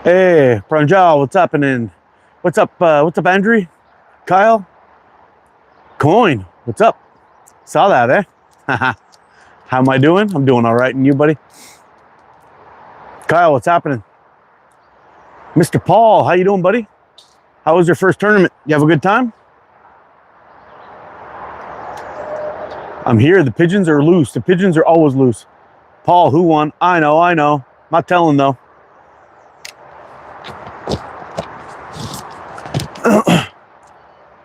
Hey, Pranjal, what's happening? What's up, Andrew? Kyle? Coin, what's up? Saw that, eh? How am I doing? I'm doing all right. And you, buddy? Kyle, what's happening? Mr. Paul, how you doing, buddy? How was your first tournament? You have a good time? I'm here. The pigeons are loose. The pigeons are always loose. Paul, who won? I know. Not telling, though.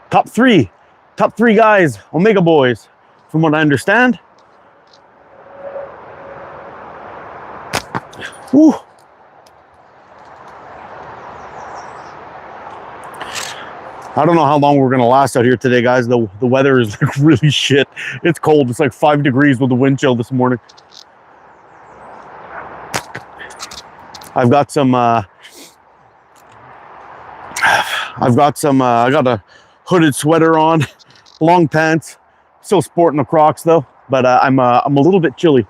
Top three guys, Omega boys, from what I understand. Whew. I don't know how long we're gonna last out here today, guys. The weather is like really shit. It's cold. It's like 5 degrees with the wind chill this morning. I've got some. I got a hooded sweater on, long pants. Still sporting the Crocs though, but I'm a little bit chilly.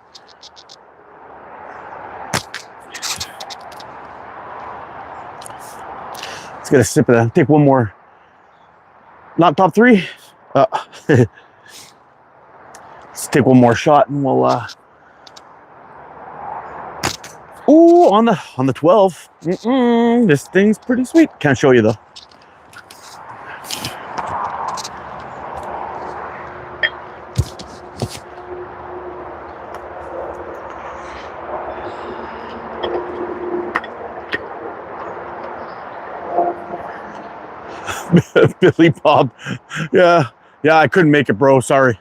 Let's get a sip of that. Take one more. Not top three. Let's take one more shot and we'll. Ooh, on the 12. This thing's pretty sweet. Can't show you though. Billy Bob. Yeah, I couldn't make it, bro. Sorry.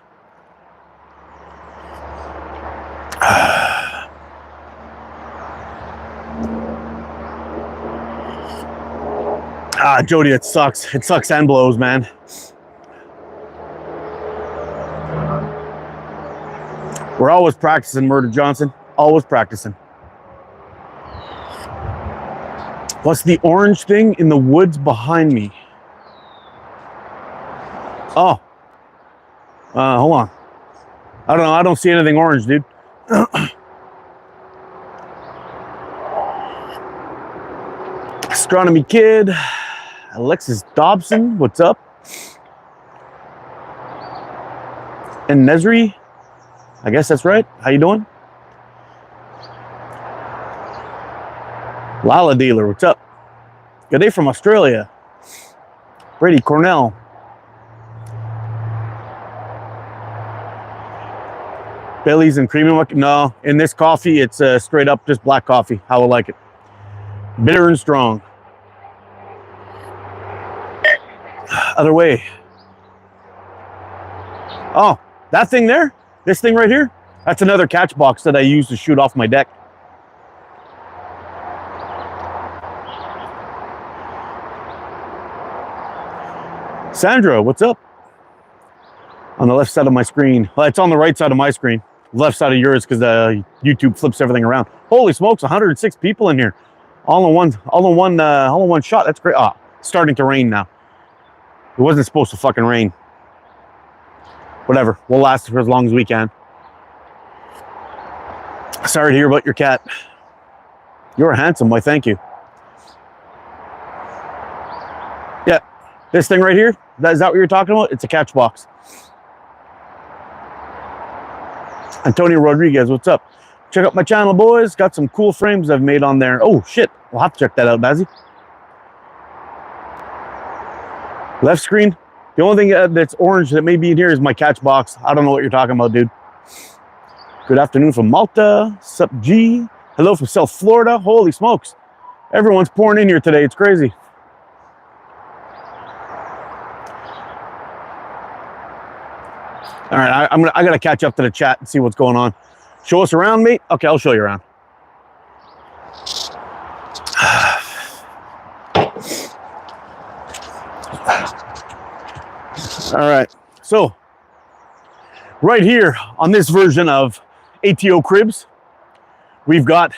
Jody, it sucks. It sucks and blows, man. We're always practicing, Murder Johnson. Always practicing. What's the orange thing in the woods behind me? Oh. Hold on. I don't know. I don't see anything orange, dude. Astronomy Kid. Alexis Dobson, what's up? And Nesri, I guess that's right. How you doing? Lala Dealer, what's up? Good day from Australia. Brady Cornell. Baileys and creamy. No, in this coffee, it's straight up just black coffee. How I like it. Bitter and strong. Other way. Oh, that thing there? This thing right here? That's another catch box that I use to shoot off my deck. Sandra, what's up? On the left side of my screen. Well, it's on the right side of my screen. Left side of yours because YouTube flips everything around. Holy smokes, 106 people in here. All in one shot. That's great. Ah, it's starting to rain now. It wasn't supposed to fucking rain. Whatever. We'll last for as long as we can. Sorry to hear about your cat. You're handsome. Why, thank you. Yeah. This thing right here, is that what you're talking about? It's a catch box. Antonio Rodriguez, what's up? Check out my channel, boys. Got some cool frames I've made on there. Oh, shit. We'll have to check that out, Bazzy. Left screen. The only thing that's orange that may be in here is my catch box. I don't know what you're talking about, dude. Good afternoon from Malta. Sup, G. Hello from South Florida. Holy smokes. Everyone's pouring in here today. It's crazy. All right, I gotta catch up to the chat and see what's going on. Show us around, mate. Okay, I'll show you around. All right, so right here on this version of ATO cribs, we've got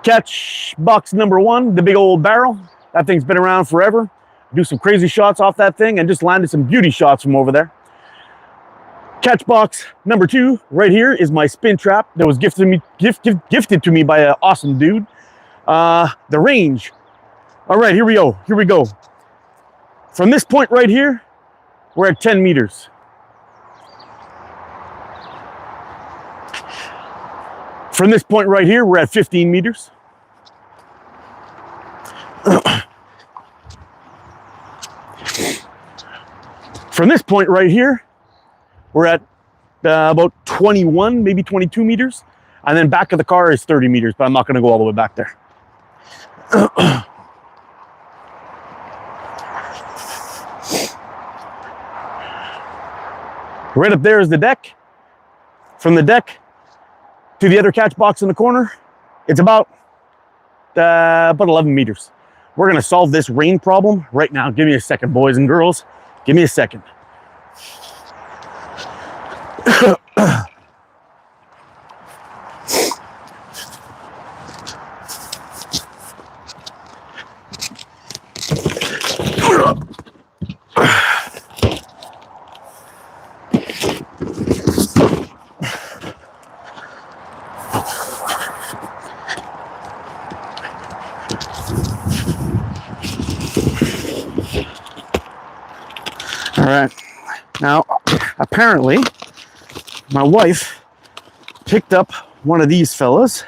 catch box number 1, the big old barrel. That thing's been around forever. Do some crazy shots off that thing and just landed some beauty shots from over there. Catch box number 2 right here is my spin trap that was gifted to me by an awesome dude The range. All right, here we go. Here we go. From this point right here, we're at 10 meters. From this point right here, we're at 15 meters. From this point right here, we're at about 21, maybe 22 meters. And then back of the car is 30 meters, but I'm not going to go all the way back there. Right up there is the deck. From the deck to the other catch box in the corner, it's about 11 meters. We're going to solve this rain problem right now. Give me a second, boys and girls. Give me a second. All right, now apparently my wife picked up one of these fellas.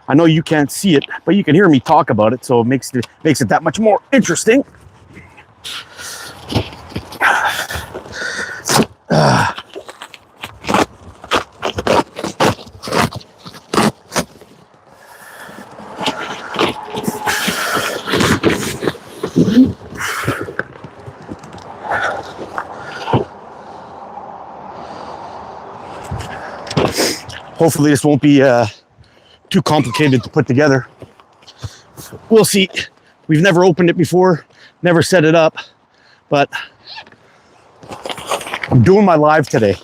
I know you can't see it, but you can hear me talk about it, so it makes it that much more interesting. Hopefully this won't be too complicated to put together. We'll see. We've never opened it before, never set it up, but I'm doing my live today.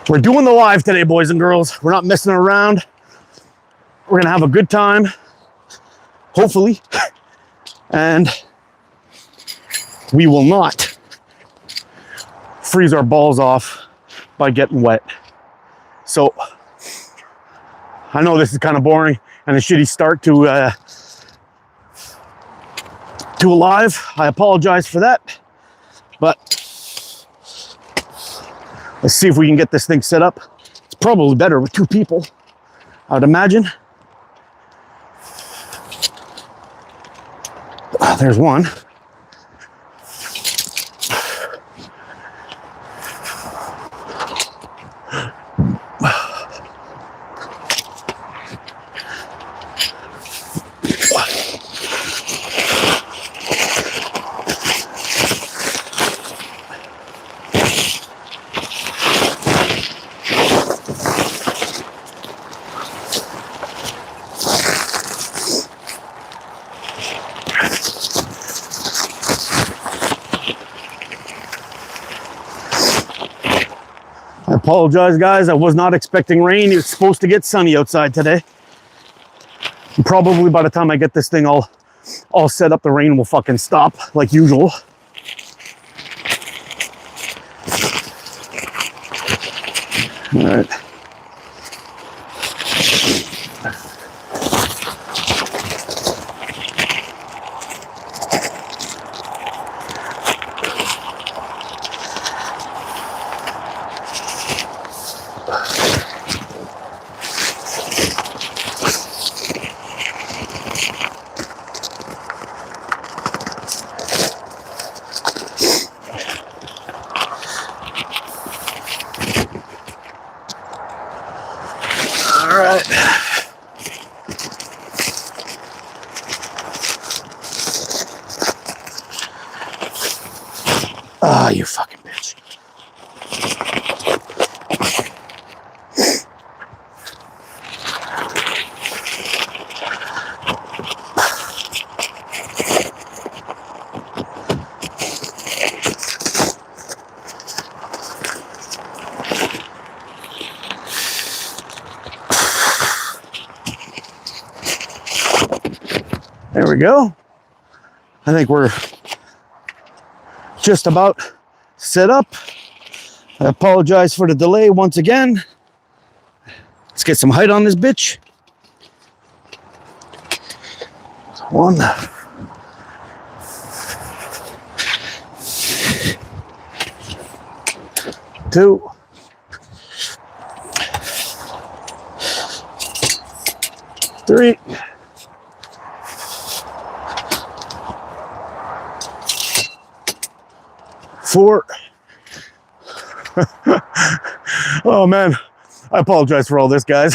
We're doing the live today, boys and girls. We're not messing around. We're gonna have a good time, hopefully, and we will not freeze our balls off by getting wet. So I know this is kind of boring and a shitty start to a live. I apologize for that, but let's see if we can get this thing set up. It's probably better with two people, I would imagine. There's one. I apologize, guys. I was not expecting rain. It's supposed to get sunny outside today. And probably by the time I get this thing all set up, the rain will fucking stop like usual. All right. Ah, you fucking bitch. There we go. I think we're just about set up. I apologize for the delay once again. Let's get some height on this bitch. 1, 2, 3, 4. Oh man, I apologize for all this, guys.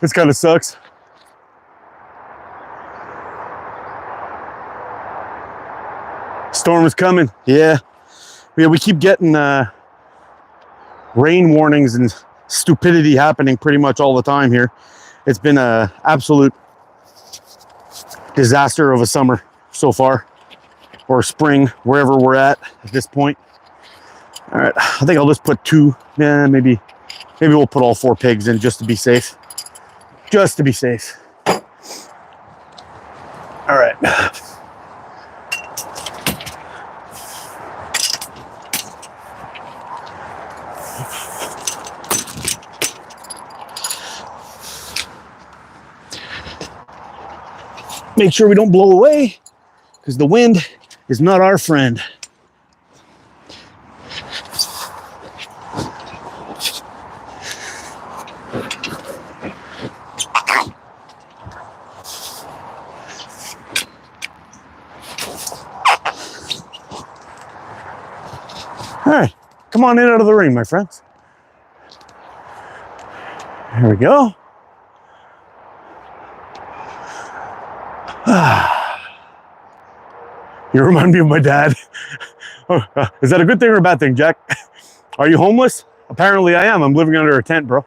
This kind of sucks. Storm is coming. Yeah, we keep getting rain warnings and stupidity happening pretty much all the time here. It's been an absolute disaster of a summer so far, or spring, wherever we're at this point. All right, I think I'll just put 2. Yeah, maybe we'll put all 4 pigs in just to be safe. Just to be safe. All right. Make sure we don't blow away, because the wind is not our friend. All right, come on in out of the rain, my friends. There we go. You remind me of my dad. Is that a good thing or a bad thing, Jack? Are you homeless? Apparently I am. I'm living under a tent, bro.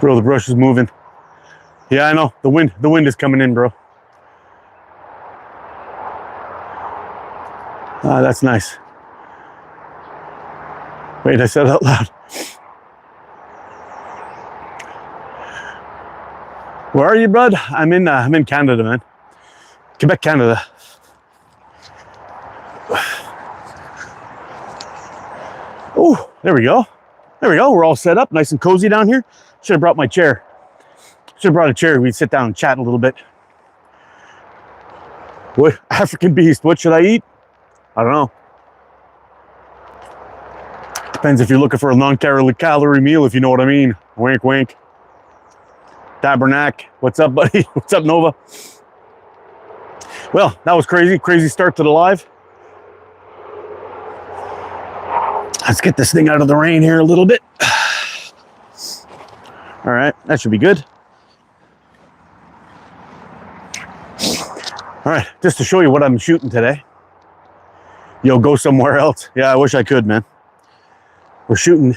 Bro, the brush is moving. Yeah, I know. The wind is coming in, bro. Ah, that's nice. Wait, I said it out loud. Where are you, bud? I'm in Canada, man. Quebec, Canada. Oh, there we go. There we go. We're all set up, nice and cozy down here. Should have brought my chair. Should have brought a chair. We'd sit down and chat a little bit. What African beast? What should I eat? I don't know. Depends if you're looking for a non-calorie meal, if you know what I mean. Wink, wink. Tabernac. What's up, buddy? What's up, Nova? Well, that was crazy. Crazy start to the live. Let's get this thing out of the rain here a little bit. All right, that should be good. All right, just to show you what I'm shooting today. Yo, go somewhere else. Yeah, I wish I could, man. We're shooting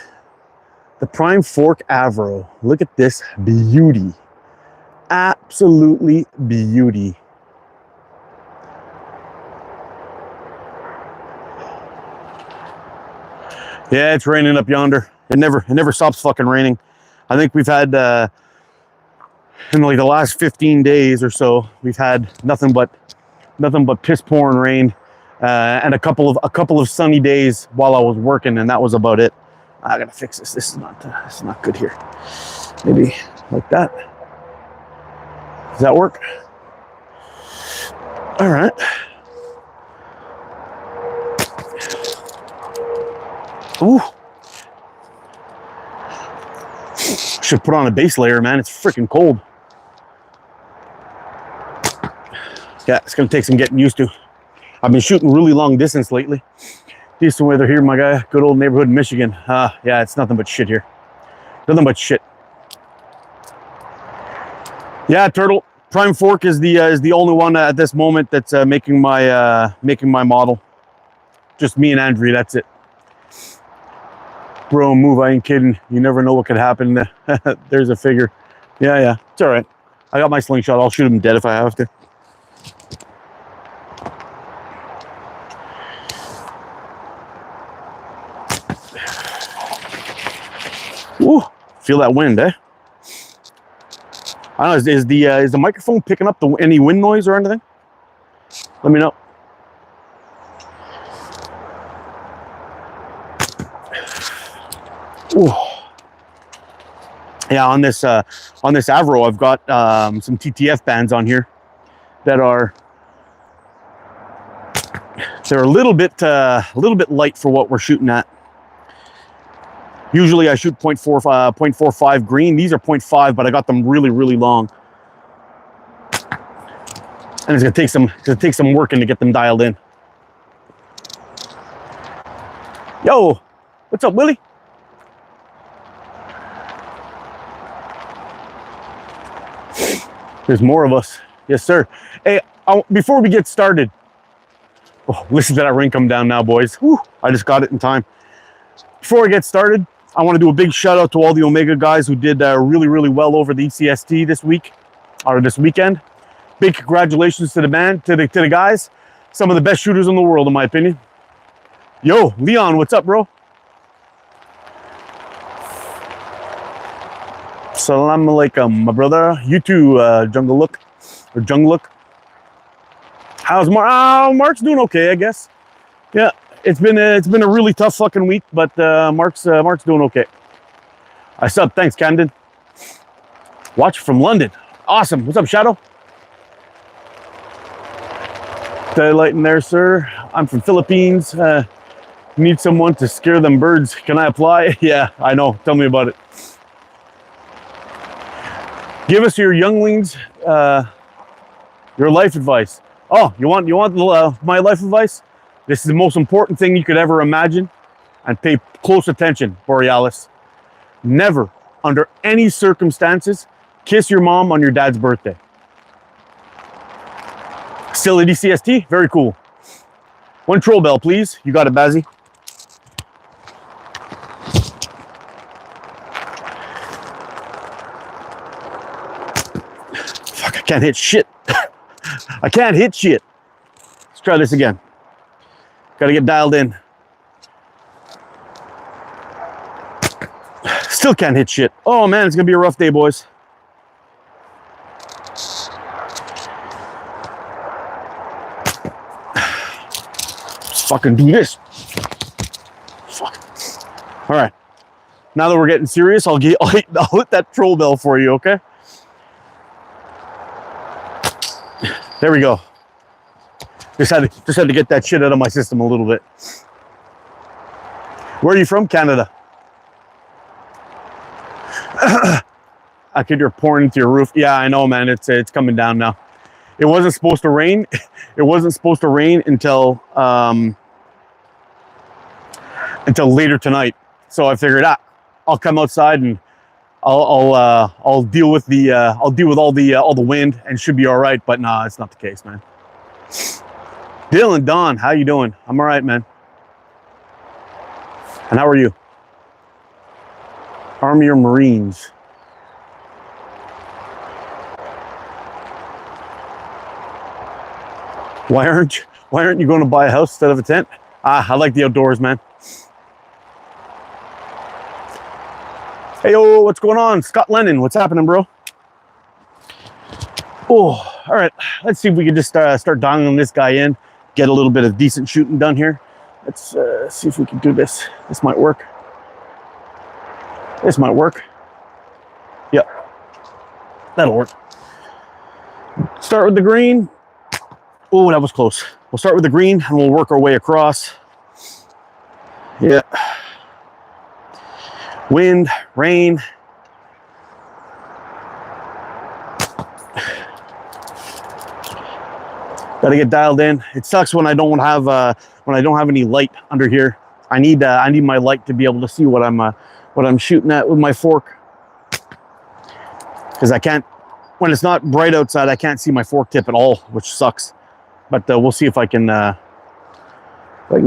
the Prime Fork Avro. Look at this beauty. Absolutely beauty. Yeah, it's raining up yonder. It never stops fucking raining. I think we've had in like the last 15 days or so, we've had nothing but piss pouring rain, and a couple of sunny days while I was working, and that was about it. I gotta fix this. This is not good here. Maybe like that. Does that work? All right. Ooh. Should put on a base layer, man. It's freaking cold. Yeah, it's gonna take some getting used to. I've been shooting really long distance lately. Decent weather here, my guy. Good old neighborhood in Michigan. Yeah, it's nothing but shit here. Nothing but shit. Yeah, Turtle. Prime Fork is the only one at this moment that's making my model. Just me and Andrea. That's it. Bro, move. I ain't kidding. You never know what could happen. There's a figure. Yeah. It's all right. I got my slingshot. I'll shoot him dead if I have to. Ooh, feel that wind, eh? I don't know, is the microphone picking up any wind noise or anything? Let me know. Ooh. Yeah, on this Avro, I've got some TTF bands on here that they're a little bit light for what we're shooting at. Usually I shoot 0.45 green. These are 0.5, but I got them really, really long. And it's gonna take some working to get them dialed in. Yo, what's up, Willie? There's more of us. Yes, sir. Hey, before we get started, oh, listen to that rain come down now, boys. Whew, I just got it in time. Before I get started, I want to do a big shout out to all the Omega guys who did really, really well over the ECST this week, or this weekend. Big congratulations to the guys. Some of the best shooters in the world, in my opinion. Yo, Leon, what's up, bro? Salam alaikum, my brother. You too, Jungle Look. How's Mark? Oh, Mark's doing okay, I guess. Yeah, it's been a really tough fucking week, but Mark's doing okay. I sub. Thanks, Camden. Watch from London. Awesome. What's up, Shadow? Daylight in there, sir. I'm from Philippines. Need someone to scare them birds. Can I apply? Yeah, I know. Tell me about it. Give us your younglings, your life advice. Oh, you want my life advice? This is the most important thing you could ever imagine, and pay close attention, Borealis. Never, under any circumstances, kiss your mom on your dad's birthday. Still at ECST? Very cool. One troll bell, please. You got it, Bazzy. Fuck, I can't hit shit. I can't hit shit. Let's try this again. Gotta get dialed in. Still can't hit shit. Oh man, it's gonna be a rough day, boys. Let's fucking do this. Fuck. All right. Now that we're getting serious, I'll hit that troll bell for you, okay? There we go. Just had to get that shit out of my system a little bit. Where are you from? Canada. I could hear pouring into your roof. Yeah, I know, man. It's coming down now. It wasn't supposed to rain. It wasn't supposed to rain until later tonight. So I figured, I'll come outside and I'll deal with all the wind and should be all right. But nah, it's not the case, man. Dylan, Don, how you doing? I'm all right, man. And how are you? Army or Marines? Why aren't you going to buy a house instead of a tent? I like the outdoors, man. Hey, yo, what's going on? Scott Lennon, what's happening, bro? Oh, all right. Let's see if we can just start dialing this guy in, get a little bit of decent shooting done here. Let's see if we can do this. This might work. This might work. Yep, that'll work. Start with the green. Oh, that was close. We'll start with the green and we'll work our way across. Yeah. Wind, rain. Gotta get dialed in. It sucks when I don't have any light under here. I need my light to be able to see what I'm shooting at with my fork. Because I can't, when it's not bright outside, I can't see my fork tip at all, which sucks. But we'll see if I can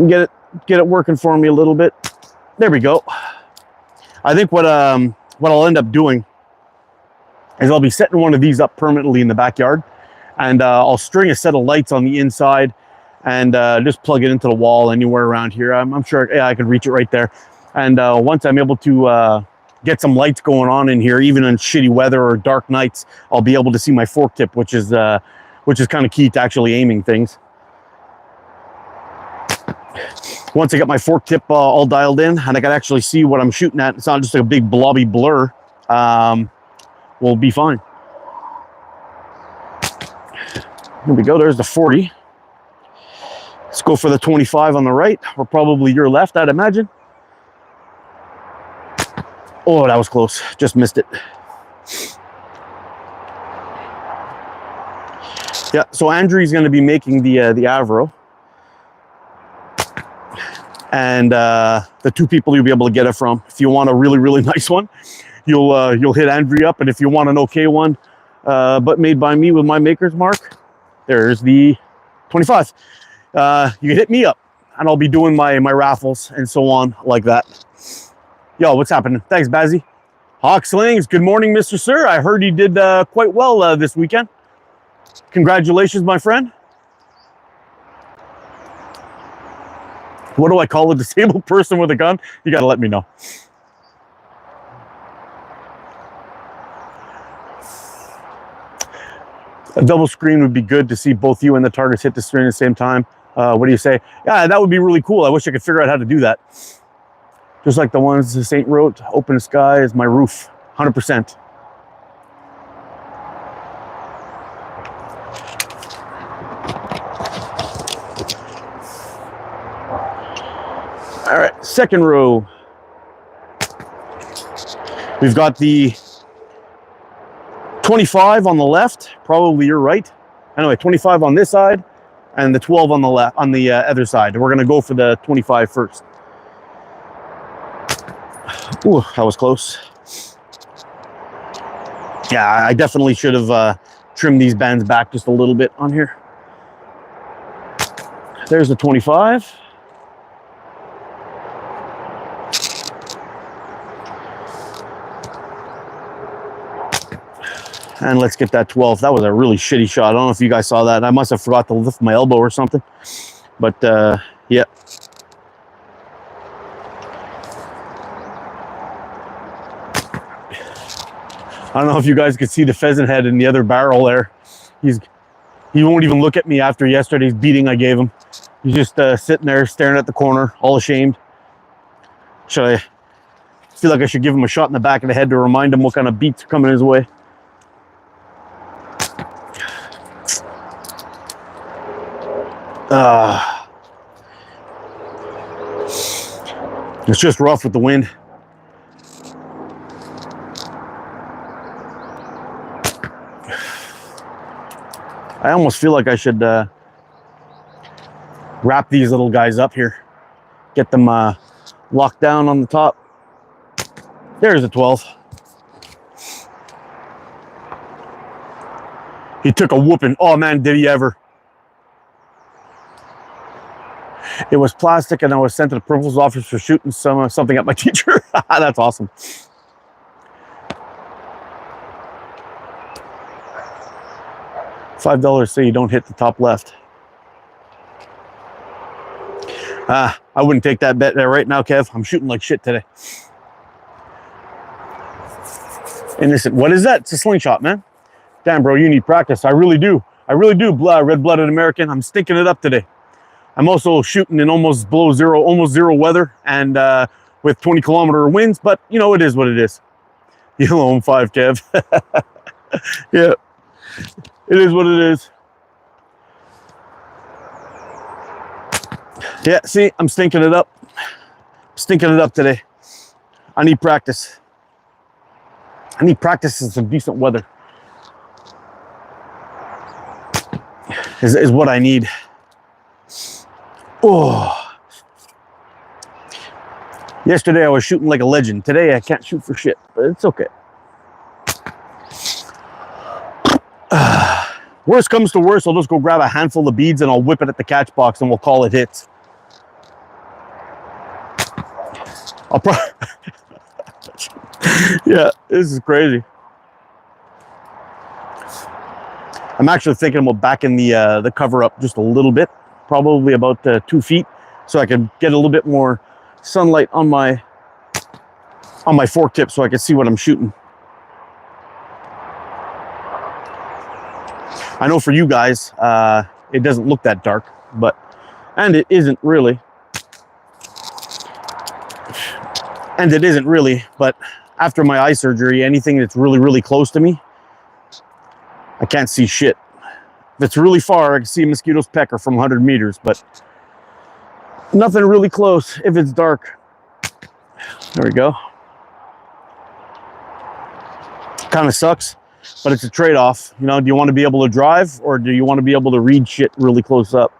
get it working for me a little bit. There we go. I think what I'll end up doing is I'll be setting one of these up permanently in the backyard, and I'll string a set of lights on the inside and just plug it into the wall anywhere around here. I'm sure, yeah, I could reach it right there. And once I'm able to get some lights going on in here, even on shitty weather or dark nights. I'll be able to see my fork tip, which is kind of key to actually aiming things. Once I get my fork tip all dialed in and I can actually see what I'm shooting at, it's not just a big blobby blur, we'll be fine. Here we go, there's the 40. Let's go for the 25 on the right, or probably your left, I'd imagine. Oh, that was close, just missed it. Yeah, so Andrew's gonna be making the Avro. And the two people you'll be able to get it from. If you want a really, really nice one, you'll hit Andrew up. And if you want an okay one, but made by me with my maker's mark, there's the 25. You can hit me up, and I'll be doing my raffles and so on like that. Yo, what's happening? Thanks, Bazzy. Hawk Slings, good morning, Mr. Sir. I heard you did quite well this weekend. Congratulations, my friend. What do I call a disabled person with a gun? You got to let me know. A double screen would be good to see both you and the targets hit the screen at the same time. What do you say? Yeah, that would be really cool. I wish I could figure out how to do that. Just like the ones the Saint wrote, open sky is my roof, 100%. All right, second row. We've got the 25 on the left, probably your right. Anyway, 25 on this side and the 12 on the left, on the other side. We're gonna go for the 25 first. Ooh, that was close. Yeah, I definitely should have trimmed these bands back just a little bit on here. There's the 25. And let's get that 12. That was a really shitty shot. I don't know if you guys saw that. I must have forgot to lift my elbow or something. But yeah. I don't know if you guys could see the pheasant head in the other barrel there. He won't even look at me after yesterday's beating I gave him. He's just sitting there staring at the corner, all ashamed. I feel like I should give him a shot in the back of the head to remind him what kind of beats are coming his way. It's just rough with the wind. I almost feel like I should wrap these little guys up here. Get them locked down on the top. There's a 12. He took a whooping. Oh man, did he ever. It was plastic and I was sent to the principal's office for shooting something at my teacher. That's awesome. $5 so you don't hit the top left. I wouldn't take that bet there right now, Kev. I'm shooting like shit today. Innocent. What is that? It's a slingshot, man. Damn, bro, you need practice. I really do. I really do. Red-blooded American. I'm stinking it up today. I'm also shooting in almost zero weather and with 20-kilometer winds, but you know, it is what it is. Yellow on 5, Kev. Yeah, it is what it is. Yeah, see, I'm stinking it up. Stinking it up today. I need practice. I need practice in some decent weather. Is what I need. Oh. Yesterday I was shooting like a legend. Today I can't shoot for shit, but it's okay. Worst comes to worst, I'll just go grab a handful of beads and I'll whip it at the catch box and we'll call it hits. Yeah, this is crazy. I'm actually thinking about backing the cover up just a little bit, probably about 2 feet, so I can get a little bit more sunlight on my on my fork tip so I can see what I'm shooting. I know for you guys, it doesn't look that dark, and it isn't really. And it isn't really, but after my eye surgery, anything that's really, really close to me, I can't see shit. If it's really far, I can see a mosquito's pecker from 100 meters, but nothing really close if it's dark. There we go. Kind of sucks, but it's a trade-off. You know, do you want to be able to drive, or do you want to be able to read shit really close up?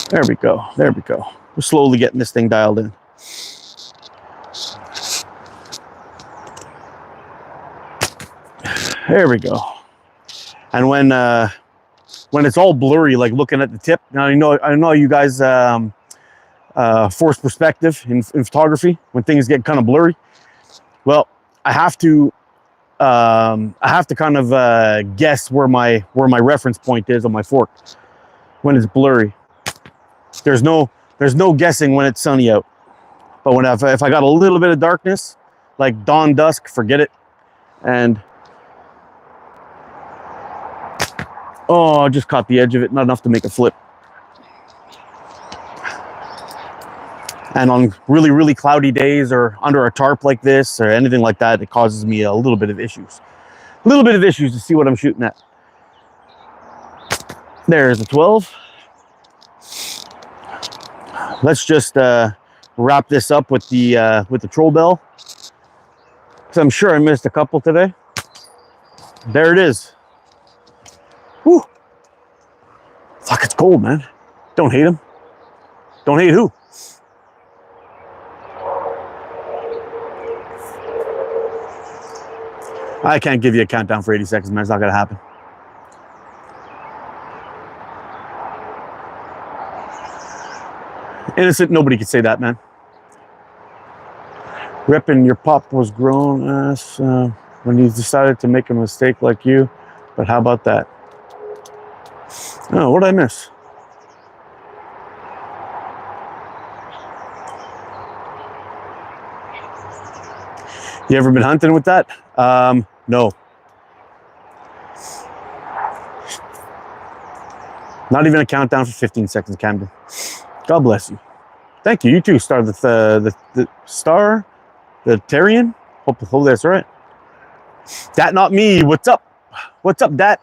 There we go. There we go. We're slowly getting this thing dialed in. There we go. And when it's all blurry, like looking at the tip, now I know you guys force perspective in photography when things get kind of blurry. Well, I have to kind of guess where my reference point is on my fork when it's blurry. There's no guessing when it's sunny out. But when if I got a little bit of darkness, like dawn dusk, forget it. And oh, I just caught the edge of it, not enough to make a flip. And on really, really cloudy days or under a tarp like this or anything like that, it causes me a little bit of issues. A little bit of issues to see what I'm shooting at. There's a 12. Let's just wrap this up with the troll bell. So I'm sure I missed a couple today. There it is. Whew. Fuck, it's cold, man. Don't hate him. Don't hate who? I can't give you a countdown for 80 seconds, man. It's not gonna happen. Innocent, nobody could say that, man. Ripping your pop was grown ass when he decided to make a mistake like you. But how about that? Oh, what did I miss? You ever been hunting with that? No. Not even a countdown for 15 seconds, Camden. God bless you. Thank you. You too, Star. The Star, the Tarian. Hope that's right. Dat, not me. What's up? What's up, Dat?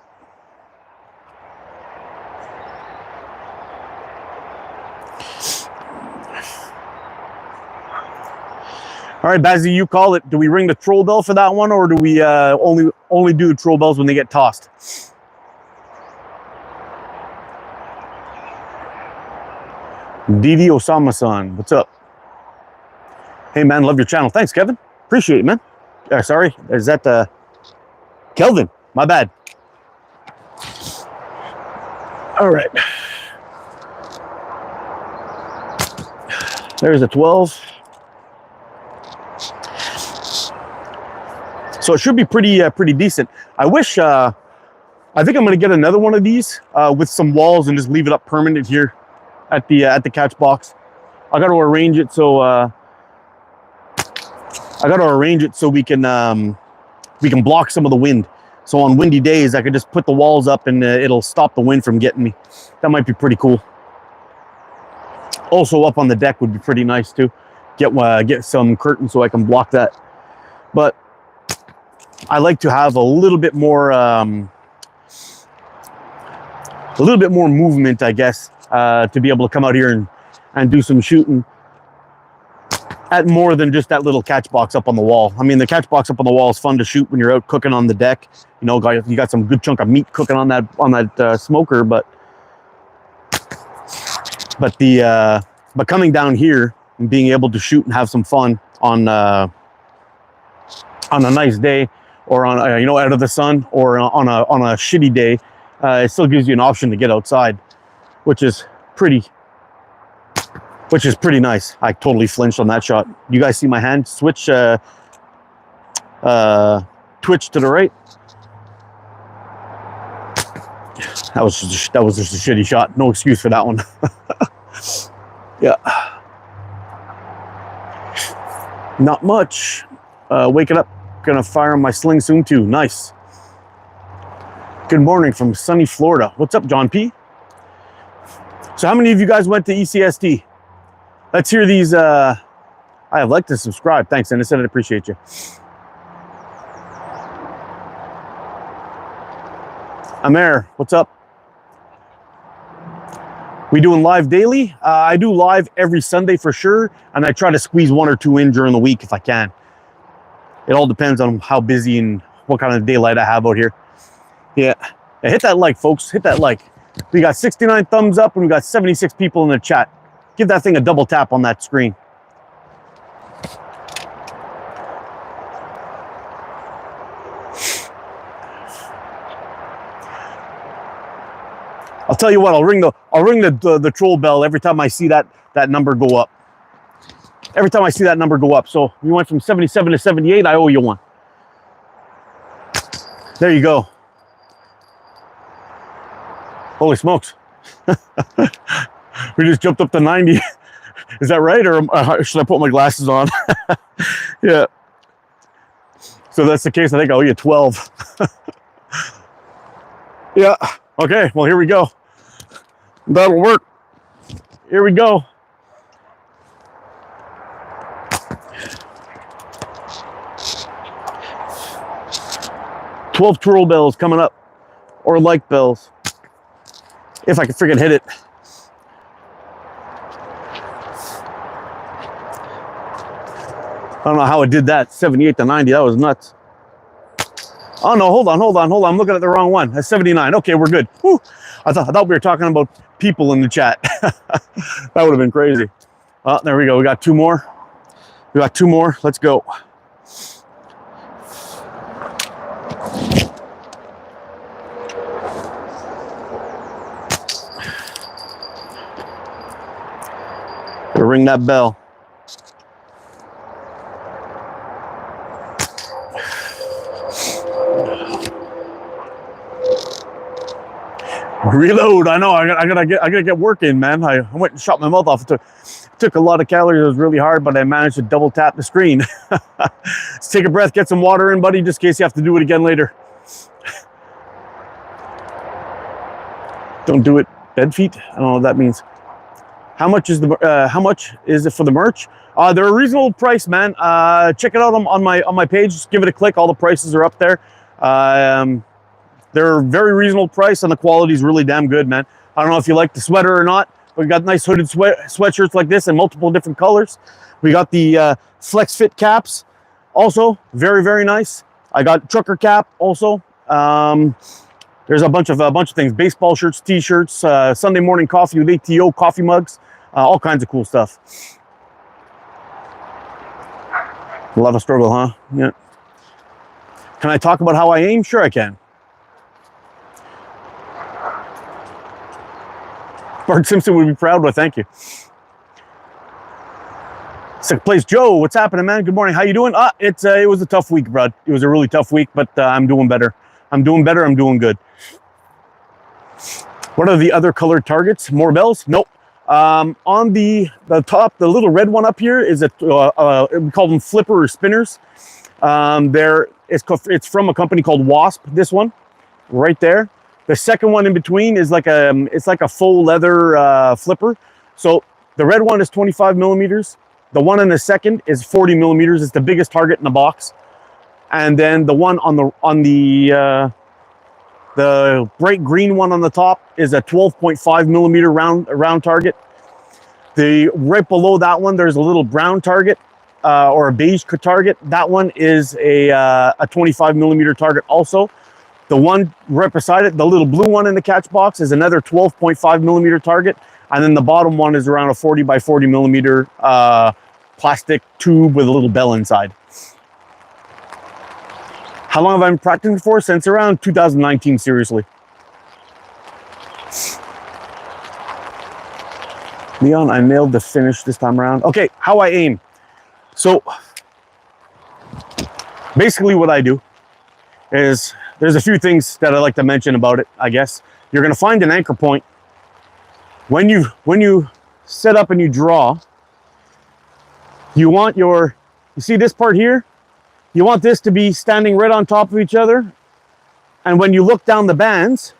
All right, Bazzy, you call it. Do we ring the troll bell for that one, or do we only do the troll bells when they get tossed? Didi Osama-san, what's up? Hey, man, love your channel. Thanks, Kevin. Appreciate it, man. Sorry, is that Kelvin? My bad. All right. There's a 12. So it should be pretty decent. I wish, I think I'm gonna get another one of these with some walls and just leave it up permanent here at the catch box. I got to arrange it so we can block some of the wind. So on windy days, I could just put the walls up and it'll stop the wind from getting me. That might be pretty cool. Also up on the deck would be pretty nice too. Get some curtains so I can block that. But I like to have a little bit more movement, I guess, to be able to come out here and do some shooting at more than just that little catch box up on the wall. I mean, the catch box up on the wall is fun to shoot when you're out cooking on the deck. You know, you got some good chunk of meat cooking on that smoker, but coming down here and being able to shoot and have some fun on a nice day, or on out of the sun, or on a shitty day, it still gives you an option to get outside, which is pretty nice. I totally flinched on that shot. You guys see my hand switch, twitch to the right? That was just a shitty shot. No excuse for that one. Yeah. Not much. Waking up, gonna fire on my sling soon too. Nice. Good morning from sunny Florida. What's up, John P? So how many of you guys went to ECST? Let's hear these. I have liked and subscribed. Thanks, Innocent. I appreciate you. Amer, what's up? We doing live daily? I do live every Sunday for sure, and I try to squeeze 1 or 2 in during the week if I can. It all depends on how busy and what kind of daylight I have out here. Yeah, hit that like, folks. Hit that like. We got 69 thumbs up, and we got 76 people in the chat. Give that thing a double tap on that screen. I'll tell you what, I'll ring the troll bell every time I see that number go up. Every time I see that number go up. So we went from 77 to 78, I owe you one. There you go. Holy smokes. We just jumped up to 90. Is that right? Or should I put my glasses on? Yeah. So that's the case. I think I owe you 12. Yeah. Okay. Well, here we go. That'll work. Here we go. $12 troll bells coming up, or like bells, if I can freaking hit it. I don't know how it did that. 78 to 90. That was nuts. Oh no, hold on. I'm looking at the wrong one. That's 79. Okay, we're good. Whew. I thought we were talking about people in the chat. That would have been crazy. Oh, there we go. We got 2 more. Let's go. Ring that bell. Reload. I know. I gotta get working, man. I went and shot my mouth off. It took a lot of calories. It was really hard, but I managed to double tap the screen. Let's take a breath, get some water in, buddy, just in case you have to do it again later. Don't do it. Bed feet. I don't know what that means. How much is it for the merch? They're a reasonable price, man. Check it out on my page. Just give it a click. All the prices are up there. They're very reasonable price, and the quality is really damn good, man. I don't know if you like the sweater or not, but we got nice hooded sweatshirts like this in multiple different colors. We got the flex fit caps, also very, very nice. I got trucker cap also. There's a bunch of things: baseball shirts, t-shirts, Sunday morning coffee with ATO coffee mugs, all kinds of cool stuff. A lot of struggle, huh? Yeah. Can I talk about how I aim? Sure, I can. Bart Simpson would be proud, but thank you. Second place, Joe. What's happening, man? Good morning. How you doing? It was a tough week, bro. It was a really tough week, but I'm doing better. I'm doing good. What are the other colored targets? More bells? Nope. On the top, the little red one up here is we call them flipper or spinners. It's from a company called Wasp. This one, right there. The second one in between is it's like a faux leather flipper. So the red one is 25 millimeters. The one in the second is 40 millimeters. It's the biggest target in the box. And then the one on the bright green one on the top is a 12.5 millimeter round target. Right below that one, there's a little brown target or a beige target. That one is a 25 millimeter target also. The one right beside it, the little blue one in the catch box, is another 12.5 millimeter target. And then the bottom one is around a 40 by 40 millimeter plastic tube with a little bell inside. How long have I been practicing for? Since around 2019, seriously. Leon, I nailed the finish this time around. Okay, how I aim. So basically what I do is, there's a few things that I like to mention about it, I guess. You're gonna find an anchor point. When you set up and you draw, you You see this part here? You want this to be standing right on top of each other. And when you look down the bands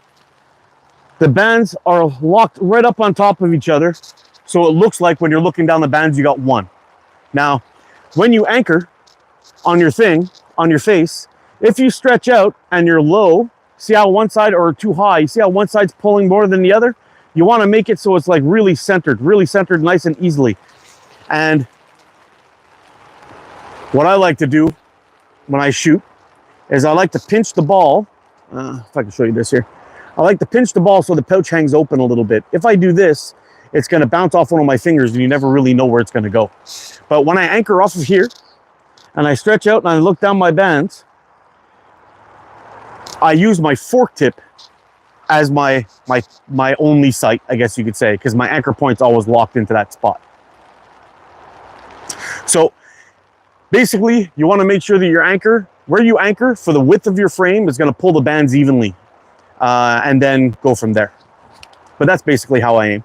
are locked right up on top of each other. So it looks like when you're looking down the bands, you got one. Now, when you anchor on your thing, on your face, if you stretch out and you're low, see how one side, or too high, you see how one side's pulling more than the other? You want to make it so it's like really centered nice and easily. And what I like to do when I shoot is I like to pinch the ball. If I can show you this here. I like to pinch the ball so the pouch hangs open a little bit. If I do this, it's going to bounce off one of my fingers and you never really know where it's going to go. But when I anchor off of here and I stretch out and I look down my bands, I use my fork tip as my only sight, I guess you could say, because my anchor point's always locked into that spot. So basically, you want to make sure that your anchor, where you anchor for the width of your frame, is going to pull the bands evenly, and then go from there. But that's basically how I aim.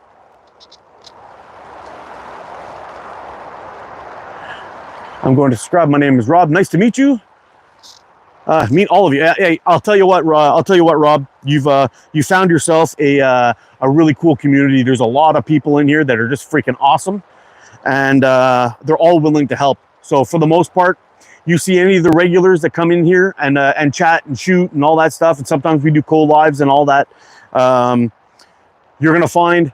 I'm going to subscribe. My name is Rob. Nice to meet you. Meet all of you. Hey, I'll tell you what, Rob. You found yourself a really cool community. There's a lot of people in here that are just freaking awesome, and they're all willing to help. So for the most part, you see any of the regulars that come in here and chat and shoot and all that stuff, and sometimes we do co-lives and all that. You're gonna find,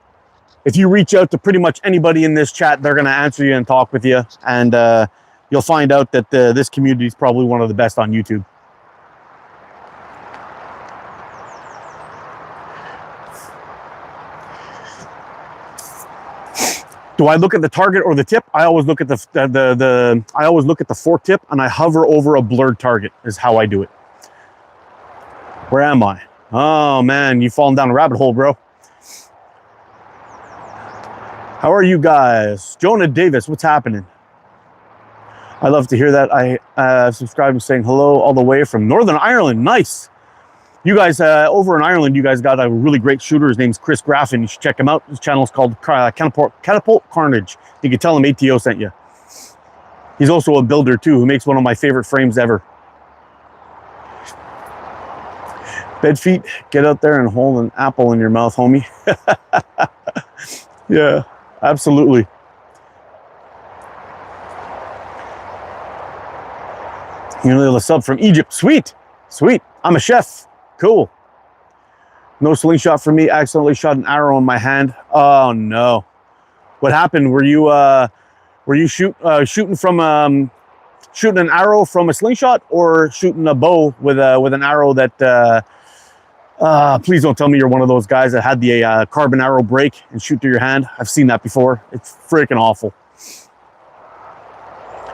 if you reach out to pretty much anybody in this chat, they're gonna answer you and talk with you, and you'll find out that this community is probably one of the best on YouTube. Do I look at the target or the tip? I always look at I always look at the fork tip, and I hover over a blurred target is how I do it. Where am I? Oh man, you've fallen down a rabbit hole, bro. How are you guys? Jonah Davis, what's happening? I love to hear that. I subscribed and saying hello all the way from Northern Ireland. Nice. You guys over in Ireland, you guys got a really great shooter. His name's Chris Graffin. You should check him out. His channel is called Catapult Carnage. You can tell him ATO sent you. He's also a builder too, who makes one of my favorite frames ever. Bed feet, get out there and hold an apple in your mouth, homie. Yeah, absolutely. You know, a sub from Egypt. Sweet, sweet. I'm a chef. Cool. No slingshot for me. Accidentally shot an arrow in my hand. Oh no! What happened? Were you shooting from shooting an arrow from a slingshot, or shooting a bow with an arrow that? Please don't tell me you're one of those guys that had the carbon arrow break and shoot through your hand. I've seen that before. It's freaking awful.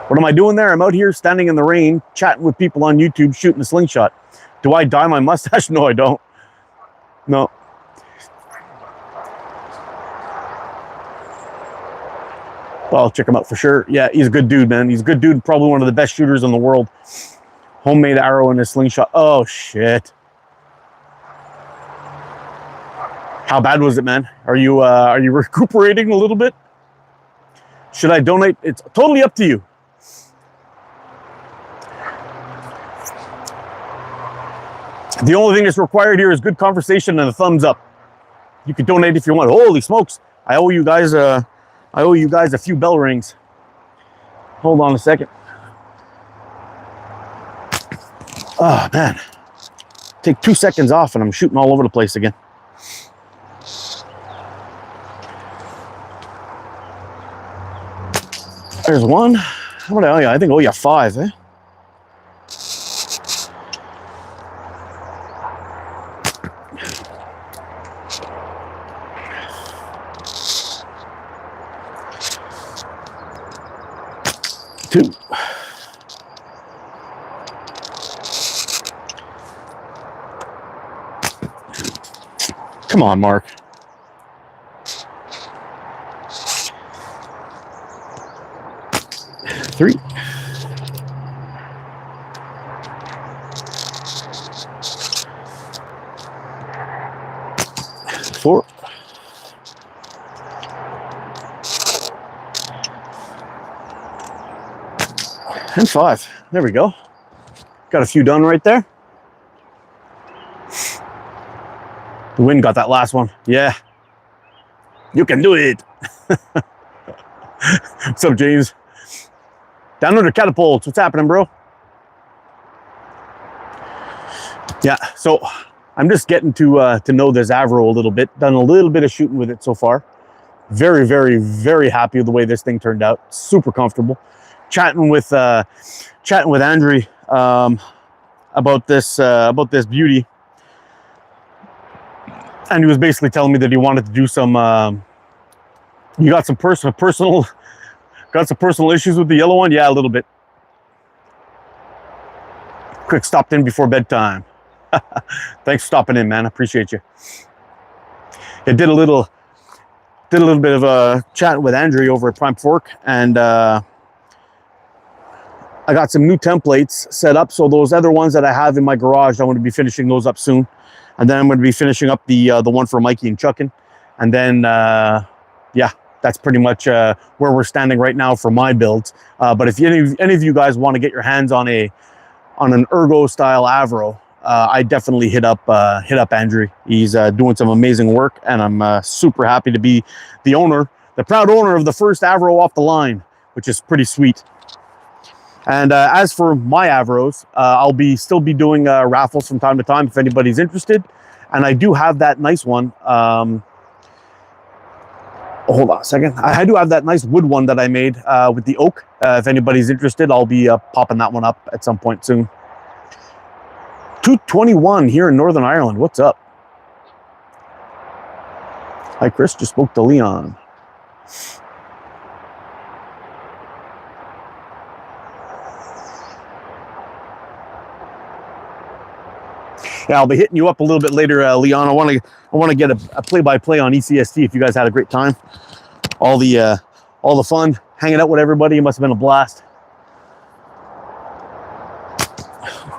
What am I doing there? I'm out here standing in the rain, chatting with people on YouTube, shooting a slingshot. Do I dye my mustache? No, I don't. No. Well, I'll check him out for sure. Yeah, he's a good dude, man. He's a good dude. Probably one of the best shooters in the world. Homemade arrow in a slingshot. Oh, shit. How bad was it, man? Are you recuperating a little bit? Should I donate? It's totally up to you. The only thing that's required here is good conversation and a thumbs up. You can donate if you want. Holy smokes! I owe you guys a few bell rings. Hold on a second. Oh man, take 2 seconds off and I'm shooting all over the place again. There's one. What do I owe you? I think I owe you 5, eh? Two. Come on, Mark. 3. 4. 5. And 5. There we go. Got a few done right there. The wind got that last one. Yeah. You can do it. What's up, James? Down under catapults. What's happening, bro? Yeah, so I'm just getting to know this Avro a little bit. Done a little bit of shooting with it so far. Very, very, very happy with the way this thing turned out. Super comfortable. Chatting with Andrew about this beauty, and he was basically telling me that he wanted to do some. You got some personal issues with the yellow one? Yeah, a little bit. Quick stopped in before bedtime. Thanks for stopping in, man. I appreciate you. I did a little bit of a chat with Andrew over at Prime Fork, and I got some new templates set up. So those other ones that I have in my garage, I'm going to be finishing those up soon, and then I'm going to be finishing up the one for Mikey and Chuckin, and then yeah, that's pretty much where we're standing right now for my builds. But if any of you guys want to get your hands on an ergo style Avro, I definitely hit up Andrew. He's doing some amazing work, and I'm super happy to be the proud owner of the first Avro off the line, which is pretty sweet. And as for my Avros, I'll still be doing raffles from time to time if anybody's interested. And I do have that nice one. Hold on a second. I do have that nice wood one that I made with the oak. If anybody's interested, I'll be popping that one up at some point soon. 221 here in Northern Ireland. What's up? Hi, Chris. Just spoke to Leon. Yeah, I'll be hitting you up a little bit later, Leon. I want to get a play-by-play on ECST. If you guys had a great time, all the fun hanging out with everybody, it must have been a blast.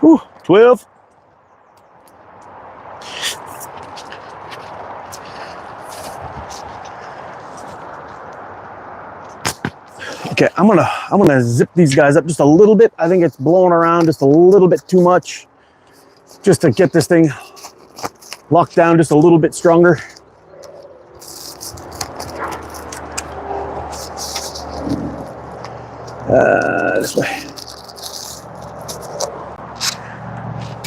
Whew, 12. Okay, I'm gonna zip these guys up just a little bit. I think it's blowing around just a little bit too much, just to get this thing locked down just a little bit stronger. This way.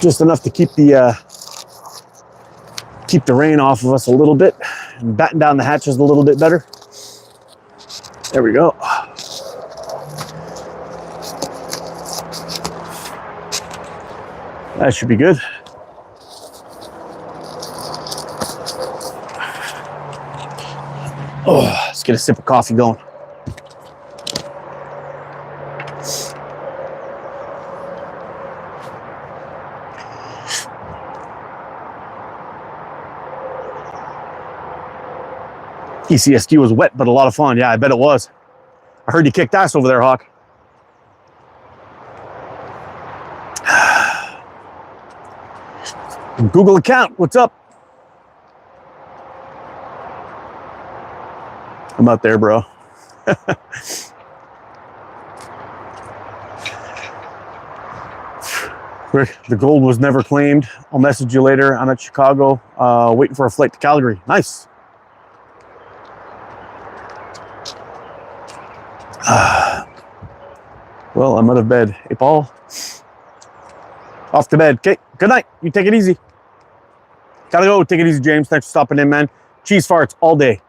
Just enough to keep the rain off of us a little bit and batten down the hatches a little bit better. There we go. That should be good. Oh, let's get a sip of coffee going. ECST was wet, but a lot of fun. Yeah, I bet it was. I heard you kicked ass over there, Hawk. Google account, what's up? I'm out there, bro. The gold was never claimed. I'll message you later. I'm at Chicago, waiting for a flight to Calgary. Nice. Well, I'm out of bed. Hey, Paul. Off to bed. Okay, good night. You take it easy. Gotta go. Take it easy, James. Thanks for stopping in, man. Cheese farts all day.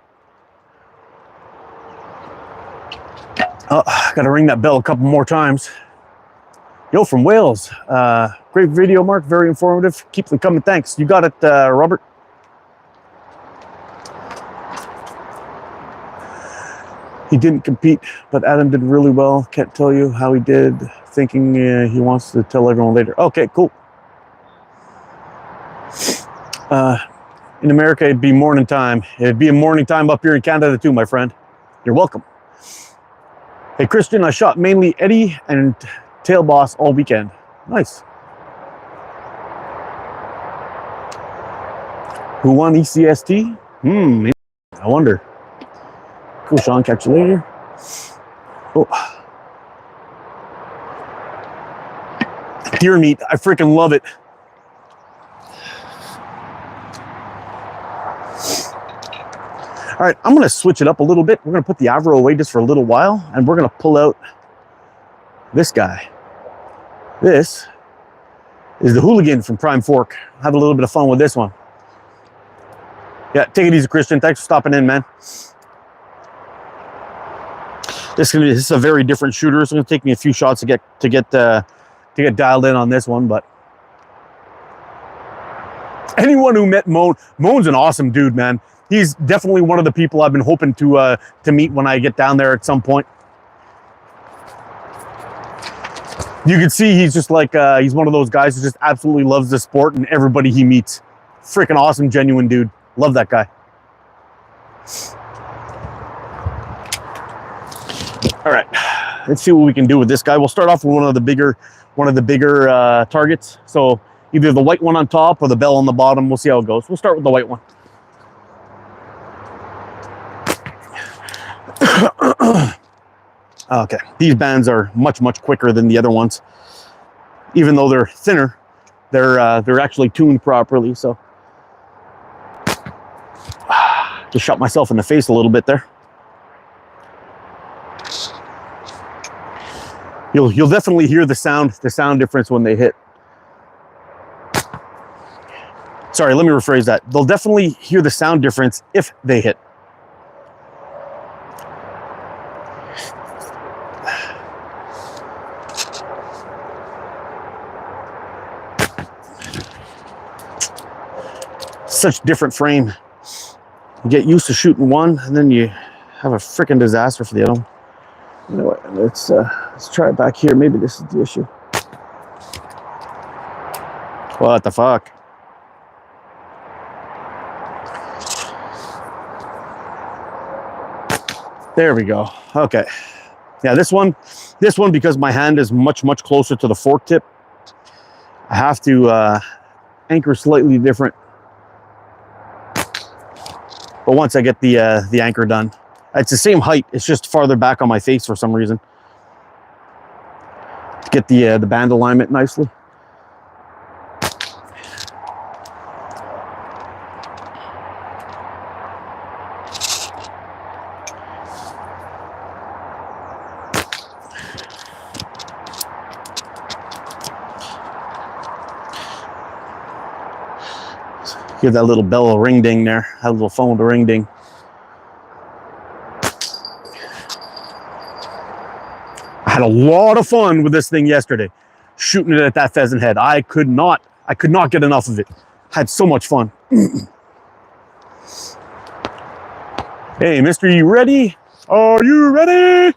Oh, gotta ring that bell a couple more times. Yo, from Wales. Great video, Mark. Very informative. Keep them coming. Thanks. You got it, Robert. He didn't compete, but Adam did really well. Can't tell you how he did. Thinking he wants to tell everyone later. Okay, cool. In America, it'd be morning time. It'd be a morning time up here in Canada too, my friend. You're welcome. Hey, Christian, I shot mainly Eddie and Tail Boss all weekend. Nice. Who won ECST? I wonder. Cool, Sean. Catch you later. Oh. Deer meat, I freaking love it. All right, I'm gonna switch it up a little bit. We're gonna put the Avro away just for a little while, and we're gonna pull out this guy. This is the Hooligan from Prime Fork. Have a little bit of fun with this one. Yeah, take it easy, Christian. Thanks for stopping in, man. This is a very different shooter. It's gonna take me a few shots to get dialed in on this one, but anyone who met Moan's an awesome dude, man. He's definitely one of the people I've been hoping to meet when I get down there at some point. You can see he's just like, he's one of those guys who just absolutely loves the sport and everybody he meets. Freaking awesome, genuine dude. Love that guy. All right, let's see what we can do with this guy. We'll start off with one of the bigger targets. So either the white one on top or the bell on the bottom. We'll see how it goes. We'll start with the white one. Okay, these bands are much quicker than the other ones. Even though they're thinner, they're actually tuned properly. So just shot myself in the face a little bit there. You'll definitely hear the sound difference when they hit. Sorry, let me rephrase that. They'll definitely hear the sound difference if they hit. Such different frame. You get used to shooting one, and then you have a freaking disaster for the other one. You know what? Let's try it back here. Maybe this is the issue. What the fuck? There we go. Okay. Yeah, this one, because my hand is much closer to the fork tip, I have to anchor slightly different. But once I get the anchor done, it's the same height. It's just farther back on my face for some reason. To get the band alignment nicely. Give that little bell a ring ding there. Have a little phone with a ring ding. I had a lot of fun with this thing yesterday, shooting it at that pheasant head. I could not get enough of it. Had so much fun. Hey, mister, you ready? Are you ready?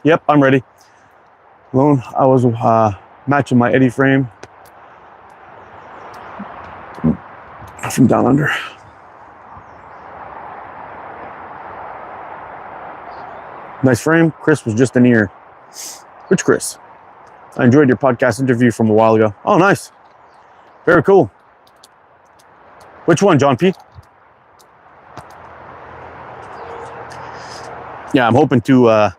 Yep, I'm ready. Alone, I was matching my Eddie frame from down under. Nice frame. Chris was just in here. Which Chris? I enjoyed your podcast interview from a while ago. Oh, nice. Very cool. Which one, John P? Yeah, I'm hoping to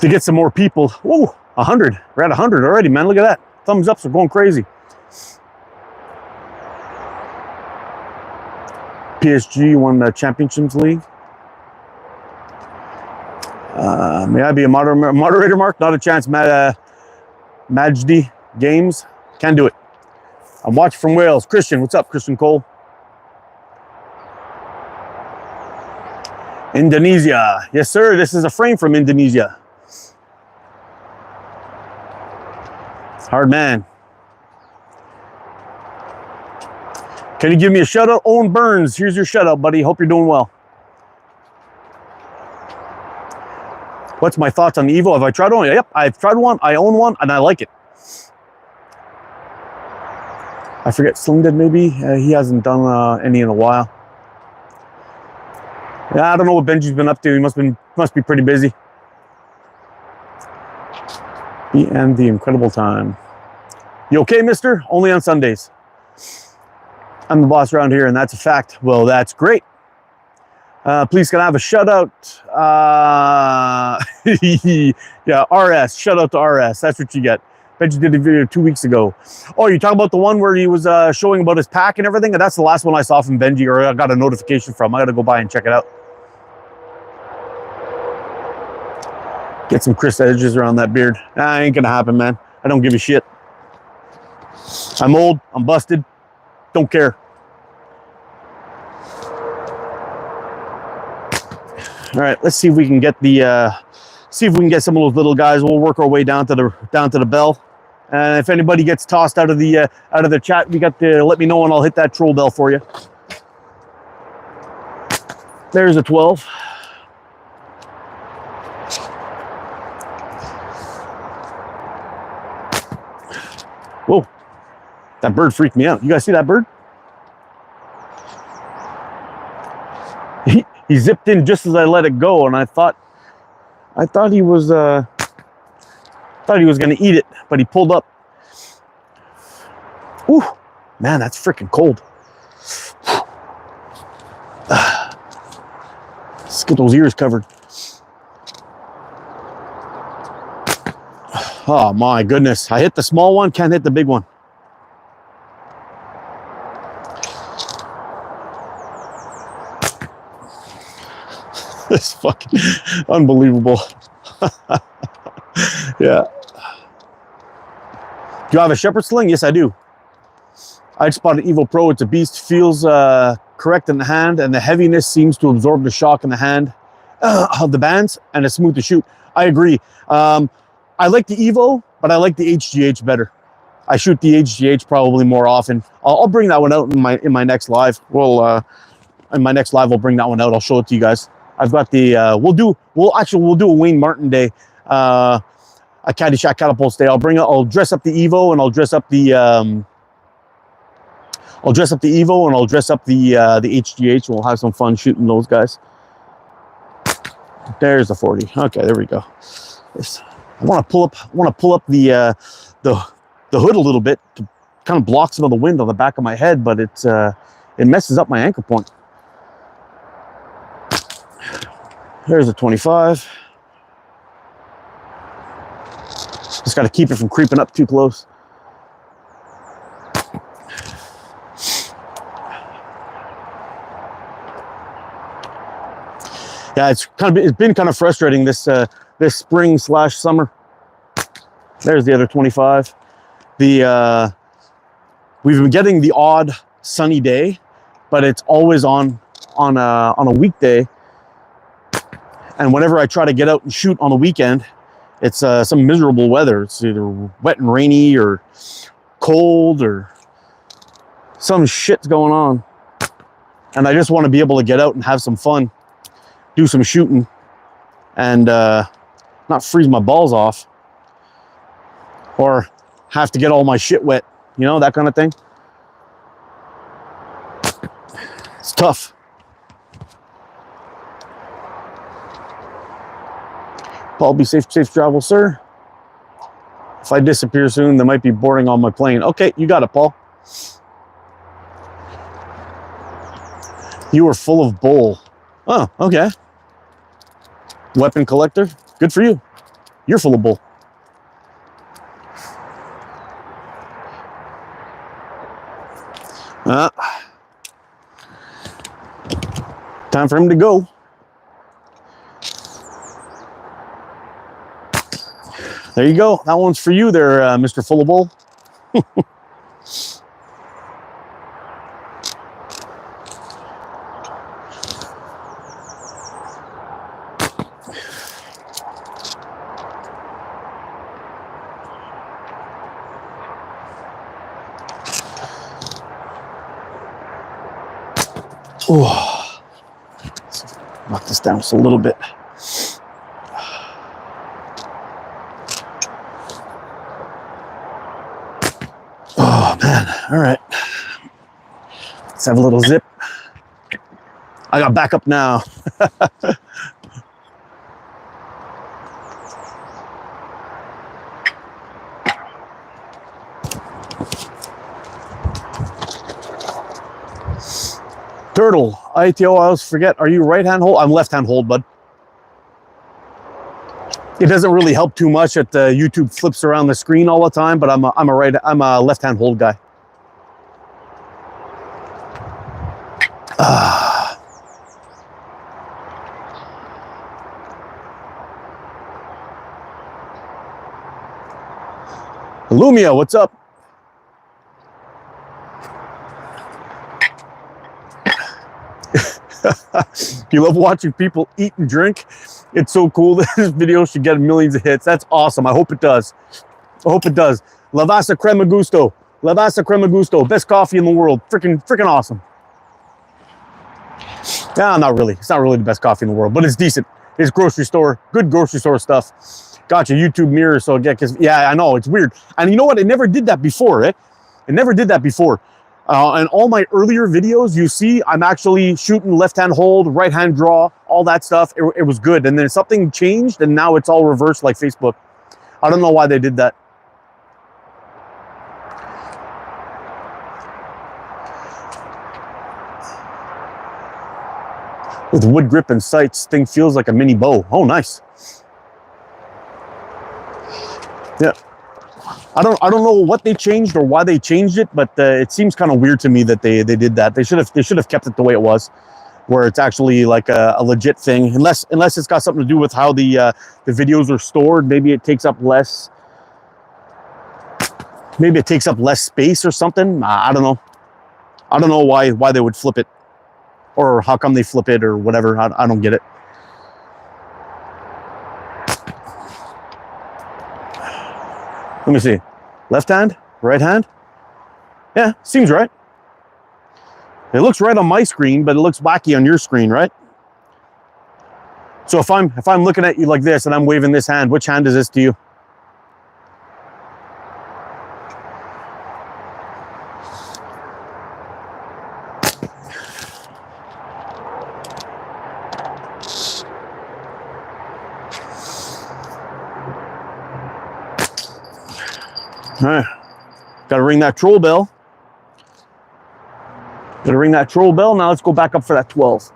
get some more people. Whoa, 100. We're at 100 already, man. Look at that. Thumbs ups are going crazy. PSG won the Championships League. May I be a moderator, Mark? Not a chance, Majdi Games. Can do it. I'm watching from Wales. Christian, what's up, Christian Cole? Indonesia. Yes, sir. This is a frame from Indonesia. Hard man. Can you give me a shout out? Owen Burns, here's your shout out, buddy. Hope you're doing well. What's my thoughts on the Evo? Have I tried one? Yep, I've tried one. I own one, and I like it. I forget, Slim did maybe. He hasn't done any in a while. Yeah, I don't know what Benji's been up to. He must be pretty busy. And the incredible time. You okay, mister? Only on Sundays. I'm the boss around here, and that's a fact. Well, that's great. Please can I have a shout out? Yeah, RS. Shout out to RS. That's what you get. Bet you did a video 2 weeks ago. Oh, you're talking about the one where he was showing about his pack and everything? That's the last one I saw from Benji, or I got a notification from. I got to go by and check it out. Get some crisp edges around that beard. Nah, ain't gonna happen, man. I don't give a shit. I'm old. I'm busted. Don't care. All right, let's see if we can get the some of those little guys. We'll work our way down to the bell. And if anybody gets tossed out of the chat, we got to let me know and I'll hit that troll bell for you. There's a 12. Whoa, that bird freaked me out. You guys see that bird? He zipped in just as I let it go, and I thought he was going to eat it, but he pulled up. Ooh, man, that's freaking cold. Let's get those ears covered. Oh my goodness, I hit the small one, can't hit the big one. It's fucking unbelievable. Yeah. Do you have a shepherd sling? Yes, I do. I just bought an Evo Pro. It's a beast. Feels correct in the hand, and the heaviness seems to absorb the shock in the hand of the bands, and it's smooth to shoot. I agree. I like the Evo, but I like the HGH better. I shoot the HGH probably more often. I'll bring that one out in my next live. In my next live, I'll bring that one out. I'll show it to you guys. I've got the we'll do a Wayne Martin day, a Caddyshack Catapults day. I'll dress up the Evo, and I'll dress up the Evo, and I'll dress up the HGH, and we'll have some fun shooting those guys. There's the 40. Okay, there we go. I want to pull up the hood a little bit to kind of block some of the wind on the back of my head, but it messes up my anchor point. There's a 25. Just got to keep it from creeping up too close. Yeah, it's been kind of frustrating this spring / summer. There's the other 25. We've been getting the odd sunny day, but it's always on a weekday. And whenever I try to get out and shoot on the weekend, it's some miserable weather. It's either wet and rainy or cold or some shit's going on. And I just want to be able to get out and have some fun, do some shooting, and not freeze my balls off or have to get all my shit wet, you know, that kind of thing. It's tough. Paul, be safe travel, sir. If I disappear soon, they might be boarding on my plane. Okay, you got it, Paul. You were full of bull. Oh, okay. Weapon collector. Good for you. You're full of bull. Time for him to go. There you go. That one's for you there, Mr. Full of Bull. Oh, let's knock this down just a little bit. Oh man, all right. Let's have a little zip. I got backup now. Turtle, ATO, I always forget. Are you right-hand hold? I'm left-hand hold, bud. It doesn't really help too much that YouTube flips around the screen all the time, but I'm a left-hand hold guy. Lumia, what's up? You love watching people eat and drink. It's so cool that this video should get millions of hits. That's awesome. I hope it does. I hope it does. Lavasa Crema Gusto. Lavasa Crema Gusto. Best coffee in the world. Freaking awesome. Nah, not really. It's not really the best coffee in the world, but it's decent. It's grocery store. Good grocery store stuff. Gotcha. YouTube mirror. So yeah, I know. It's weird. And you know what? It never did that before, eh? It never did that before. And all my earlier videos, you see, I'm actually shooting left-hand hold, right-hand draw, all that stuff. It was good. And then something changed, and now it's all reversed like Facebook. I don't know why they did that. With wood grip and sights, thing feels like a mini bow. Oh, nice. Yeah. I don't know what they changed or why they changed it, but it seems kind of weird to me that they did that. They should have kept it the way it was, where it's actually like a legit thing. Unless it's got something to do with how the videos are stored. Maybe it takes up less. Maybe it takes up less space or something. I don't know. I don't know why they would flip it, or how come they flip it or whatever. I don't get it. Let me see. Left hand, right hand. Yeah, seems right. It looks right on my screen, but it looks wacky on your screen, right? So if I'm looking at you like this and I'm waving this hand, which hand is this to you? All right, gotta ring that troll bell. Gotta ring that troll bell. Now let's go back up for that 12.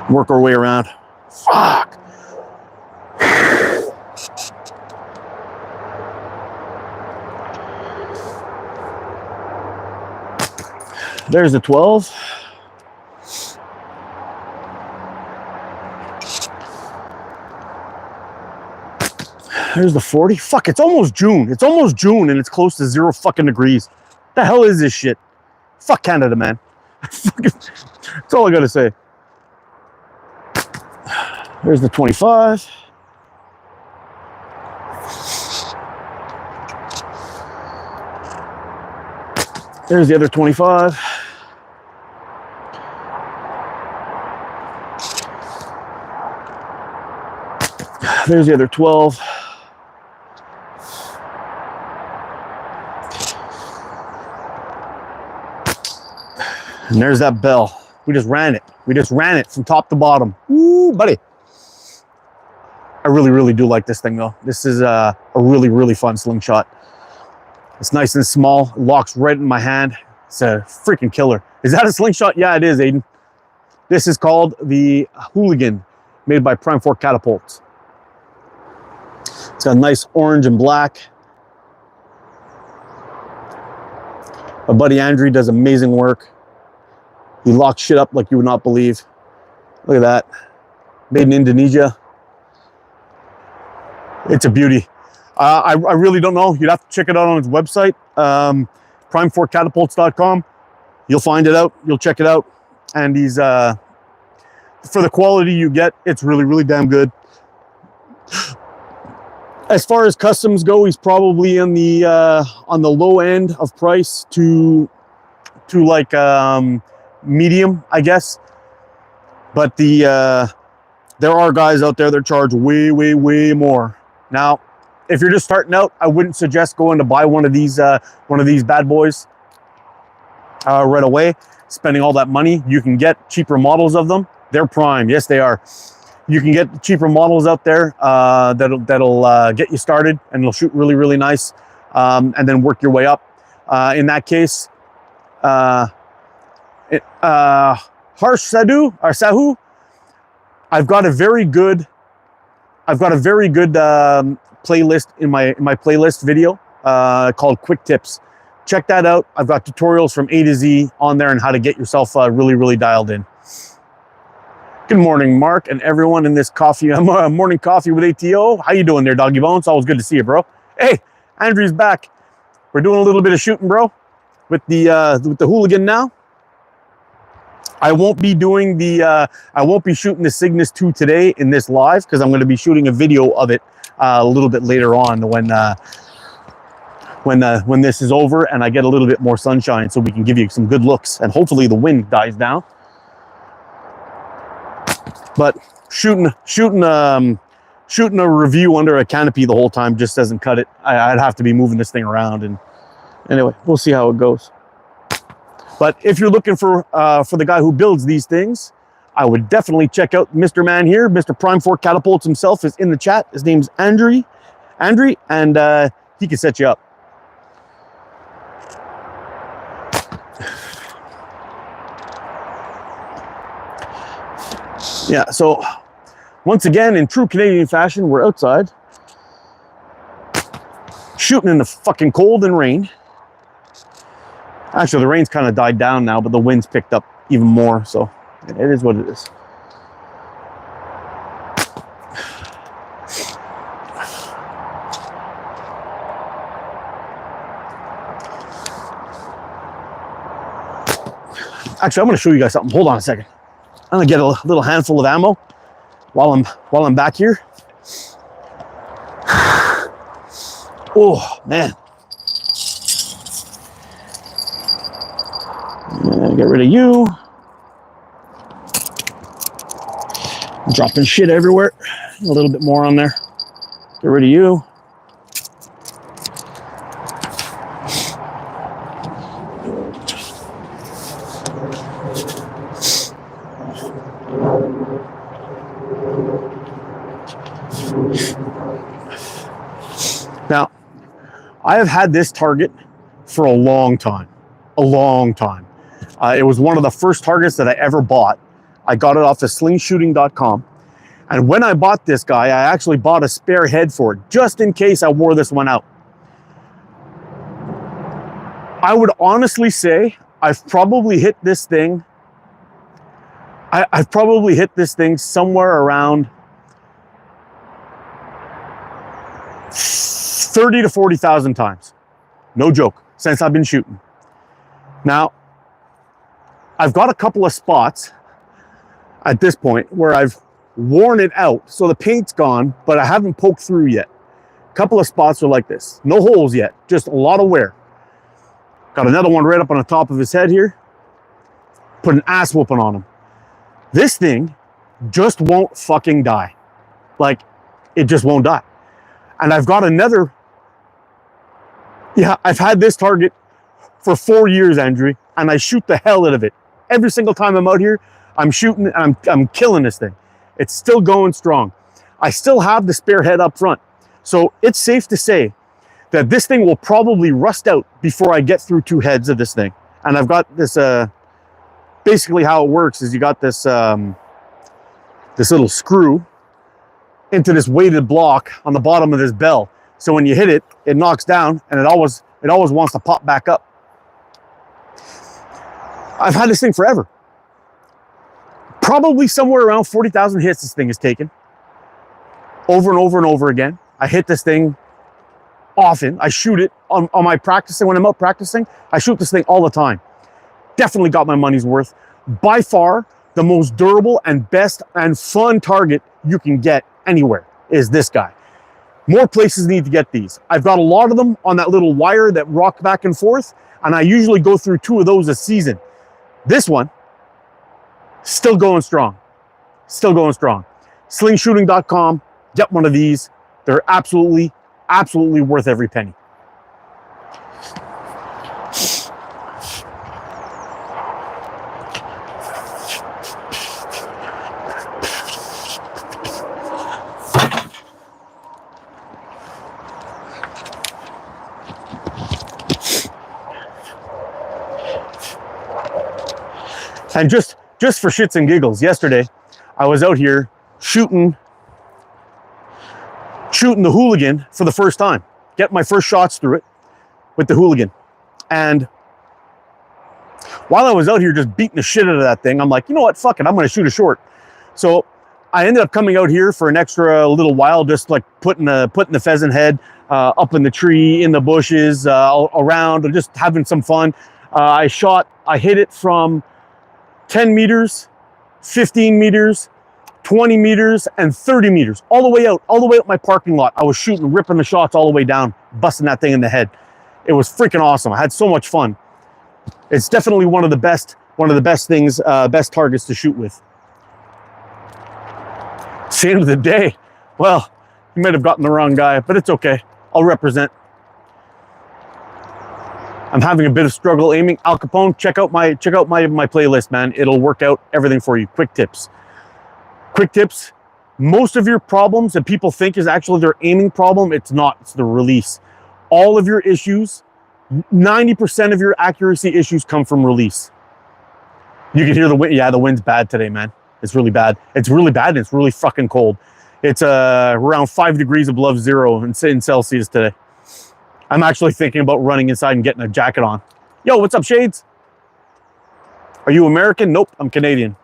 Work our way around. Fuck. There's the 12. There's the 40. Fuck, it's almost June. It's almost June and it's close to 0 fucking degrees. The hell is this shit? Fuck Canada, man. That's all I gotta say. There's the 25. There's the other 25. There's the other 12. And there's that bell. We just ran it. We just ran it from top to bottom. Woo, buddy. I really do like this thing though. This is a really fun slingshot. It's nice and small. It locks right in my hand. It's a freaking killer. Is that a slingshot? Yeah, it is, Aiden. This is called the Hooligan, made by Prime 4 Catapults. It's got nice orange and black. My buddy Andrew does amazing work. He locks shit up like you would not believe. Look at that. Made in Indonesia. It's a beauty. I really don't know. You'd have to check it out on his website, prime4catapults.com. You'll find it out. You'll check it out. And he's, for the quality you get, it's really damn good. As far as customs go, he's probably on the low end of price to like medium, I guess. But there are guys out there that charge way more. Now, if you're just starting out, I wouldn't suggest going to buy one of these bad boys right away. Spending all that money, you can get cheaper models of them. They're prime, yes they are. You can get cheaper models out there that'll get you started, and it'll shoot really nice, and then work your way up. In that case, Harsh Sadhu or Sahu, I've got a very good playlist in my playlist video called Quick Tips. Check that out. I've got tutorials from A to Z on there on how to get yourself really dialed in. Good morning, Mark, and everyone in this morning coffee with ATO. How you doing there, Doggy Bones? Always good to see you, bro. Hey, Andrew's back. We're doing a little bit of shooting, bro, with the Hooligan now. I won't be shooting the Cygnus 2 today in this live because I'm going to be shooting a video of it a little bit later on when this is over and I get a little bit more sunshine, so we can give you some good looks and hopefully the wind dies down. But shooting a review under a canopy the whole time just doesn't cut it. I'd have to be moving this thing around, and anyway, we'll see how it goes. But if you're looking for the guy who builds these things, I would definitely check out Mr. Man here. Mr. Prime 4 Catapults himself is in the chat. His name's Andrew, and he can set you up. Yeah, so once again, in true Canadian fashion, we're outside shooting in the fucking cold and rain. Actually, the rain's kind of died down now, but the wind's picked up even more, so it is what it is. Actually, I'm going to show you guys something. Hold on a second. I'm gonna get a little handful of ammo while I'm back here. Oh man! Get rid of you. I'm dropping shit everywhere. A little bit more on there. Get rid of you. Now, I have had this target for a long time. It was one of the first targets that I ever bought. I got it off of slingshooting.com. And when I bought this guy, I actually bought a spare head for it, just in case I wore this one out. I would honestly say I've probably hit this thing. I've probably hit this thing somewhere around 30 to 40,000 times. No joke, since I've been shooting. Now, I've got a couple of spots at this point where I've worn it out. So the paint's gone, but I haven't poked through yet. A couple of spots are like this. No holes yet, just a lot of wear. Got another one right up on the top of his head here. Put an ass whooping on him. This thing just won't fucking die. Like, it just won't die. And I've got another, I've had this target for 4 years, Andrew, and I shoot the hell out of it. Every single time I'm out here, I'm shooting and I'm killing this thing. It's still going strong. I still have the spare head up front. So it's safe to say that this thing will probably rust out before I get through 2 heads of this thing. And I've got this, basically how it works is you got this, this little screw into this weighted block on the bottom of this bell. So when you hit it, it knocks down and it always wants to pop back up. I've had this thing forever. Probably somewhere around 40,000 hits this thing has taken. Over and over and over again. I hit this thing often. I shoot it on my practicing. When I'm out practicing, I shoot this thing all the time. Definitely got my money's worth. By far, the most durable and best and fun target you can get anywhere is this guy. More places need to get these. I've got a lot of them on that little wire that rock back and forth, and I usually go through 2 of those a season. This one, still going strong. Still going strong. Slingshooting.com, get one of these. They're absolutely worth every penny. And just for shits and giggles, yesterday I was out here shooting the Hooligan for the first time. Get my first shots through it with the Hooligan. And while I was out here just beating the shit out of that thing, I'm like, you know what, fuck it, I'm gonna shoot a short. So I ended up coming out here for an extra little while, just like putting the pheasant head up in the tree, in the bushes, around, just having some fun. I hit it from 10 meters, 15 meters, 20 meters, and 30 meters, all the way out my parking lot. I was shooting, ripping the shots all the way down, busting that thing in the head. It was freaking awesome. I had so much fun. It's definitely one of the best things, best targets to shoot with. It's the end of the day. Well, you might have gotten the wrong guy, but it's okay. I'll represent. I'm having a bit of struggle aiming. Al Capone, check out my playlist, man. It'll work out everything for you. Quick tips. Most of your problems that people think is actually their aiming problem, it's not. It's the release. All of your issues, 90% of your accuracy issues come from release. You can hear the wind. Yeah, the wind's bad today, man. It's really bad. It's really bad and it's really fucking cold. It's around 5 degrees above zero in Celsius today. I'm actually thinking about running inside and getting a jacket on. Yo, what's up, Shades? Are you American? Nope, I'm Canadian.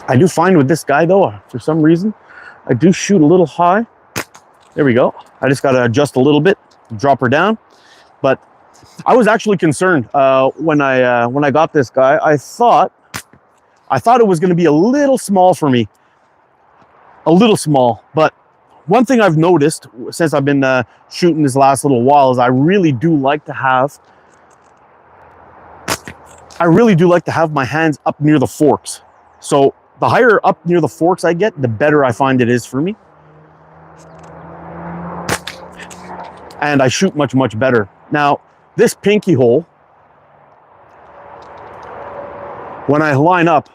I do find with this guy though, for some reason, I do shoot a little high. There we go. I just got to adjust a little bit, drop her down. But I was actually concerned when I got this guy. I thought it was going to be a little small for me, a little small. But one thing I've noticed since I've been shooting this last little while is I really do like to have my hands up near the forks. So the higher up near the forks I get, the better I find it is for me. And I shoot much, much better. Now, this pinky hole, when I line up,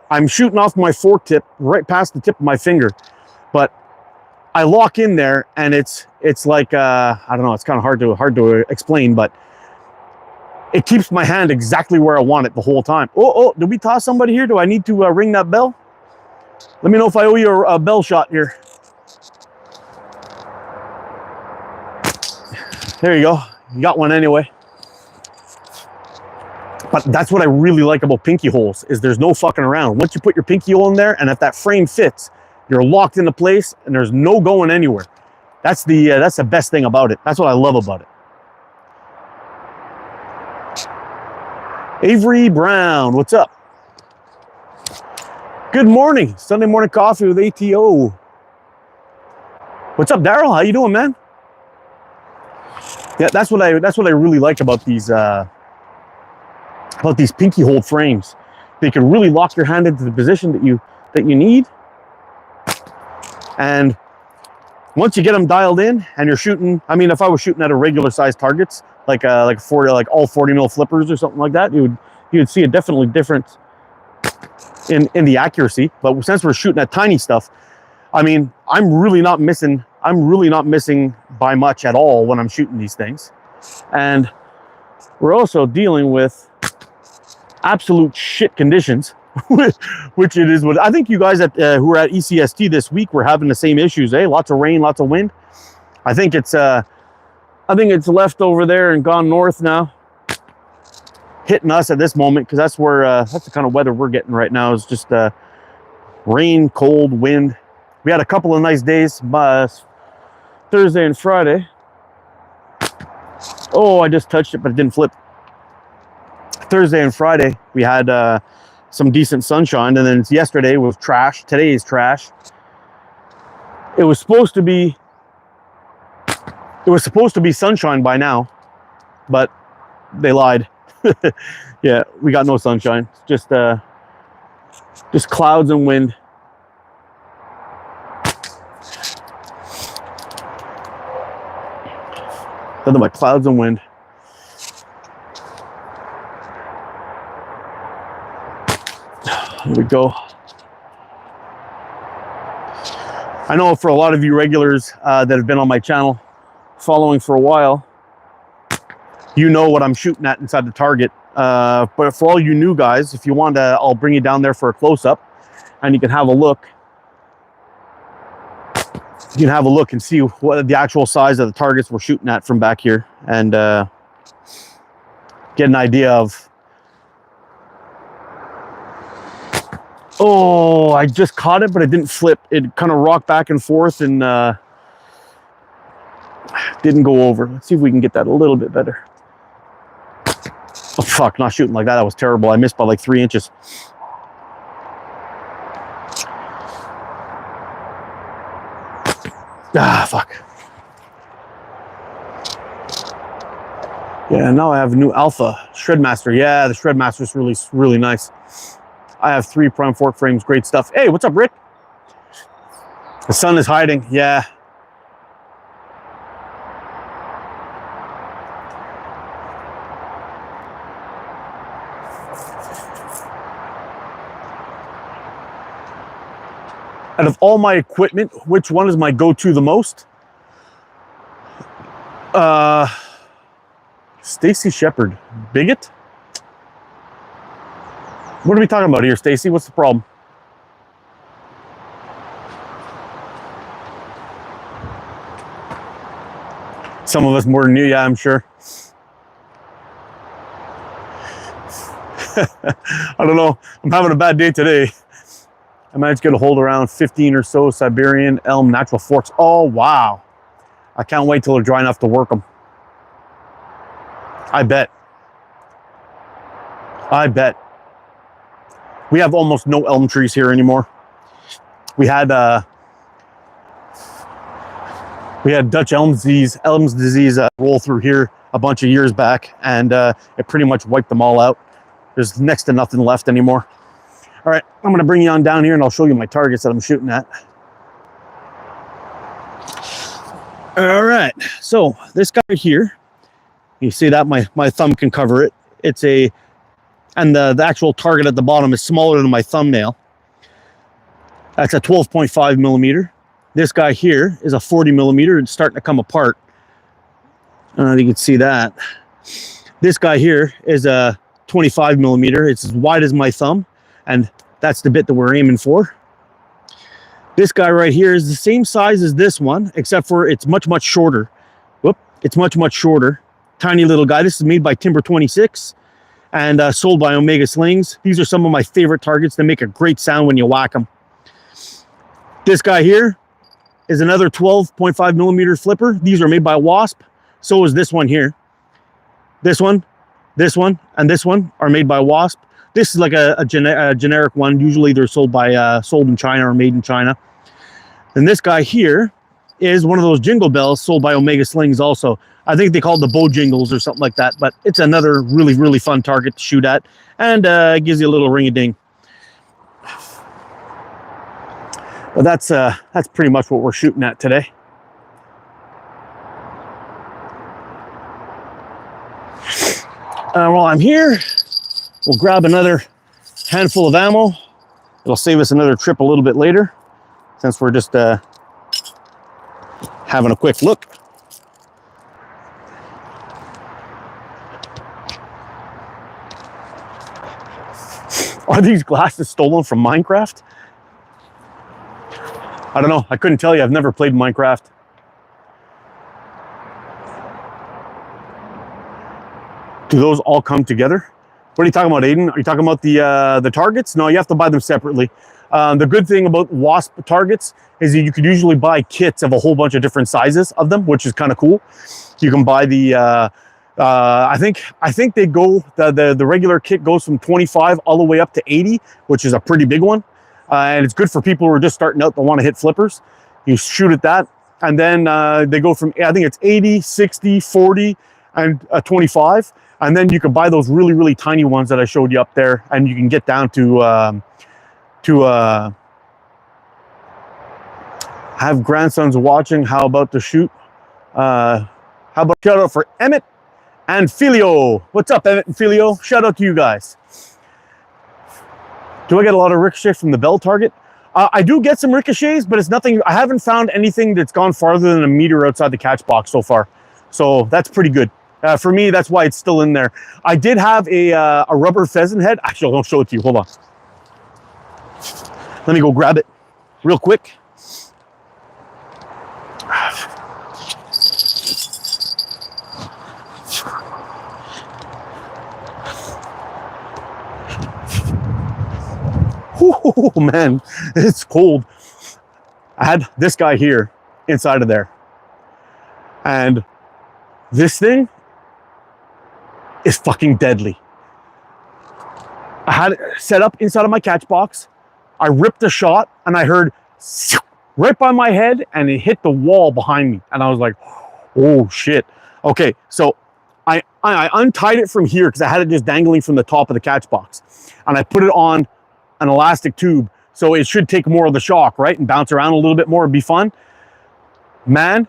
I'm shooting off my fork tip right past the tip of my finger. But I lock in there and it's like, I don't know, it's kind of hard to explain, but it keeps my hand exactly where I want it the whole time. Oh, did we toss somebody here? Do I need to ring that bell? Let me know if I owe you a bell shot here. There you go. You got one anyway. But that's what I really like about pinky holes is there's no fucking around. Once you put your pinky hole in there and if that frame fits, you're locked into place and there's no going anywhere. That's the best thing about it. That's what I love about it. Avery Brown, what's up? Good morning. Sunday morning coffee with ATO. What's up, Daryl? How you doing, man? Yeah, that's what I really like about these pinky hold frames. They can really lock your hand into the position that you need. And once you get them dialed in and you're shooting, I mean, if I was shooting at a regular size targets, like all 40 mil flippers or something like that, you would see a definitely difference in the accuracy. But since we're shooting at tiny stuff, I mean, I'm really not missing by much at all when I'm shooting these things. And we're also dealing with absolute shit conditions, which it is what I think you guys who are at ECST this week were having the same issues, eh? Lots of rain, lots of wind. I think it's left over there and gone north now, hitting us at this moment because that's the kind of weather we're getting right now. Is just rain, cold, wind. We had a couple of nice days, Thursday and Friday. Oh, I just touched it, but it didn't flip. Thursday and Friday we had some decent sunshine, and then yesterday was trash. Today is trash. It was supposed to be sunshine by now, but they lied. Yeah, we got no sunshine. Just clouds and wind. Nothing but clouds and wind. Here we go. I know for a lot of you regulars that have been on my channel following for a while, you know what I'm shooting at inside the target. But for all you new guys, if you want to, I'll bring you down there for a close-up and you can have a look. You can have a look and see what the actual size of the targets we're shooting at from back here, and get an idea of. Oh, I just caught it, but it didn't flip. It kind of rocked back and forth and didn't go over. Let's see if we can get that a little bit better. Oh, fuck, not shooting like that. That was terrible. I missed by like 3 inches. Ah, fuck. Yeah, now I have a new Alpha Shredmaster. Yeah, the Shredmaster is really, really nice. I have 3 prime fork frames. Great stuff. Hey, what's up, Rick? The sun is hiding. Yeah. Out of all my equipment, which one is my go-to the most? Stacy Shepard. Bigot? What are we talking about here, Stacy? What's the problem? Some of us more than you, yeah, I'm sure. I don't know. I'm having a bad day today. I managed to get a hold around 15 or so Siberian elm natural forks. Oh, wow. I can't wait till they're dry enough to work them. I bet. I bet. We have almost no elm trees here anymore. We had Dutch elm disease roll through here a bunch of years back, and it pretty much wiped them all out. There's next to nothing left anymore. All right, I'm gonna bring you on down here and I'll show you my targets that I'm shooting at. All right, so this guy here, you see that my thumb can cover it. It's and the actual target at the bottom is smaller than my thumbnail. That's a 12.5 millimeter. This guy here is a 40 millimeter. It's starting to come apart. I don't know if you can see that. This guy here is a 25 millimeter. It's as wide as my thumb, and that's the bit that we're aiming for. This guy right here is the same size as this one, except for it's much, much shorter. Whoop, it's much, much shorter. Tiny little guy. This is made by Timber 26 and sold by Omega Slings. These are some of my favorite targets. They make a great sound when you whack them. This guy here is another 12.5 millimeter flipper. These are made by Wasp. So is this one here. This one, and this one are made by Wasp. This is like a generic one. Usually they're sold in China or made in China. And this guy here is one of those jingle bells sold by Omega Slings also. I think they call it the bow jingles or something like that, but it's another really, really fun target to shoot at, and it gives you a little ring-a-ding. But that's pretty much what we're shooting at today. While I'm here, we'll grab another handful of ammo. It'll save us another trip a little bit later, since we're just having a quick look. Are these glasses stolen from Minecraft? I don't know. I couldn't tell you. I've never played Minecraft. Do those all come together? What are you talking about, Aiden? Are you talking about the targets? No, you have to buy them separately. The good thing about Wasp targets is that you could usually buy kits of a whole bunch of different sizes of them, which is kind of cool. You can buy the I think they go the regular kit goes from 25 all the way up to 80, which is a pretty big one, and it's good for people who are just starting out that want to hit flippers. You shoot at that, and then they go from, I think it's 80, 60, 40, and 25, and then you can buy those really, really tiny ones that I showed you up there, and you can get down to have grandsons watching. How about to shoot? How about shout out for Emmett and Filio? What's up, Emmett and Filio? Shout out to you guys. Do I get a lot of ricochets from the bell target? I do get some ricochets, but it's nothing. I haven't found anything that's gone farther than a meter outside the catch box so far. So that's pretty good. For me, that's why it's still in there. I did have a rubber pheasant head. Actually, I'll show it to you. Hold on. Let me go grab it real quick. Oh man, it's cold. I had this guy here inside of there, and this thing is fucking deadly. I had it set up inside of my catch box. I ripped a shot and I heard right by my head and it hit the wall behind me. And I was like, oh shit. Okay, so I untied it from here because I had it just dangling from the top of the catch box. And I put it on an elastic tube. So it should take more of the shock, right? And bounce around a little bit more and be fun. Man,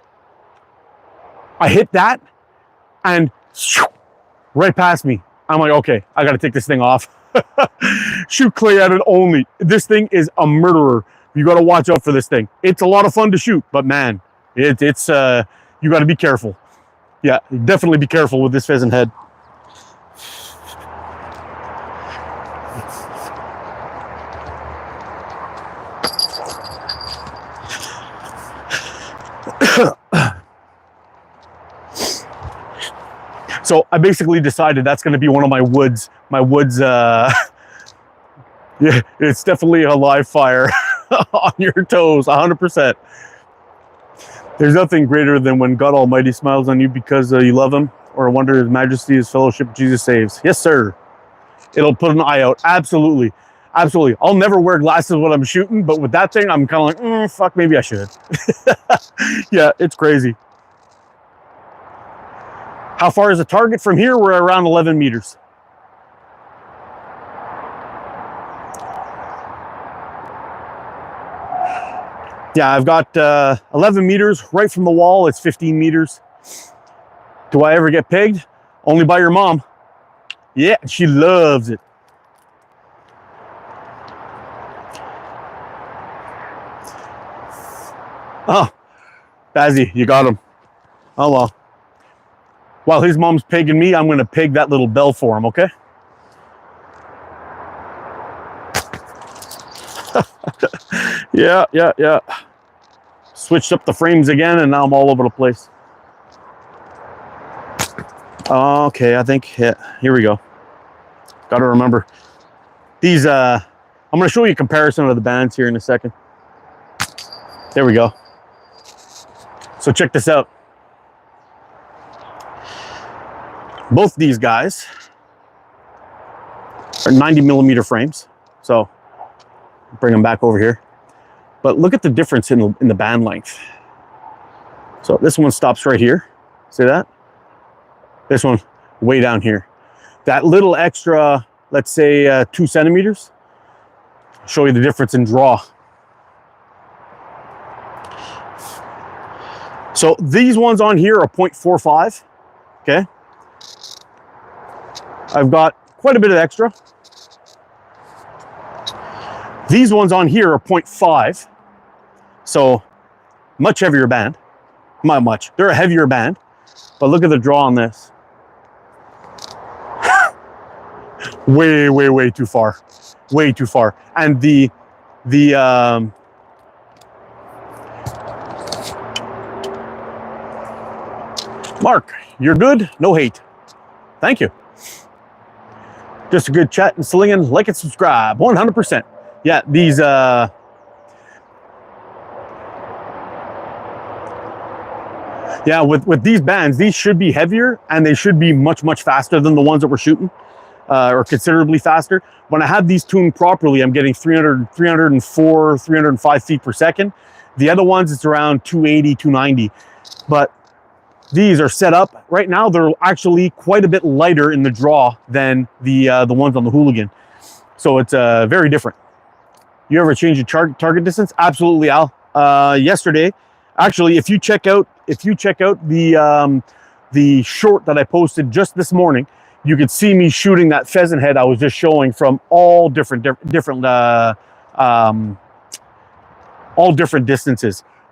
I hit that and right past me. I'm like, okay, I got to take this thing off. Shoot clay at it only. This thing is a murderer. You got to watch out for this thing. It's a lot of fun to shoot, but man, it's you got to be careful. Yeah, definitely be careful with this pheasant head. So I basically decided that's going to be one of my woods. Yeah, it's definitely a live fire on your toes, 100%. There's nothing greater than when God Almighty smiles on you because you love him, or wonder his majesty, his fellowship, Jesus saves. Yes, sir. It'll put an eye out. Absolutely. Absolutely. I'll never wear glasses when I'm shooting, but with that thing, I'm kind of like, fuck, maybe I should. Yeah, it's crazy. How far is the target from here? We're around 11 meters. Yeah, I've got 11 meters right from the wall. It's 15 meters. Do I ever get pegged? Only by your mom. Yeah, she loves it. Oh, Bazzy, you got him. Oh, well. While his mom's pegging me, I'm going to peg that little bell for him, okay? Yeah. Switched up the frames again, and now I'm all over the place. Okay, I think, yeah, here we go. Got to remember. These, I'm going to show you a comparison of the bands here in a second. There we go. So check this out. Both these guys are 90 millimeter frames. So bring them back over here. But look at the difference in the band length. So this one stops right here. See that? This one way down here. That little extra, let's say 2 centimeters. I'll show you the difference in draw. So these ones on here are 0.45, okay? I've got quite a bit of extra. These ones on here are 0.5, so much heavier band. Not much, they're a heavier band, but look at the draw on this. way too far, way too far. And the Mark, you're good, no hate. Thank you. Just a good chat and slinging. Like and subscribe, 100%. Yeah, these yeah, with these bands, these should be heavier and they should be much faster than the ones that we're shooting, or considerably faster. When I have these tuned properly, I'm getting 304, 305 feet per second. The other ones, it's around 280, 290. But these are set up right now. They're actually quite a bit lighter in the draw than the ones on the Hooligan. So it's very different. You ever change your target distance? Absolutely, Al. Yesterday, actually, if you check out the the short that I posted just this morning, you could see me shooting that pheasant head I was just showing from all different distances.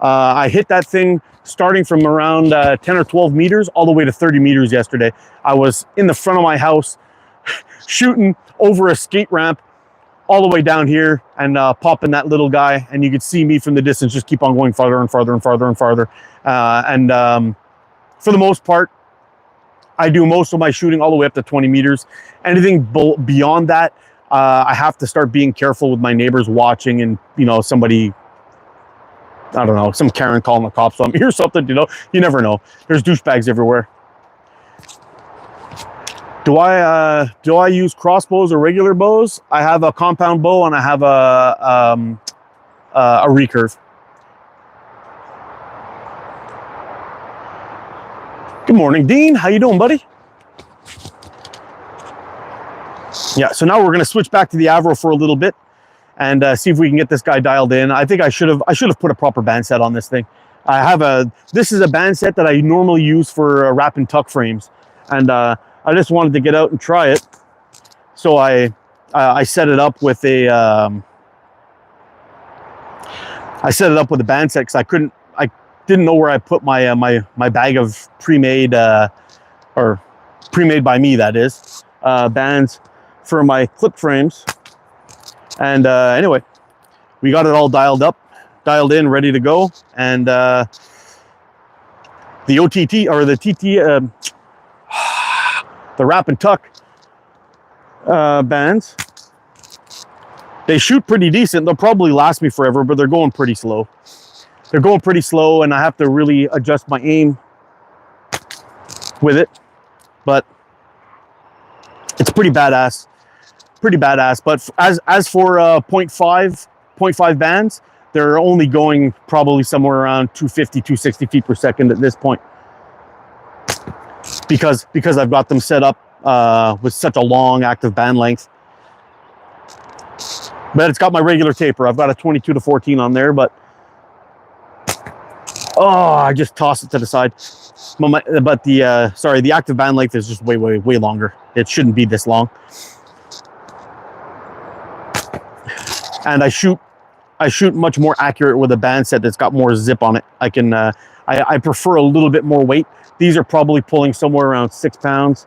I hit that thing starting from around 10 or 12 meters all the way to 30 meters yesterday. I was in the front of my house shooting over a skate ramp all the way down here and popping that little guy, and you could see me from the distance just keep on going farther and farther and farther and farther. For the most part, I do most of my shooting all the way up to 20 meters. Anything beyond that, I have to start being careful with my neighbors watching, and somebody, I don't know, some Karen calling the cops on me or something. You never know. There's douchebags everywhere. Do I use crossbows or regular bows? I have a compound bow and I have a recurve. Good morning, Dean. How you doing, buddy? Yeah, so now we're going to switch back to the Avro for a little bit and see if we can get this guy dialed in. I think I should have put a proper band set on this thing. This is a band set that I normally use for wrap and tuck frames, and I just wanted to get out and try it. So I set it up with a band set because I didn't know where I put my my bag of pre-made or pre-made by me, that is, bands for my clip frames. And anyway, we got it all dialed in, ready to go. And the OTT or the TT, the wrap and tuck bands, they shoot pretty decent. They'll probably last me forever, but they're going pretty slow. And I have to really adjust my aim with it. But it's pretty badass. But as for 0.5 bands, they're only going probably somewhere around 250, 260 feet per second at this point, because I've got them set up with such a long active band length. But it's got my regular taper. I've got a 22 to 14 on there, but I just tossed it to the side. But the active band length is just way longer. It shouldn't be this long. And I shoot much more accurate with a band set that's got more zip on it. I prefer a little bit more weight. These are probably pulling somewhere around 6 pounds.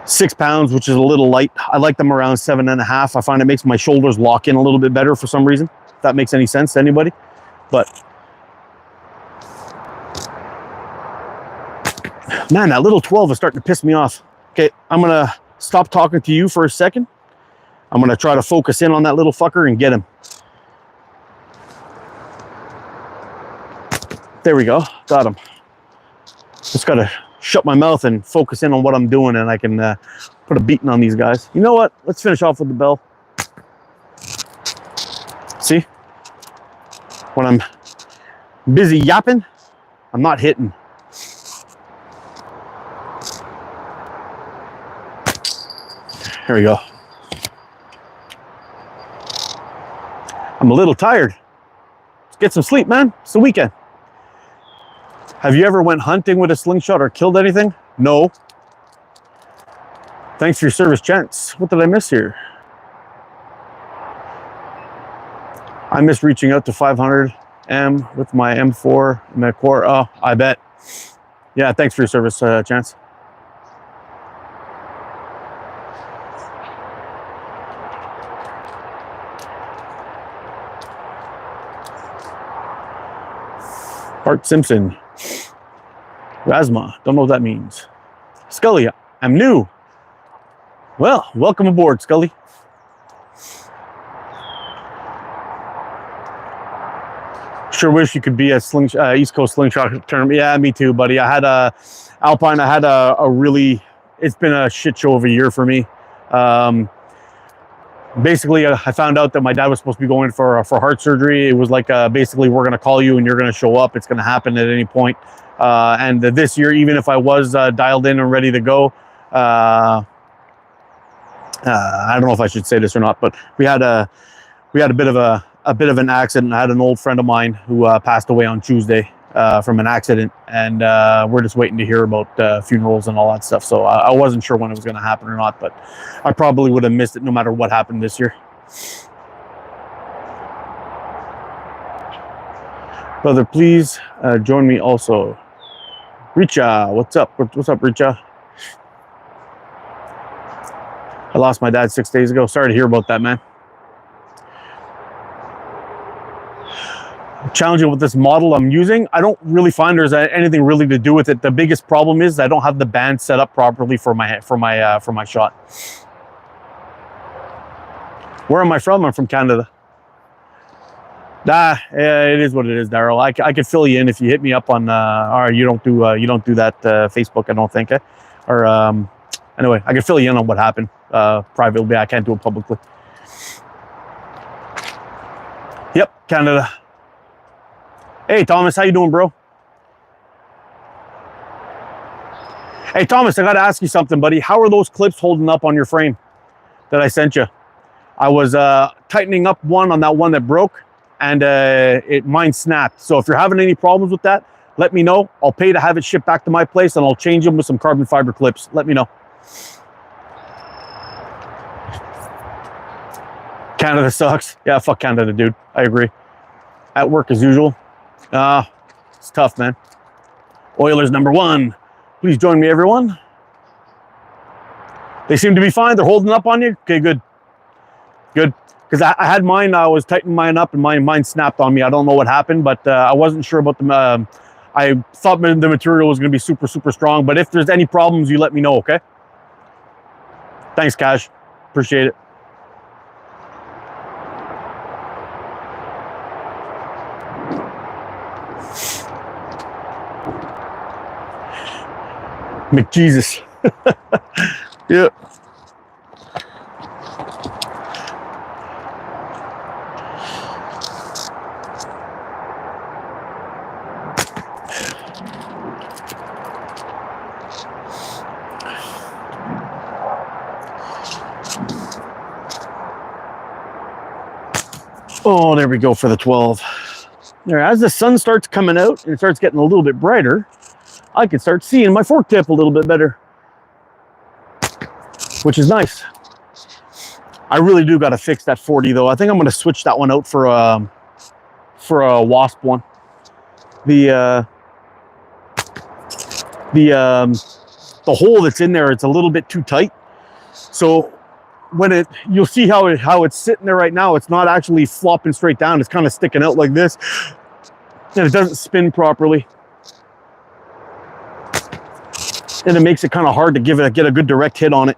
6 pounds, which is a little light. I like them around 7.5. I find it makes my shoulders lock in a little bit better for some reason. If that makes any sense to anybody. But man, that little 12 is starting to piss me off. Okay, I'm gonna stop talking to you for a second. I'm gonna try to focus in on that little fucker and get him. There we go, got him. Just gotta shut my mouth and focus in on what I'm doing, and I can put a beating on these guys. You know what? Let's finish off with the bell. See? When I'm busy yapping, I'm not hitting. Here we go. I'm a little tired. Let's get some sleep, man. It's the weekend. Have you ever went hunting with a slingshot or killed anything? No. Thanks for your service, Chance. What did I miss here? I miss reaching out to 500M with my M4 and my core. Oh, I bet. Yeah, thanks for your service, Chance. Bart Simpson. Rasma, don't know what that means. Scully, I'm new. Well, welcome aboard, Scully. Sure wish you could be a East Coast slingshot tournament. Yeah, me too, buddy. I had Alpine. I had a really, it's been a shit show of a year for me. Basically, I found out that my dad was supposed to be going for heart surgery. It was like, basically, we're going to call you and you're going to show up. It's going to happen at any point. And this year, even if I was dialed in and ready to go, I don't know if I should say this or not, but we had a bit of an accident. I had an old friend of mine who passed away on Tuesday. from an accident, and we're just waiting to hear about funerals and all that stuff. So I wasn't sure when it was going to happen or not, but I probably would have missed it no matter what happened this year. Brother, please join me also. Richa, what's up? What's up, Richa? I lost my dad 6 days ago. Sorry to hear about that, man. Challenging with this model I'm using, I don't really find there's anything really to do with it. The biggest problem is I don't have the band set up properly for my shot. Where am I from? I'm from Canada. It is what it is, Daryl. I could fill you in if you hit me up on. Or you don't do that Facebook, I don't think. Or anyway, I could fill you in on what happened privately. I can't do it publicly. Yep, Canada. Hey Thomas, how you doing, bro? Hey Thomas, I gotta ask you something, buddy. How are those clips holding up on your frame that I sent you? I was tightening up one on that one that broke, and mine snapped. So if you're having any problems with that, let me know. I'll pay to have it shipped back to my place, and I'll change them with some carbon fiber clips. Let me know. Canada sucks. Yeah, fuck Canada, dude. I agree. At work as usual. It's tough, man. Oilers #1. Please join me, everyone. They seem to be fine. They're holding up on you. Okay, good. Good. Because I had mine. I was tightening mine up, and mine snapped on me. I don't know what happened, but I wasn't sure about the. I thought the material was going to be super, super strong. But if there's any problems, you let me know, okay? Thanks, Cash. Appreciate it. McJesus. Yeah. Oh, there we go for the 12. There, as the sun starts coming out and it starts getting a little bit brighter, I can start seeing my fork tip a little bit better, which is nice. I really do got to fix that 40 though. I think I'm going to switch that one out for a Wasp one. The hole that's in there, it's a little bit too tight. So when you'll see how it's sitting there right now. It's not actually flopping straight down. It's kind of sticking out like this, and it doesn't spin properly. And it makes it kind of hard to get a good direct hit on it.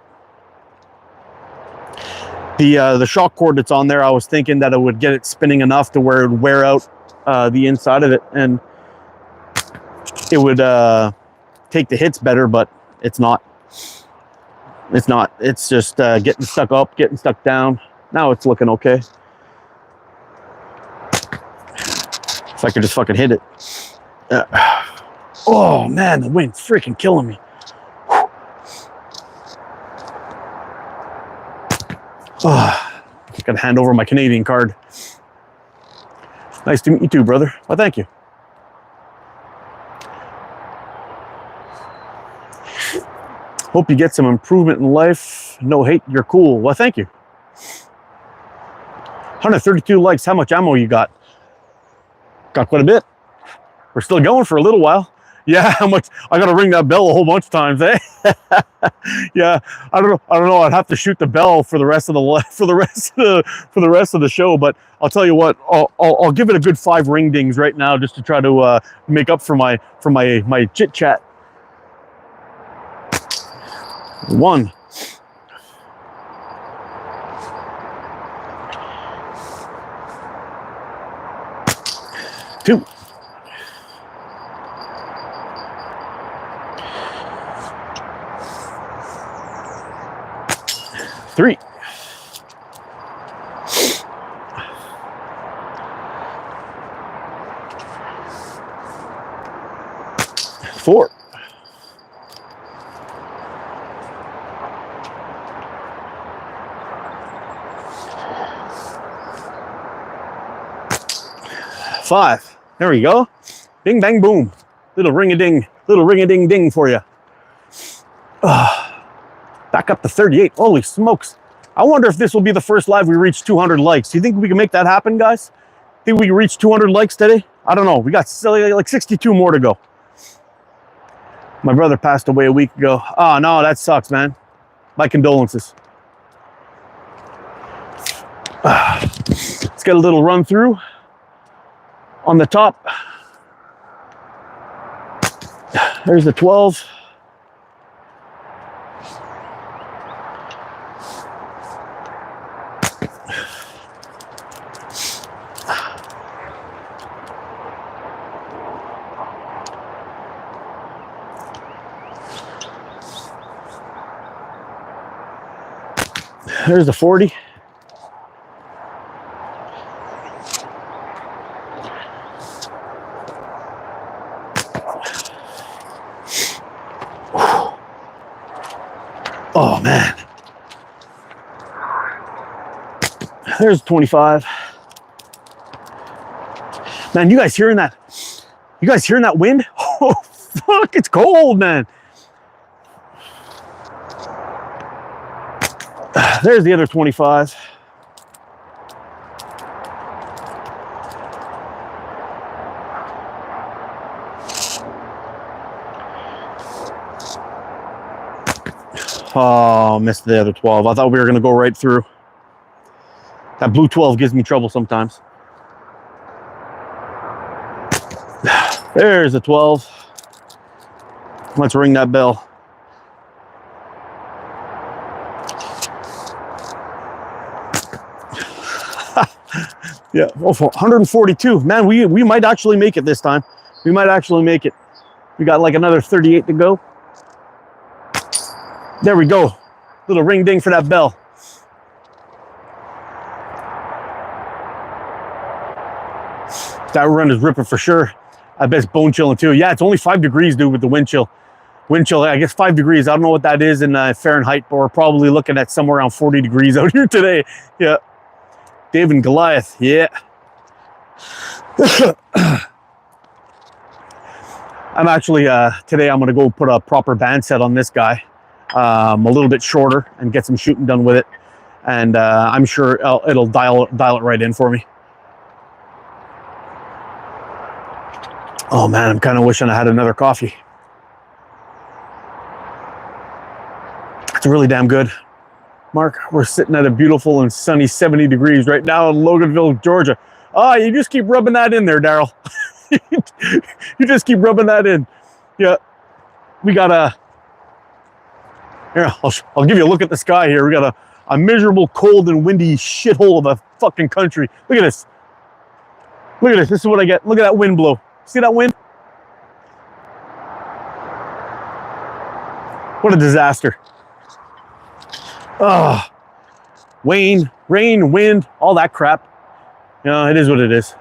The shock cord that's on there, I was thinking that it would get it spinning enough to where it would wear out the inside of it, and it would take the hits better, but it's not. It's not. It's just getting stuck up, getting stuck down. Now it's looking okay. If I could just fucking hit it. Oh man, the wind's freaking killing me. Oh, gotta hand over my Canadian card. Nice to meet you too, brother. Well, thank you. Hope you get some improvement in life. No hate, you're cool. Well, thank you. 132 likes. How much ammo you got? Got quite a bit. We're still going for a little while. Yeah, how much? I gotta ring that bell a whole bunch of times, eh? Yeah, I don't know. I'd have to shoot the bell for the rest of the show. But I'll tell you what, I'll give it a good 5 ring dings right now, just to try to make up for my chit chat. 1. 2. 3. 4. 5. There we go. Bing, bang, boom. Little ring-a-ding for you. Back up to 38. Holy smokes. I wonder if this will be the first live we reach 200 likes. Do you think we can make that happen, guys? Think we can reach 200 likes today? I don't know. We got like 62 more to go. My brother passed away a week ago. Oh, no, that sucks, man. My condolences. Let's get a little run through on the top. There's the 12. There's the 40. Oh, man. There's 25. Man, you guys hearing that? You guys hearing that wind? Oh, fuck, it's cold, man. There's the other 25. Oh, missed the other 12. I thought we were going to go right through. That blue 12 gives me trouble sometimes. There's the 12. Let's ring that bell. Yeah, oh, 142. Man, we might actually make it this time. We might actually make it. We got like another 38 to go. There we go. Little ring ding for that bell. That run is ripping for sure. I bet it's bone chilling too. Yeah, it's only 5 degrees, dude, with the wind chill. Wind chill, I guess 5 degrees. I don't know what that is in Fahrenheit, but we're probably looking at somewhere around 40 degrees out here today. Yeah. David and Goliath, yeah. I'm actually, today I'm going to go put a proper band set on this guy. A little bit shorter and get some shooting done with it. And I'm sure it'll dial it right in for me. Oh man, I'm kind of wishing I had another coffee. It's really damn good. Mark, we're sitting at a beautiful and sunny 70 degrees right now in Loganville, Georgia. Oh, you just keep rubbing that in there, Daryl. You just keep rubbing that in. Yeah, we got a... Here, I'll give you a look at the sky here. We got a miserable, cold, and windy shithole of a fucking country. Look at this. Look at this. This is what I get. Look at that wind blow. See that wind? What a disaster. Oh, rain, wind, all that crap. You know, it is what it is.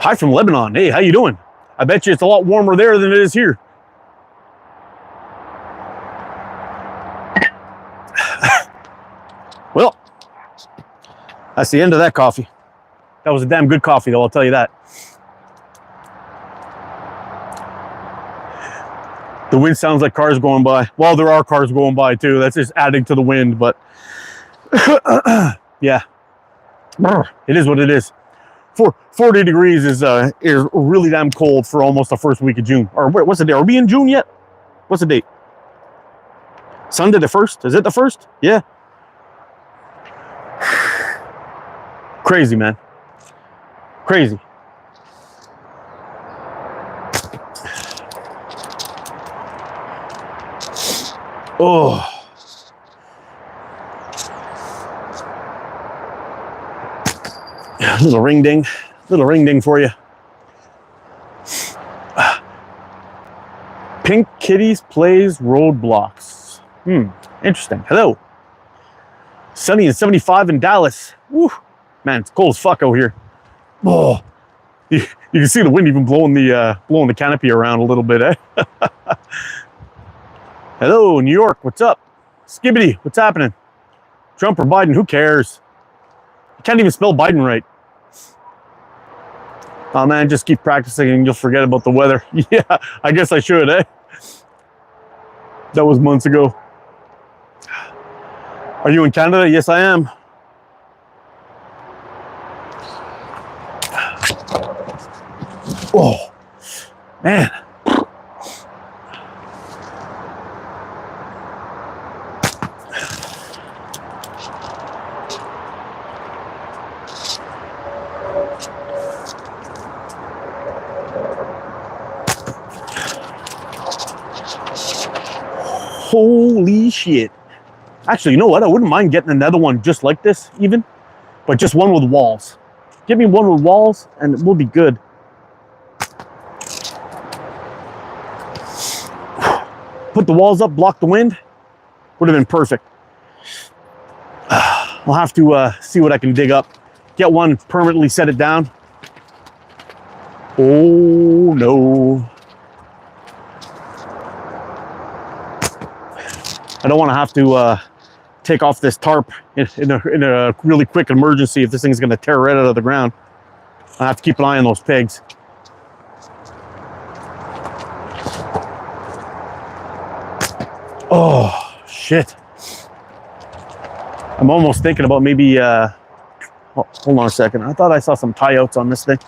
Hi from Lebanon. Hey, how you doing? I bet you it's a lot warmer there than it is here. Well, that's the end of that coffee. That was a damn good coffee, though, I'll tell you that. The wind sounds like cars going by. Well, there are cars going by, too. That's just adding to the wind, but... yeah. It is what it is. 40 degrees is really damn cold for almost the first week of June. Or what's the date? Are we in June yet? What's the date? Sunday the 1st? Is it the 1st? Yeah. Crazy, man. Crazy. Oh. Little ring ding for you. Pink Kitties plays Roadblocks. Interesting. Hello. Sunny and 75 in Dallas. Woo. Man, it's cold as fuck out here. Oh, you can see the wind even blowing the canopy around a little bit, eh? Hello, New York. What's up? Skibbity. What's happening? Trump or Biden? Who cares? You can't even spell Biden right. Oh man, just keep practicing and you'll forget about the weather. Yeah, I guess I should, eh? That was months ago. Are you in Canada? Yes, I am. Oh, man. Holy shit. Actually, you know what? I wouldn't mind getting another one just like this, even, but just one with walls. Give me one with walls and it will be good. Put the walls up, block the wind. Would have been perfect. I'll have to see what I can dig up. Get one, permanently set it down. Oh no. I don't want to have to take off this tarp in a really quick emergency if this thing's going to tear right out of the ground. I have to keep an eye on those pigs. Oh, shit. I'm almost thinking about maybe, oh, hold on a second. I thought I saw some tie outs on this thing.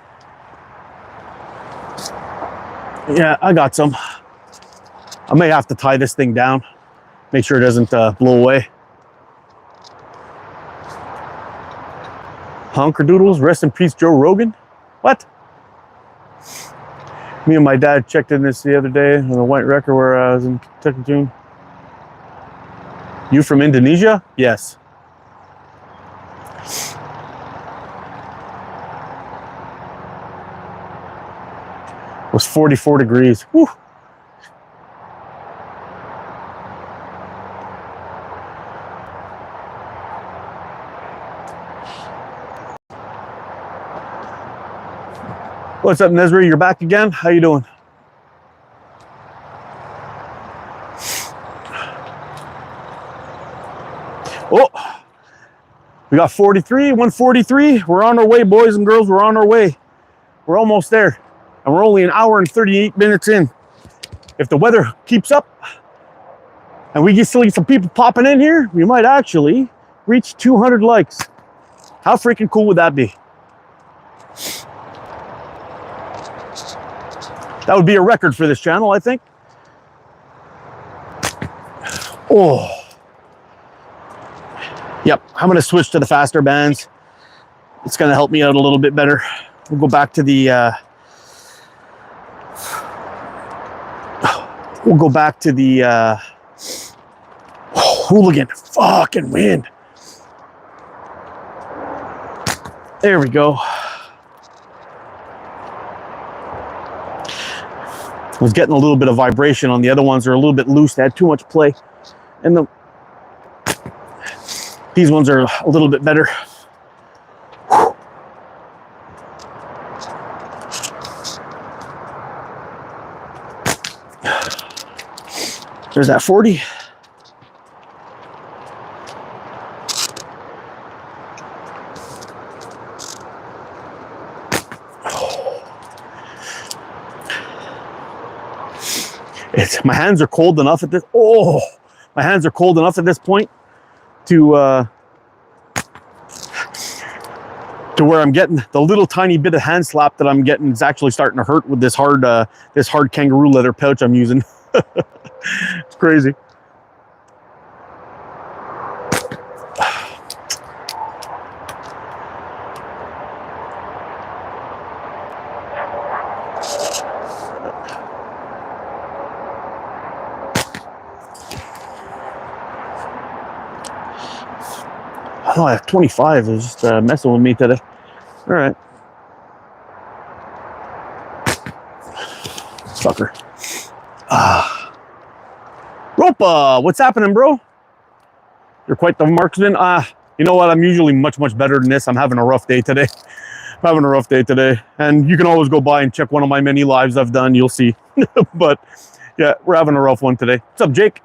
Yeah, I got some. I may have to tie this thing down. Make sure it doesn't blow away. Honkerdoodles, rest in peace, Joe Rogan. What? Me and my dad checked in this the other day on the White Wrecker where I was in Kentucky. You from Indonesia? Yes. It was 44 degrees. Whew. What's up, Nesri? You're back again? How you doing? Oh, we got 43, 143. We're on our way, boys and girls. We're on our way. We're almost there. And we're only an hour and 38 minutes in. If the weather keeps up and we still get some people popping in here, we might actually reach 200 likes. How freaking cool would that be? That would be a record for this channel, I think. Oh. Yep, I'm gonna switch to the faster bands. It's gonna help me out a little bit better. We'll go back to the Hooligan. Fucking wind. There we go. I was getting a little bit of vibration on the other ones. Are a little bit loose. They had too much play. And these ones are a little bit better. There's that 40. My hands are cold enough at this. Oh, my hands are cold enough at this point to where I'm getting the little tiny bit of hand slap that I'm getting is actually starting to hurt with this hard kangaroo leather pouch I'm using. It's crazy. Oh, I have 25. It's just messing with me today. All right. Sucker. Ropa, what's happening, bro? You're quite the marksman. You know what? I'm usually much better than this. I'm having a rough day today. And you can always go by and check one of my many lives I've done. You'll see. But yeah, we're having a rough one today. What's up, Jake?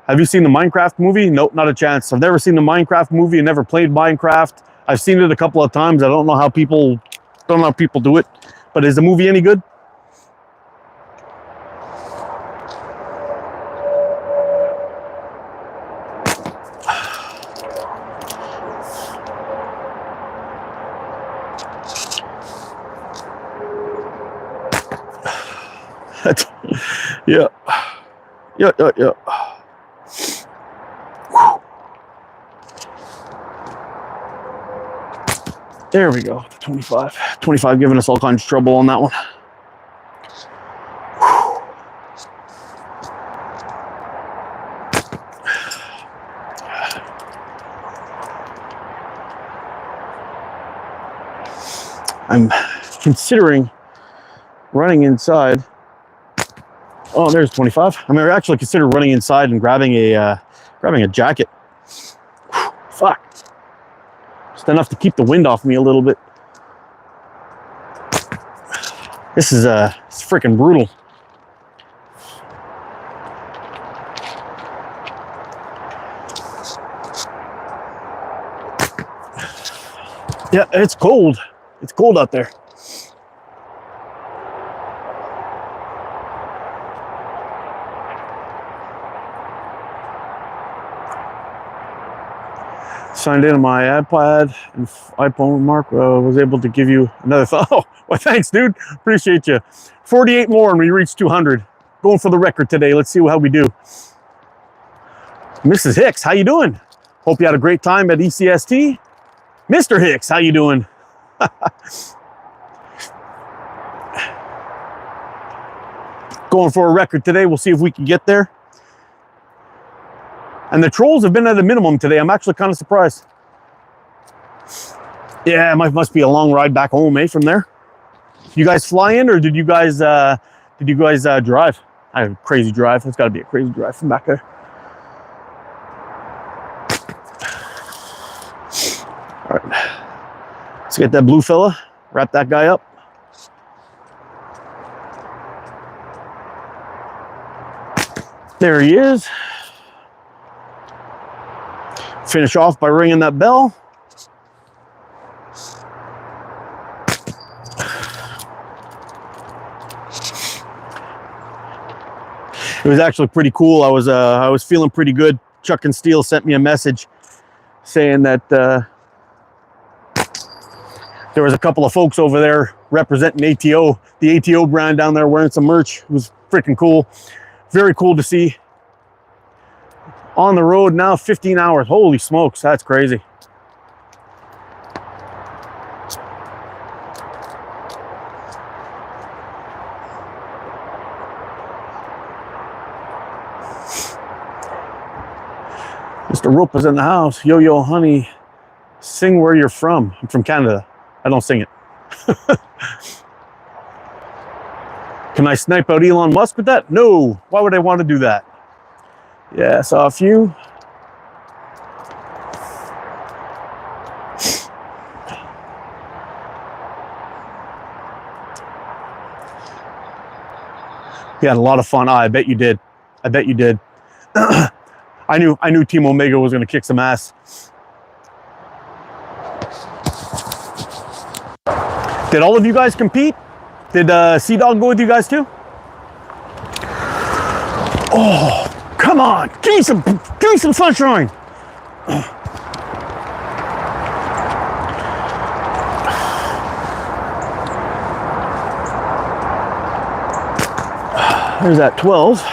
Have you seen the Minecraft movie? Nope, not a chance. I've never seen the Minecraft movie and never played Minecraft. I've seen it a couple of times. I don't know how people Don't know how people do it, but is the movie any good? Yeah. Yeah. There we go. 25. 25 giving us all kinds of trouble on that one. I'm considering running inside. Oh, there's 25. I mean, I actually consider running inside and grabbing a jacket. Whew, fuck. Just enough to keep the wind off me a little bit. This is it's freaking brutal. Yeah, it's cold. It's cold out there. Signed in on my iPad and iPhone. Mark was able to give you another thought. Oh, well, thanks, dude. Appreciate you. 48 more and we reached 200. Going for the record today. Let's see how we do. Mrs. Hicks, how you doing? Hope you had a great time at ECST. Mr. Hicks, how you doing? Going for a record today. We'll see if we can get there. And the trolls have been at a minimum today. I'm actually kind of surprised. Yeah, it must be a long ride back home, eh, from there. You guys fly in, or did you guys drive? I have a crazy drive. It's got to be a crazy drive from back there. All right, let's get that blue fella. Wrap that guy up. There he is. Finish off by ringing that bell. It was actually pretty cool. I was feeling pretty good. Chuck and Steele sent me a message saying that there was a couple of folks over there representing ATO, the ATO brand down there, wearing some merch. It was freaking cool. Very cool to see. On the road now, 15 hours. Holy smokes, that's crazy. Mr. Rope is in the house. Yo, yo, honey, sing where you're from. I'm from Canada. I don't sing it. Can I snipe out Elon Musk with that? No. Why would I want to do that? Yeah, I saw a few. You had a lot of fun. Oh, I bet you did. I bet you did. I knew Team Omega was going to kick some ass. Did all of you guys compete? Did Sea-Dog go with you guys too? Oh, come on. Give me some sunshine. There's that 12.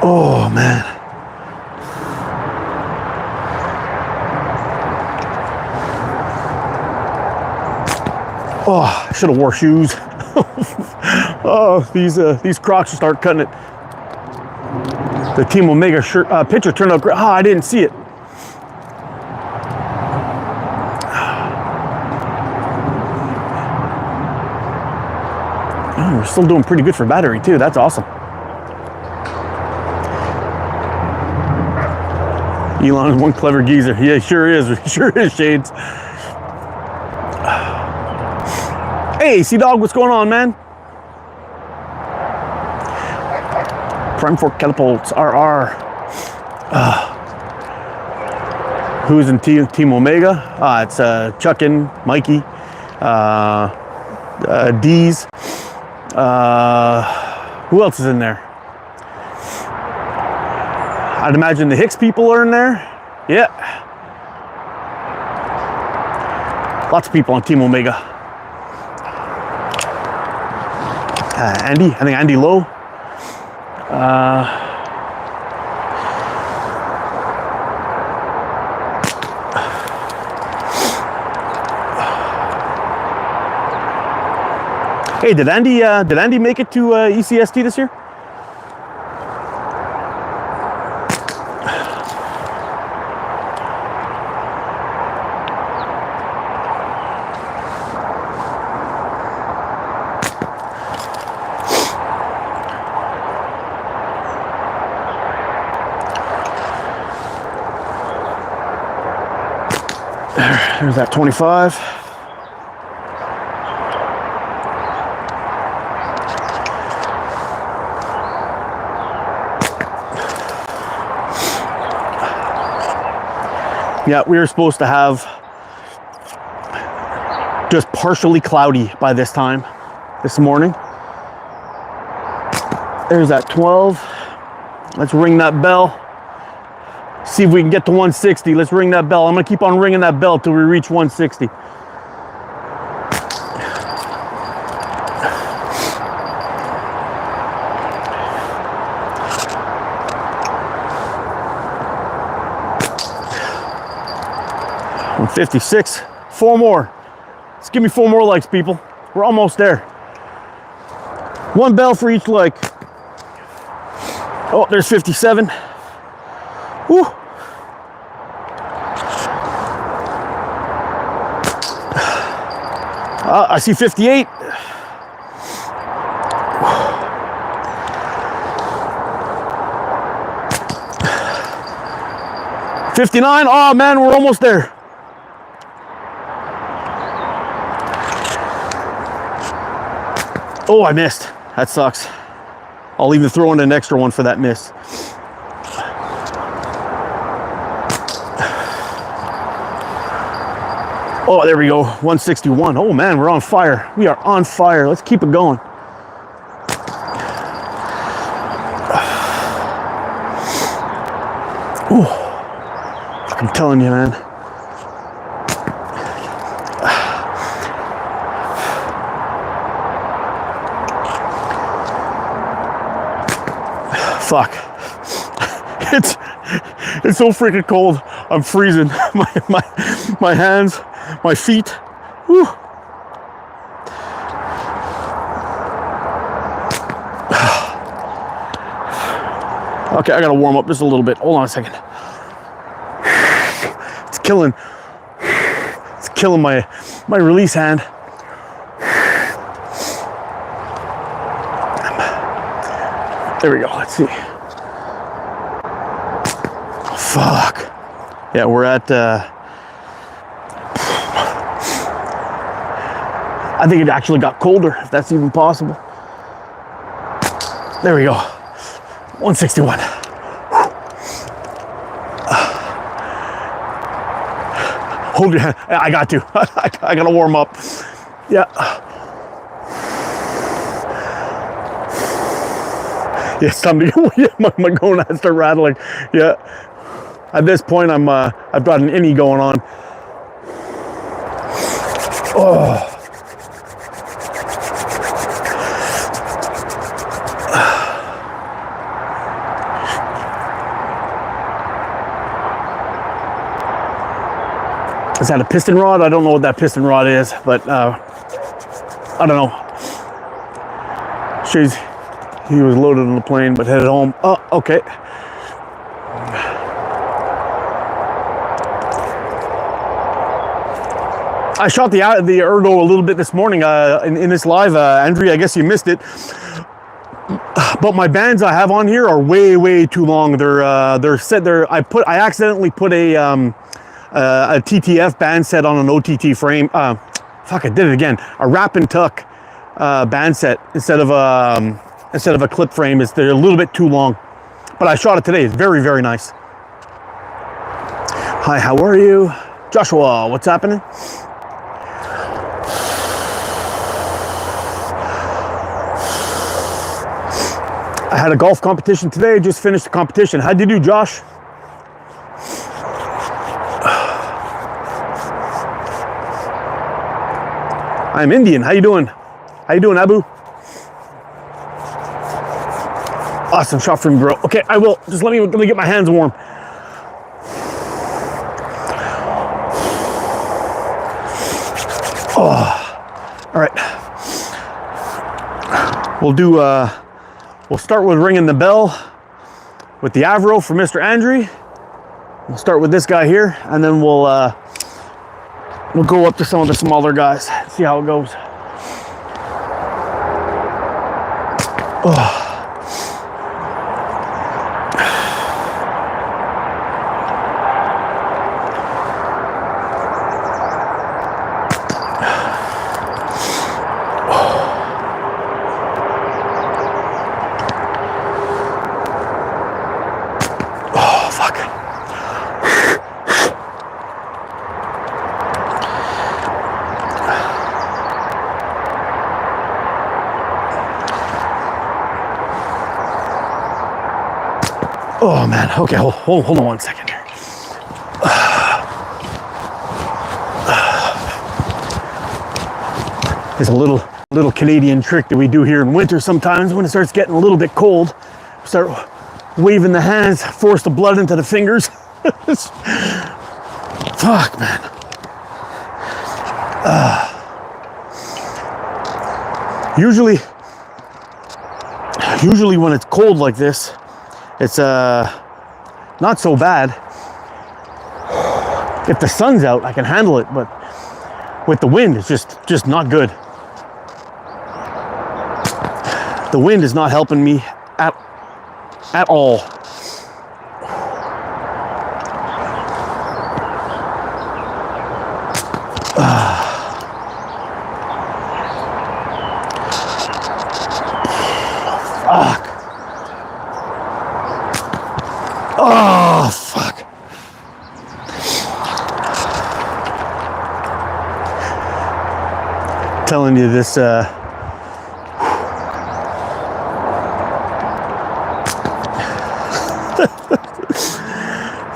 Oh, man. Oh, I should have wore shoes. Oh, these Crocs will start cutting it. The Team Omega shirt picture turned out great. Ah, I didn't see it. Oh, we're still doing pretty good for battery too. That's awesome. Elon is one clever geezer. Yeah, he sure is. He sure is, Shades. Hey, Sea-Dog, what's going on, man? Prime 4 catapults, RR. Who's in Team Omega? It's Chuckin, Mikey, D's. Who else is in there? I'd imagine the Hicks people are in there. Yeah. Lots of people on Team Omega. Andy, I think Andy Lowe. Hey, did Andy make it to ECST this year? There's that 25. Yeah, we were supposed to have just partially cloudy by this time this morning. There's that 12. Let's ring that bell. See if we can get to 160. Let's ring that bell. I'm gonna keep on ringing that bell till we reach 160. I'm 56. 4 more. Let's give me 4 more likes, people. We're almost there. 1 bell for each like. Oh, there's 57. Whew. I see 58. $59. Oh man, we're almost there. Oh, I missed. That sucks. I'll even throw in an extra one for that miss. Oh, there we go. 161. Oh man, we're on fire. We are on fire. Let's keep it going. Ooh. I'm telling you, man. Fuck. It's so freaking cold. I'm freezing. My hands, my feet. Whew. Okay, I gotta warm up just a little bit. Hold on a second. It's killing my release hand. There we go. Let's see. Fuck. Yeah, we're at. I think it actually got colder, if that's even possible. There we go. 161. Hold your hand. I got to. I gotta warm up. Yeah. Yeah, it's time to go. Yeah, my gonads start rattling. Yeah. At this point, I've got an innie going on. Oh. Is that a piston rod? I don't know what that piston rod is, but I don't know. Shows he was loaded on the plane, but headed home. Oh, okay. I shot the ergo a little bit this morning in this live. Andrea, I guess you missed it. But my bands I have on here are way too long. They're set. I accidentally put a TTF band set on an OTT frame. Fuck, I did it again. A wrap and tuck band set instead of instead of a clip frame. They're a little bit too long. But I shot it today. It's very, very nice. Hi, how are you? Joshua, what's happening? I had a golf competition today. Just finished the competition. How'd you do, Josh? I'm Indian. How you doing? How you doing, Abu? Awesome shot from me, bro. Okay, I will. Just let me get my hands warm. Oh, all right. We'll start with ringing the bell with the Avro for Mr. Andre. We'll start with this guy here, and then we'll go up to some of the smaller guys, see how it goes. Oh. Oh man, okay, hold on 1 second here. There's a little Canadian trick that we do here in winter sometimes when it starts getting a little bit cold. Start waving the hands, force the blood into the fingers. Fuck, man. Usually when it's cold like this, it's not so bad. If the sun's out, I can handle it, but with the wind, it's just not good. The wind is not helping me at all. Fuck. Oh, fuck. Telling you this,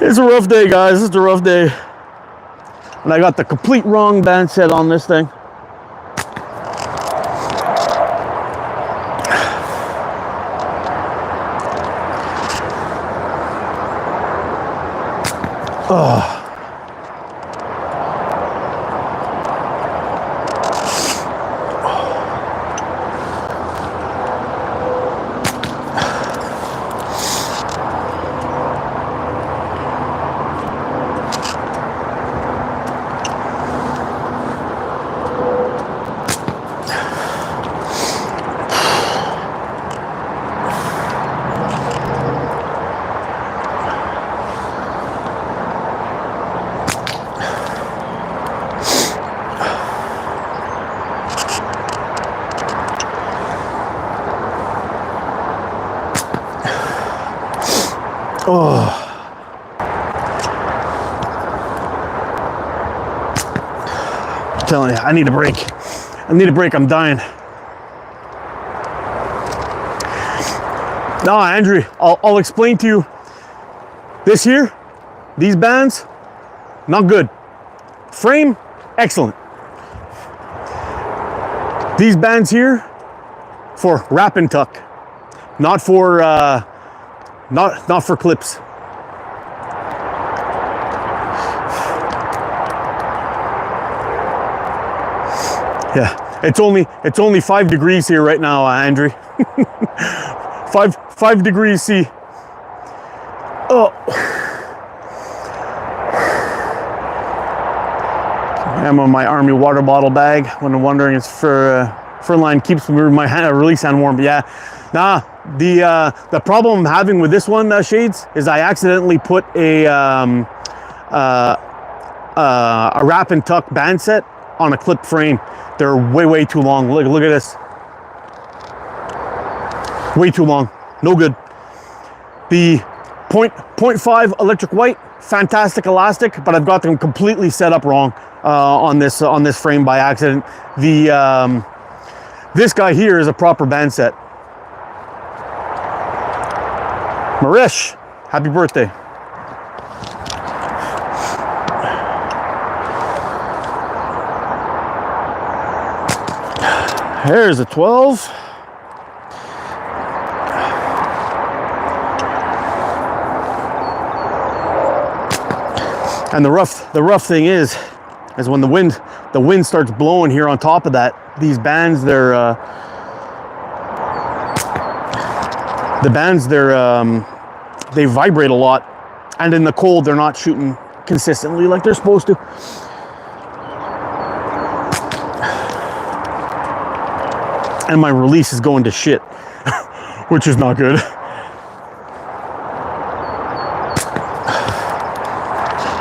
it's a rough day, guys. It's a rough day. And I got the complete wrong band set on this thing. Oh. Oh. I'm telling you, I need a break. I need a break, I'm dying. No, Andrew, I'll explain to you. This here, these bands, not good. Frame, excellent. These bands here, for wrap and tuck, not for not for clips. Yeah, it's only 5 degrees here right now, Andrew. 5 degrees C. Oh. I'm on my army water bottle bag when I'm wondering it's for line keeps my hand, release hand warm. But yeah, nah. The problem I'm having with this one, Shades, is I accidentally put a wrap and tuck band set on a clip frame. They're way too long. Look at this. Way too long. No good. The 0.5 electric white, fantastic elastic, but I've got them completely set up wrong on this frame by accident. This guy here is a proper band set. Marish, happy birthday. Here's a 12. And the rough thing is when the wind starts blowing here on top of that, these bands, they vibrate a lot, and in the cold they're not shooting consistently like they're supposed to. And my release is going to shit, which is not good.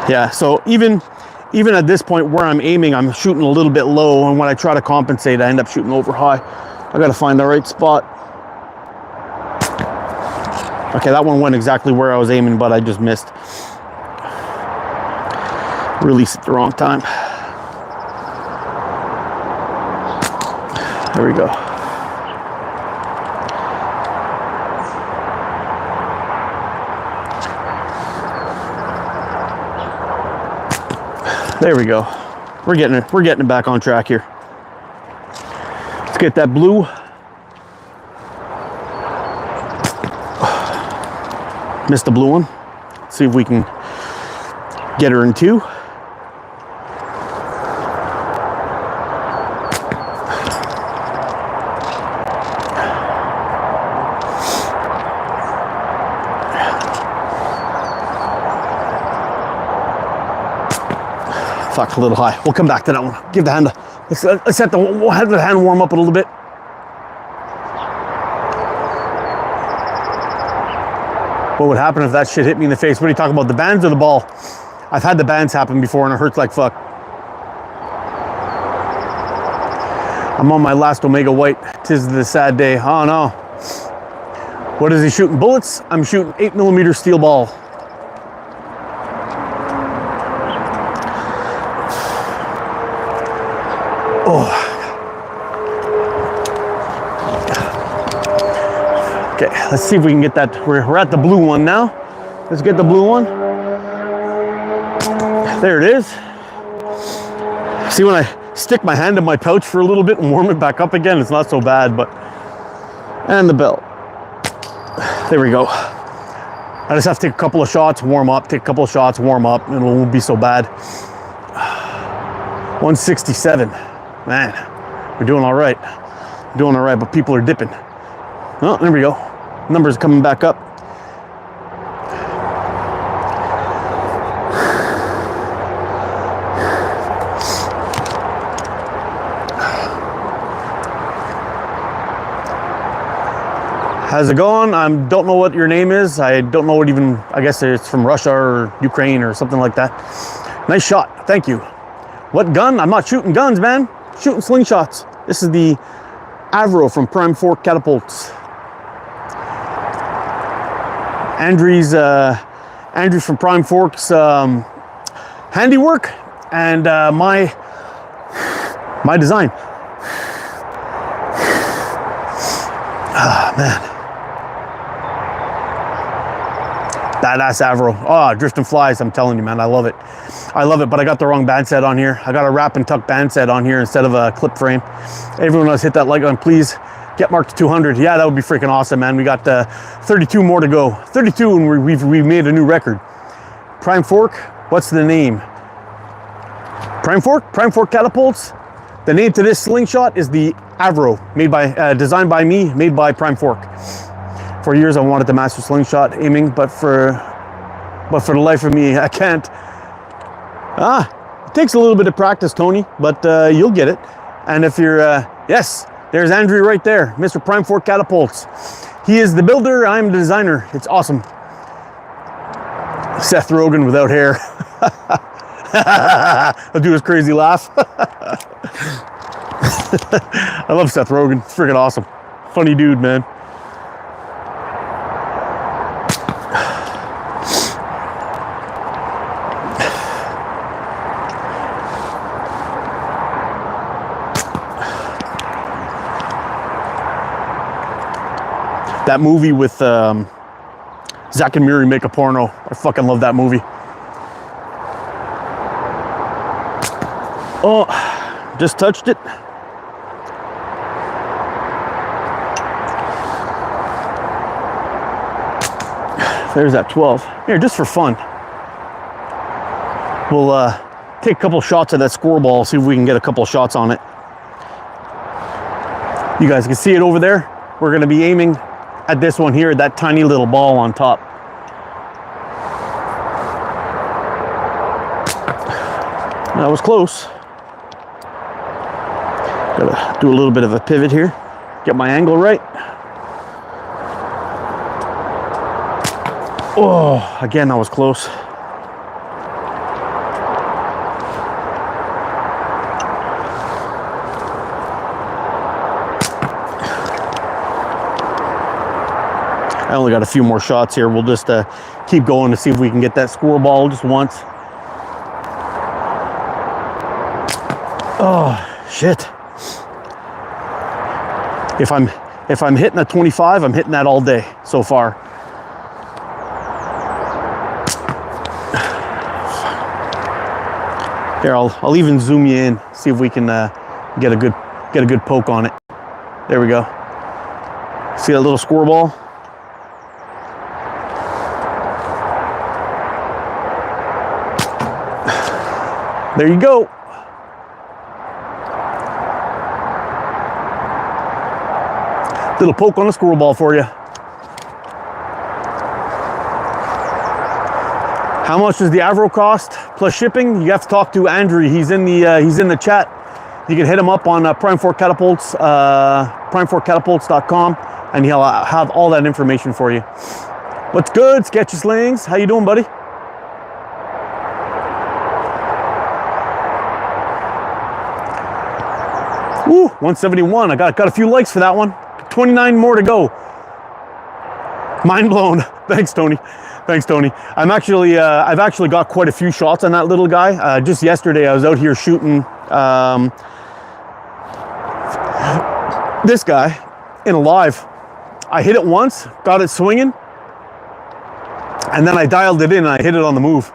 Yeah, so even at this point where I'm aiming, I'm shooting a little bit low, and when I try to compensate, I end up shooting over high. I gotta find the right spot. Okay, that one went exactly where I was aiming, but I just missed. Release at the wrong time. There we go. There we go. We're getting it back on track here. Let's get that blue. Missed the blue one. Let's see if we can get her in two. Fuck, a little high. We'll come back to that one. Give the hand we'll have the hand warm up a little bit. What would happen if that shit hit me in the face? What are you talking about, the bands or the ball? I've had the bands happen before and it hurts like fuck. I'm on my last Omega White. 'Tis the sad day. Oh no. What is he shooting? Bullets? I'm shooting 8mm steel ball. Oh. Okay, let's see if we can get that. We're at the blue one now. Let's get the blue one. There it is. See, when I stick my hand in my pouch for a little bit and warm it back up again, it's not so bad, but... And the belt. There we go. I just have to take a couple of shots, warm up, take a couple of shots, warm up, and it won't be so bad. 167. Man, we're doing all right. Doing all right, but people are dipping. Oh, there we go. Numbers coming back up. How's it going? I don't know what your name is. I don't know what even, I guess it's from Russia or Ukraine or something like that. Nice shot, thank you. What gun? I'm not shooting guns, man. Shooting slingshots. This is the Avro from Prime Fork Catapults. Andrew from Prime Fork's handiwork and my design. Ah, man. Badass Avro. Oh, drifting flies, I'm telling you, man, I love it. I love it, but I got the wrong band set on here. I got a wrap and tuck band set on here instead of a clip frame. Everyone else hit that like button, please. Get marked to 200. Yeah, that would be freaking awesome, man. We got 32 more to go. 32, and we've made a new record. Prime Fork, what's the name? Prime Fork Catapults. The name to this slingshot is the Avro, made by, designed by me, made by Prime Fork. For years, I wanted to master slingshot aiming, but for the life of me, I can't. It takes a little bit of practice, Tony, but you'll get it. And if you're, yes, there's Andrew right there, Mr. Prime Fork Catapults. He is the builder, I'm the designer. It's awesome. Seth Rogen without hair. I'll do his crazy laugh. I love Seth Rogen, it's freaking awesome. Funny dude, man. That movie with Zach and Miri Make a Porno. I fucking love that movie. Oh, just touched it. There's that 12. Here, just for fun. We'll take a couple shots of that score ball, see if we can get a couple shots on it. You guys can see it over there. We're gonna be aiming at this one here, that tiny little ball on top. That was close. Gotta do a little bit of a pivot here, get my angle right. Oh, again, that was close. I only got a few more shots here. We'll just keep going to see if we can get that score ball just once. Oh, shit. If I'm hitting a 25, I'm hitting that all day so far. Here, I'll even zoom you in, see if we can get a good poke on it. There we go. See that little score ball? There you go. Little poke on the squirrel ball for you. How much does the Avro cost plus shipping? You have to talk to Andrew. He's in the chat. You can hit him up on Prime 4 Catapults, prime4catapults.com, and he'll have all that information for you. What's good, Sketchy Slings? How you doing, buddy? Woo, 171. I got a few likes for that one. 29 more to go. Mind blown. Thanks, Tony. Thanks, Tony. I've actually got quite a few shots on that little guy. Just yesterday, I was out here shooting this guy in a live. I hit it once, got it swinging, and then I dialed it in and I hit it on the move.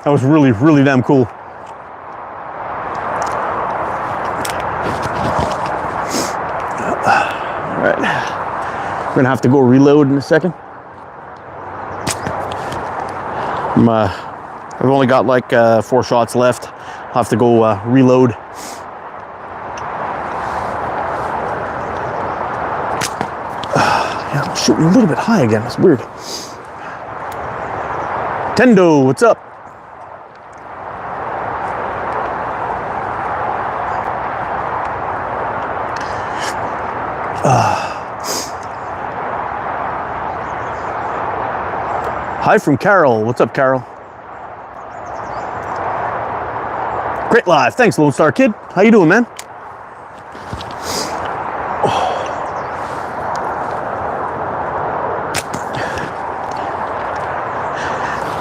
That was really, really damn cool. All right, we're gonna have to go reload in a second. I've only got like 4 shots left. I'll have to go reload. Yeah, I'm shooting a little bit high again. It's weird. Tendo, what's up? Hi from Carol. What's up, Carol? Great live. Thanks, Lone Star Kid. How you doing, man?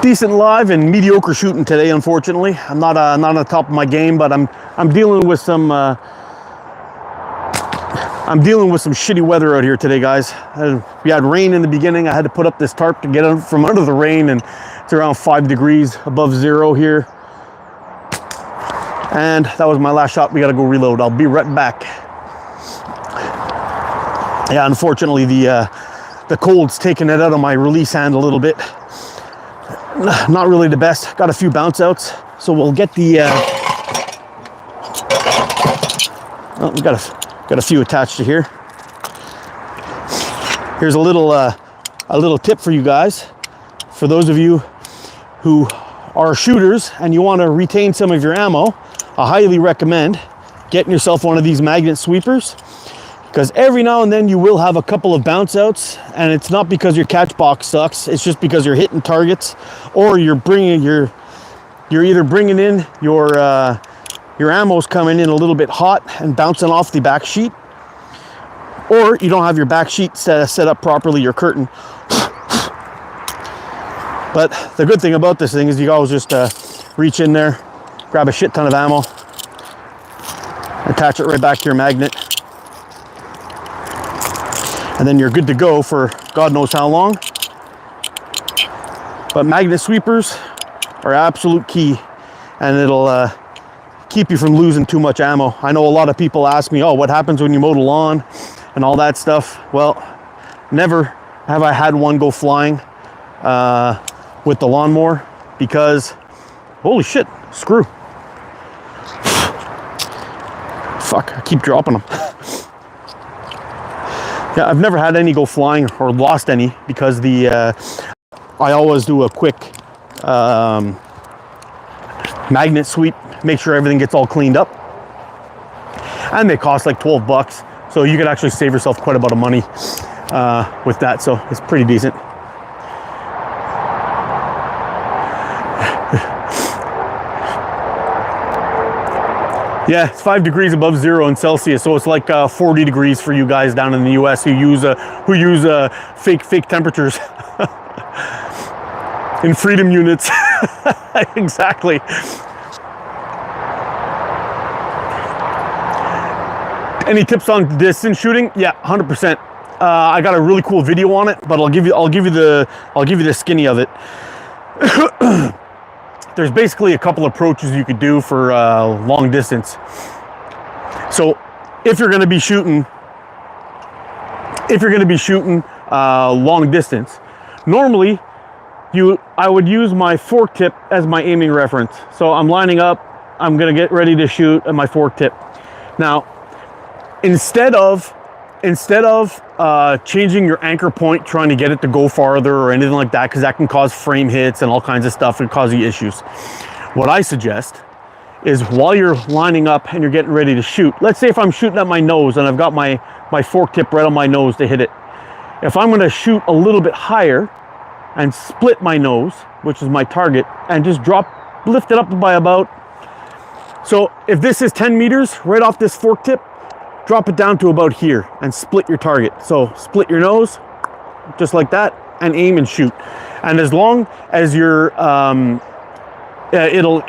Decent live and mediocre shooting today, unfortunately. I'm not on the top of my game, but I'm dealing with some shitty weather out here today, guys. We had rain in the beginning. I had to put up this tarp to get out from under the rain, and it's around 5 degrees above zero here. And that was my last shot. We got to go reload. I'll be right back. Yeah, unfortunately, the cold's taking it out of my release hand a little bit. Not really the best. Got a few bounce outs, so we'll get the. Oh, we got a few attached to here. Here's a little tip for you guys. For those of you who are shooters and you want to retain some of your ammo, I highly recommend getting yourself one of these magnet sweepers, because every now and then you will have a couple of bounce outs, and it's not because your catch box sucks. It's just because you're hitting targets, or you're either bringing in your ammo's coming in a little bit hot and bouncing off the back sheet, or you don't have your back sheet set up properly, your curtain. But the good thing about this thing is you always just reach in there, grab a shit ton of ammo, attach it right back to your magnet. and then you're good to go for God knows how long. But magnet sweepers are absolute key, and it'll keep you from losing too much ammo. I know a lot of people ask me, oh, what happens when you mow the lawn and all that stuff? Well, never have I had one go flying with the lawnmower, because holy shit, screw. Fuck, I keep dropping them. Yeah, I've never had any go flying or lost any, because I always do a quick magnet sweep, make sure everything gets all cleaned up. And they cost like 12 bucks. So you can actually save yourself quite a bit of money with that. So it's pretty decent. Yeah, it's 5 degrees above zero in Celsius, so it's like 40 degrees for you guys down in the US who use fake temperatures in freedom units. Exactly. Any tips on distance shooting? Yeah, 100%. I got a really cool video on it, but I'll give you the skinny of it. There's basically a couple approaches you could do for long distance. So if you're going to be shooting long distance, normally I would use my fork tip as my aiming reference. So I'm lining up, I'm going to get ready to shoot at my fork tip. Now, instead of changing your anchor point, trying to get it to go farther or anything like that, because that can cause frame hits and all kinds of stuff and cause you issues. What I suggest is, while you're lining up and you're getting ready to shoot, let's say if I'm shooting at my nose and I've got my fork tip right on my nose to hit it. If I'm going to shoot a little bit higher and split my nose, which is my target, and just lift it up by about, so if this is 10 meters right off this fork tip, drop it down to about here and split your target. So split your nose just like that and aim and shoot. And as long as you're it'll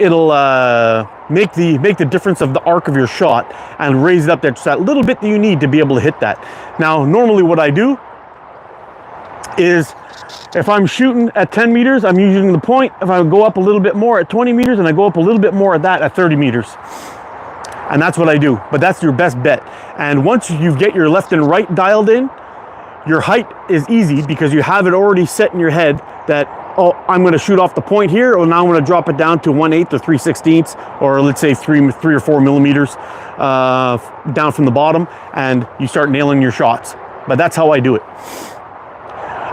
make the difference of the arc of your shot and raise it up there just that little bit that you need to be able to hit that. Now, normally what I do is, if I'm shooting at 10 meters, I'm using the point. If I go up a little bit more at 20 meters, and I go up a little bit more at that at 30 meters. And that's what I do, but that's your best bet. And once you get your left and right dialed in, your height is easy, because you have it already set in your head that, oh, I'm going to shoot off the point here, or now I'm going to drop it down to 1/8 or 3/16, or let's say 3 or 4 millimeters down from the bottom, and you start nailing your shots. But that's how I do it.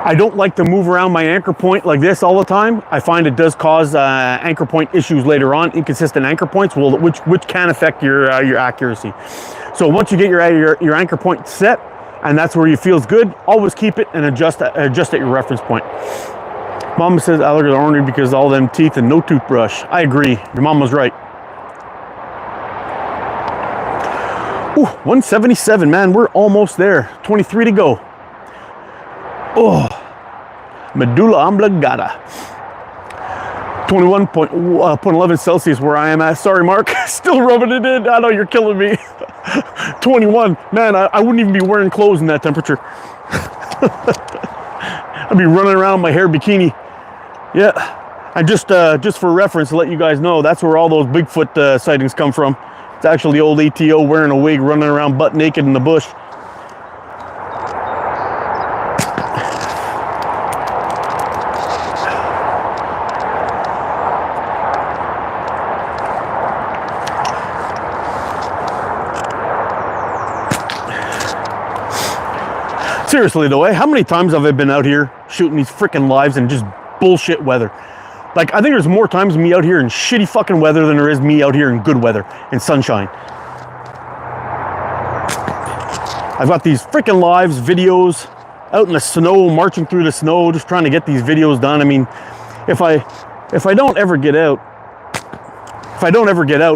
I don't like to move around my anchor point like this all the time. I find it does cause anchor point issues later on, inconsistent anchor points, which can affect your accuracy. So once you get your anchor point set, and that's where you feels good, always keep it and adjust at your reference point. Mama says alligators are ornery because all them teeth and no toothbrush. I agree. Your mom was right. Ooh, 177, man. We're almost there. 23 to go. Oh, medulla oblongata. 21.11 Celsius where I am at. Sorry, Mark. Still rubbing it in. I know you're killing me. 21. Man, I wouldn't even be wearing clothes in that temperature. I'd be running around in my hair bikini. Yeah. And just for reference, to let you guys know, that's where all those Bigfoot sightings come from. It's actually old ATO wearing a wig, running around butt naked in the bush. Seriously though, how many times have I been out here shooting these freaking lives in just bullshit weather? Like, I think there's more times me out here in shitty fucking weather than there is me out here in good weather, in sunshine. I've got these freaking lives, videos, out in the snow, marching through the snow, just trying to get these videos done. I mean, if I don't ever get out,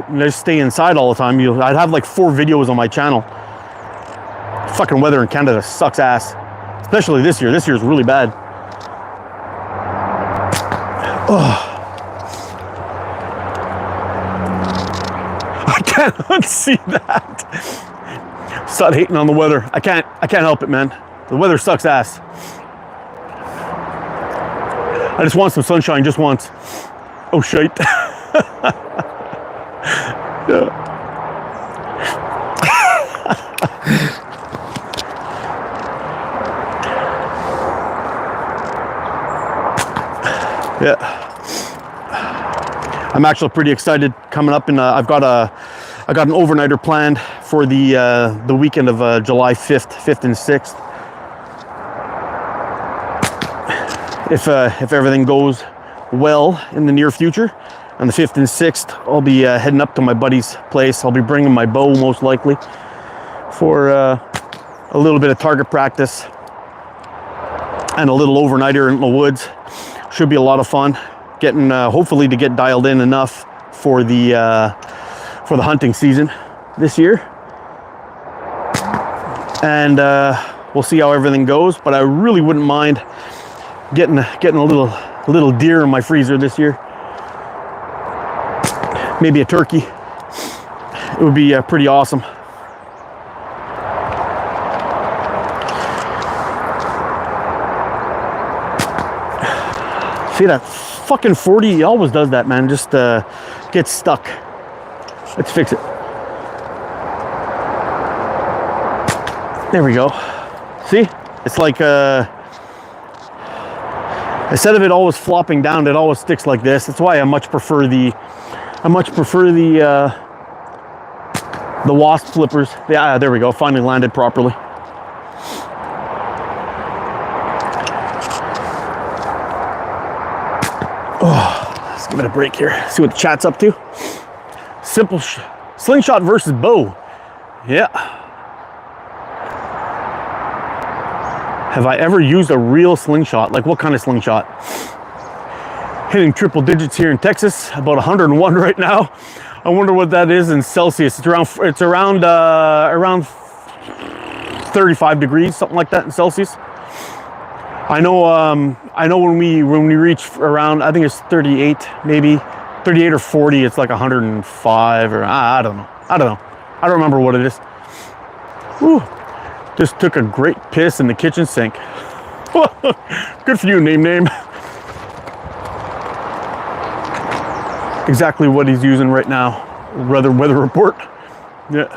and I just stay inside all the time, I'd have like 4 videos on my channel. Fucking weather in Canada sucks ass, especially this year. This year is really bad. Oh. I can't unsee that. Stop hating on the weather. I can't help it, man. The weather sucks ass. I just want some sunshine just once. Oh, shite. Yeah. Yeah. I'm actually pretty excited coming up in I got an overnighter planned for the weekend of July 5th and 6th. If everything goes well in the near future, on the 5th and 6th, I'll be heading up to my buddy's place. I'll be bringing my bow most likely for a little bit of target practice and a little overnighter in the woods. Should be a lot of fun. Getting hopefully to get dialed in enough for the hunting season this year, and we'll see how everything goes. But I really wouldn't mind getting a little deer in my freezer this year. Maybe a turkey. It would be pretty awesome. See that fucking 40? He always does that, man. Just gets stuck. Let's fix it. There we go. See? It's like instead of it always flopping down, it always sticks like this. That's why I much prefer the wasp flippers. Yeah, there we go. Finally landed properly. Oh, let's give it a break here. See what the chat's up to. Simple slingshot versus bow. Yeah. Have I ever used a real slingshot? Like what kind of slingshot? Hitting triple digits here in Texas, about 101 right now. I wonder what that is in Celsius. It's around 35 degrees, something like that in Celsius. I know when we reach around, I think it's 38, maybe 38 or 40, it's like 105 or I don't know. I don't remember what it is. Whew. Just took a great piss in the kitchen sink. Good for you, name. Exactly what he's using right now. Weather report. Yeah.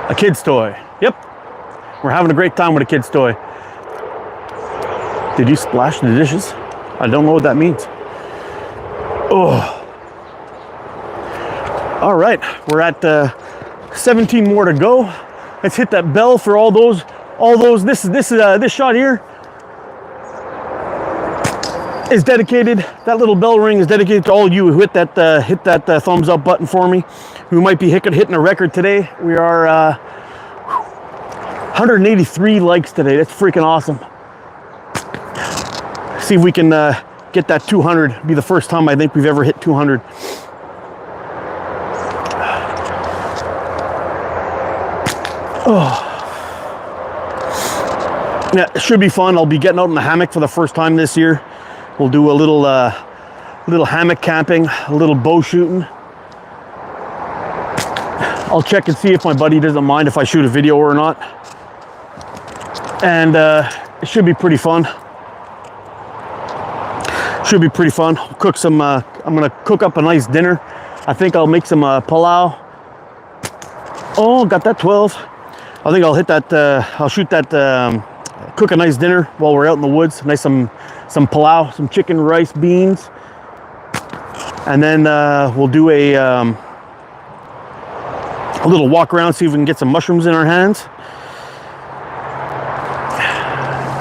A kid's toy. Yep. We're having a great time with a kid's toy. Did you splash the dishes? I don't know what that means. Oh. All right, we're at 17 more to go. Let's hit that bell for all those. This shot here is dedicated. That little bell ring is dedicated to all you who hit that thumbs up button for me. Who might be hitting a record today. We are 183 likes today. That's freaking awesome. See if we can get that 200. It'll be the first time I think we've ever hit 200. Oh. Yeah, it should be fun. I'll be getting out in the hammock for the first time this year. We'll do a little hammock camping, a little bow shooting. I'll check and see if my buddy doesn't mind if I shoot a video or not. And it should be pretty fun. Should be pretty fun. Cook some. I'm gonna cook up a nice dinner. I think I'll make some palau. Oh, got that 12. I think I'll hit that. I'll shoot that. Cook a nice dinner while we're out in the woods. Nice some palau, some chicken, rice, beans, and then we'll do a little walk around, see if we can get some mushrooms in our hands,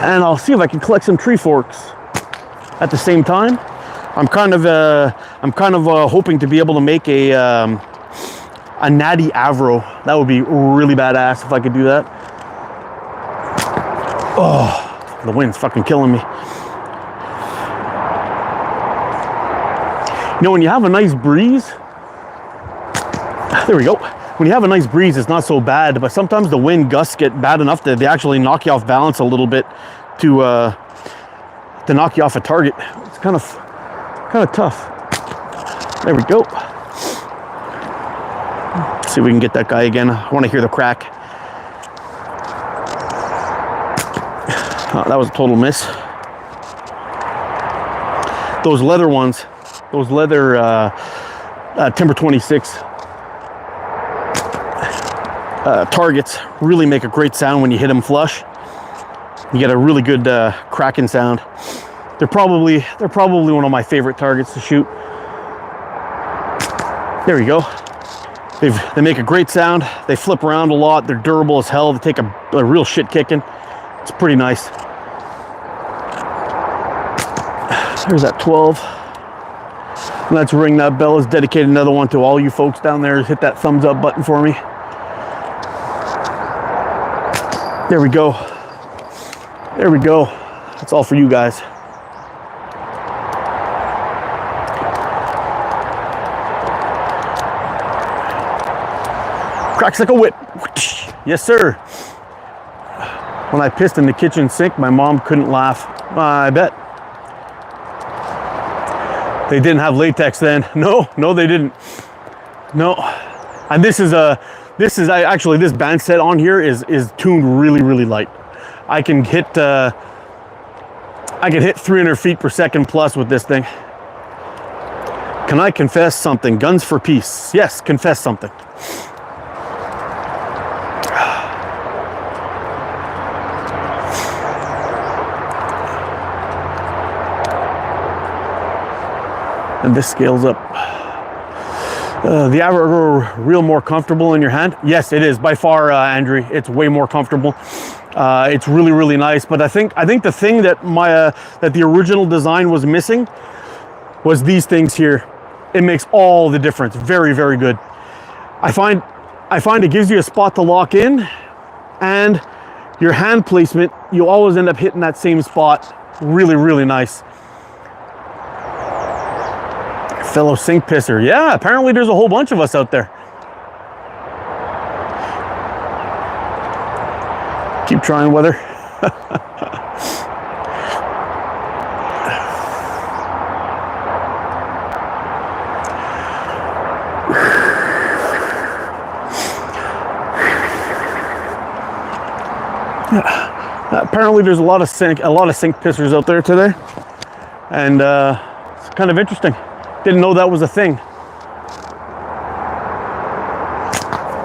and I'll see if I can collect some tree forks at the same time. I'm kind of hoping to be able to make a natty avro. That would be really badass if I could do that. Oh, the wind's fucking killing me. You know, when you have a nice breeze, there we go. When you have a nice breeze, it's not so bad, but sometimes the wind gusts get bad enough that they actually knock you off balance a little bit to knock you off a target. It's kind of tough. There we go. Let's see if we can get that guy again. I want to hear the crack. That was a total miss. Those leather ones, those leather Timber 26 targets really make a great sound when you hit them flush. You get a really good cracking sound. They're probably one of my favorite targets to shoot. There we go. They make a great sound. They flip around a lot. They're durable as hell. They take a real shit kicking. It's pretty nice. There's that 12. Let's ring that bell. Let's dedicate another one to all you folks down there. Hit that thumbs up button for me. There we go. There we go. That's all for you guys. Cracks like a whip. Yes, sir. When I pissed in the kitchen sink, my mom couldn't laugh. I bet. They didn't have latex then. No, they didn't. No. And this actually this band set on here is tuned really, really light. I can hit 300 feet per second plus with this thing. Can I confess something? Guns for peace. Yes, confess something. And this scales up. The Avro real more comfortable in your hand? Yes, it is by far, Andrew. It's way more comfortable. It's really, really nice. But I think the thing that that the original design was missing was these things here. It makes all the difference. Very, very good. I find it gives you a spot to lock in, and your hand placement, you always end up hitting that same spot. Really, really nice. Fellow sink pisser. Yeah, apparently there's a whole bunch of us out there. Keep trying, weather. Apparently there's a lot of sink pissers out there today, and it's kind of interesting. Didn't know that was a thing.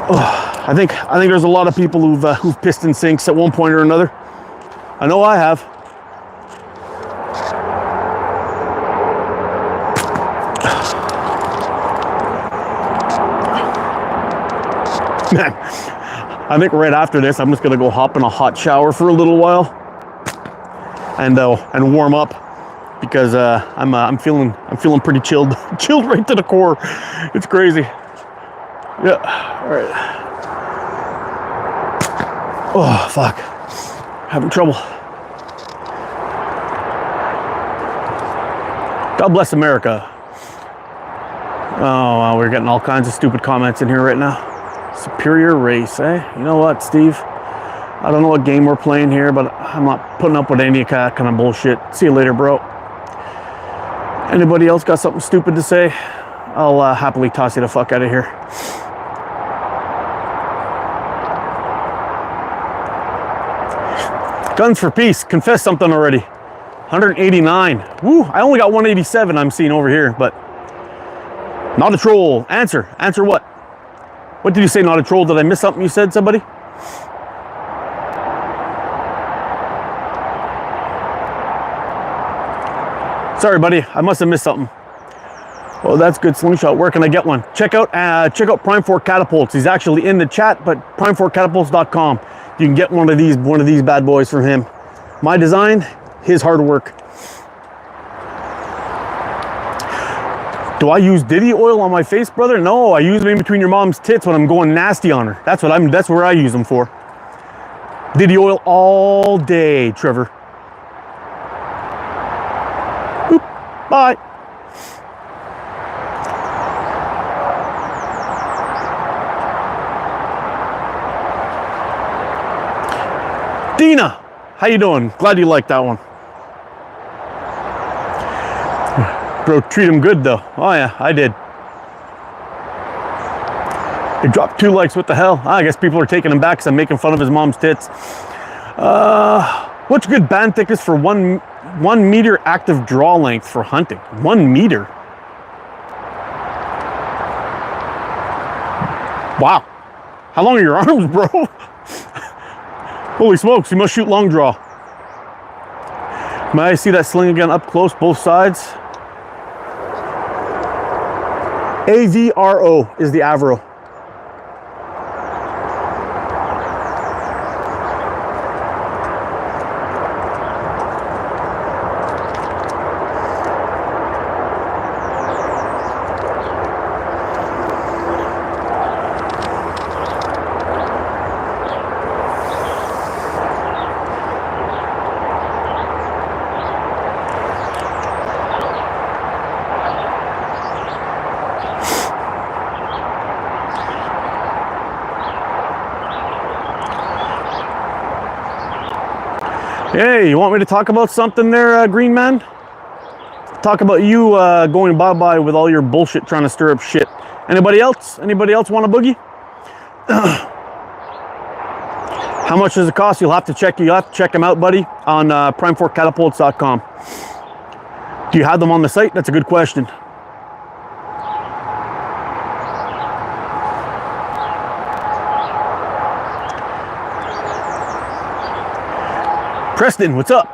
Oh, I think there's a lot of people who've pissed in sinks at one point or another. I know I have. Man, I think right after this, I'm just gonna go hop in a hot shower for a little while and warm up. Because I'm feeling pretty chilled right to the core. It's crazy. Yeah. All right. Oh fuck. Having trouble. God bless America. Oh wow, we're getting all kinds of stupid comments in here right now. Superior race, eh? You know what, Steve? I don't know what game we're playing here, but I'm not putting up with any kind of bullshit. See you later, bro. Anybody else got something stupid to say? I'll happily toss you the fuck out of here. Guns for peace. Confess something already. 189. Woo, I only got 187 I'm seeing over here, but not a troll. Answer what? What did you say, not a troll? Did I miss something you said, somebody? Sorry, buddy. I must have missed something. Oh, that's good slingshot. Where can I get one? Check out Prime 4 Catapults. He's actually in the chat, but prime4catapults.com. You can get one of these bad boys from him. My design, his hard work. Do I use Diddy oil on my face, brother? No, I use it in between your mom's tits when I'm going nasty on her. That's where I use them for. Diddy oil all day, Trevor. Bye. Dina, how you doing? Glad you liked that one. Bro, treat him good though. Oh yeah, I did. He dropped 2 likes, what the hell? I guess people are taking him back because I'm making fun of his mom's tits. What's good band thickness for 1 meter active draw length for hunting? 1 meter. Wow. How long are your arms, bro? Holy smokes, you must shoot long draw. May I see that sling again up close, both sides? AVRO is the Avro. Hey, you want me to talk about something there, Green Man? Talk about you going bye-bye with all your bullshit trying to stir up shit. Anybody else? Anybody else want a boogie? How much does it cost? You'll have to check them out, buddy, on prime4catapults.com. Do you have them on the site? That's a good question. Preston, what's up?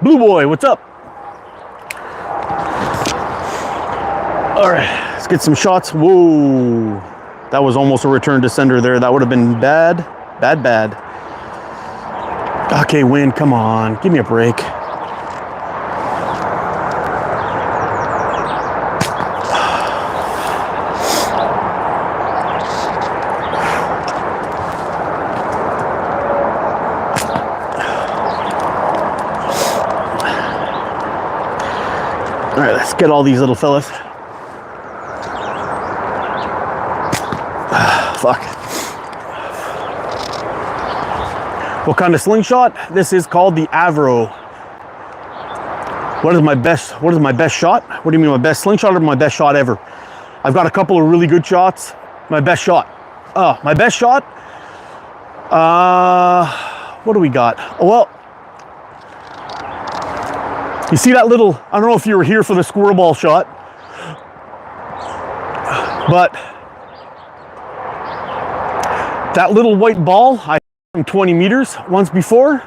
Blue Boy, what's up? All right, let's get some shots. Whoa, that was almost a return to sender there. That would have been bad, bad, bad. Okay, wind, come on, give me a break. All right, let's get all these little fellas. Fuck. What kind of slingshot? This is called the Avro. What is my best shot? What do you mean my best slingshot or my best shot ever? I've got a couple of really good shots. My best shot. My best shot? What do we got? Well, you see that little, I don't know if you were here for the squirrel ball shot, but that little white ball, I from 20 meters once before.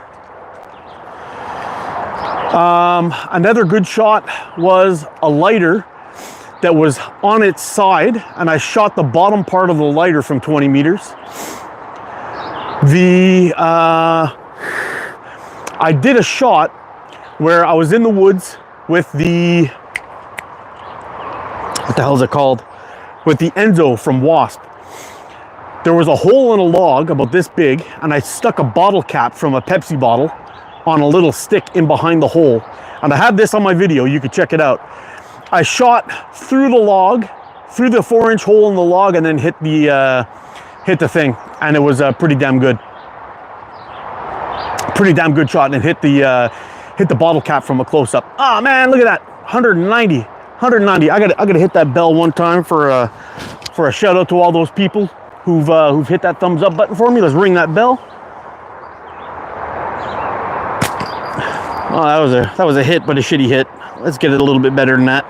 Another good shot was a lighter that was on its side, and I shot the bottom part of the lighter from 20 meters. I did a shot where I was in the woods with the, what the hell is it called? With the Enzo from Wasp. There was a hole in a log about this big, and I stuck a bottle cap from a Pepsi bottle on a little stick in behind the hole. And I have this on my video, you could check it out. I shot through the log, through the 4-inch hole in the log, and then hit the thing, and it was pretty damn good. Pretty damn good shot, and hit the bottle cap from a close-up. Oh man, look at that, 190. I gotta hit that bell one time for a shout out to all those people who've hit that thumbs up button for me. Let's ring that bell. Oh, that was a hit, but a shitty hit. Let's get it a little bit better than that.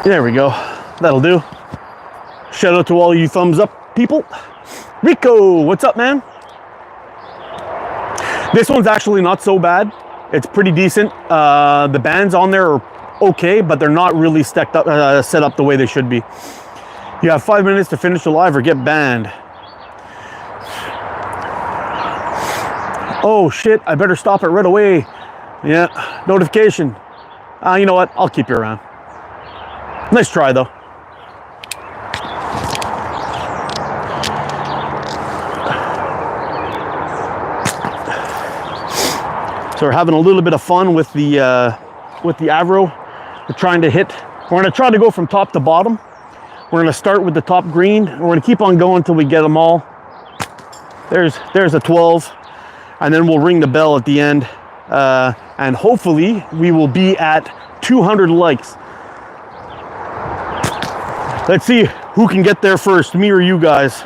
There we go. That'll do. Shout out to all you thumbs up people. Rico, what's up, man? This one's actually not so bad. It's pretty decent. The bands on there are okay, but they're not really set up the way they should be. You have 5 minutes to finish the live or get banned. Oh shit, I better stop it right away. Yeah, notification. You know what? I'll keep you around. Nice try though. So we're having a little bit of fun with the Avro. We're trying to hit, we're gonna try to go from top to bottom. We're gonna start with the top green, and we're gonna keep on going until we get them all. There's a 12, and then we'll ring the bell at the end. And hopefully we will be at 200 likes. Let's see who can get there first, me or you guys.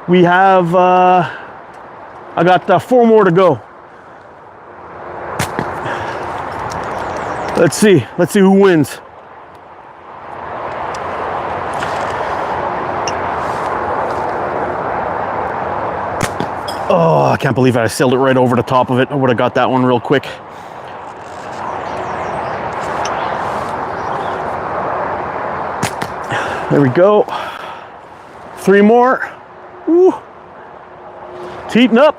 We have, I got 4 more to go. Let's see who wins. Oh, I can't believe I sailed it right over the top of it. I would have got that one real quick. There we go. 3 more. Woo. It's heating up.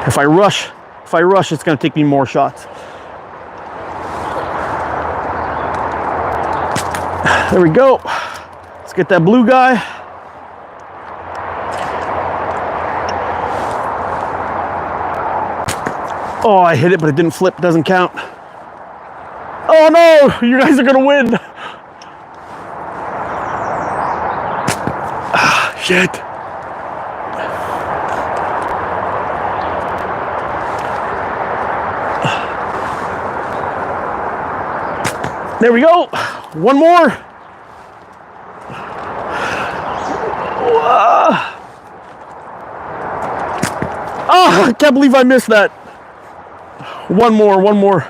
If I rush, it's gonna take me more shots. There we go. Let's get that blue guy. Oh, I hit it, but it didn't flip. Doesn't count. Oh no, you guys are gonna win. Ah, shit. There we go. 1 more. Oh, I can't believe I missed that. 1 more.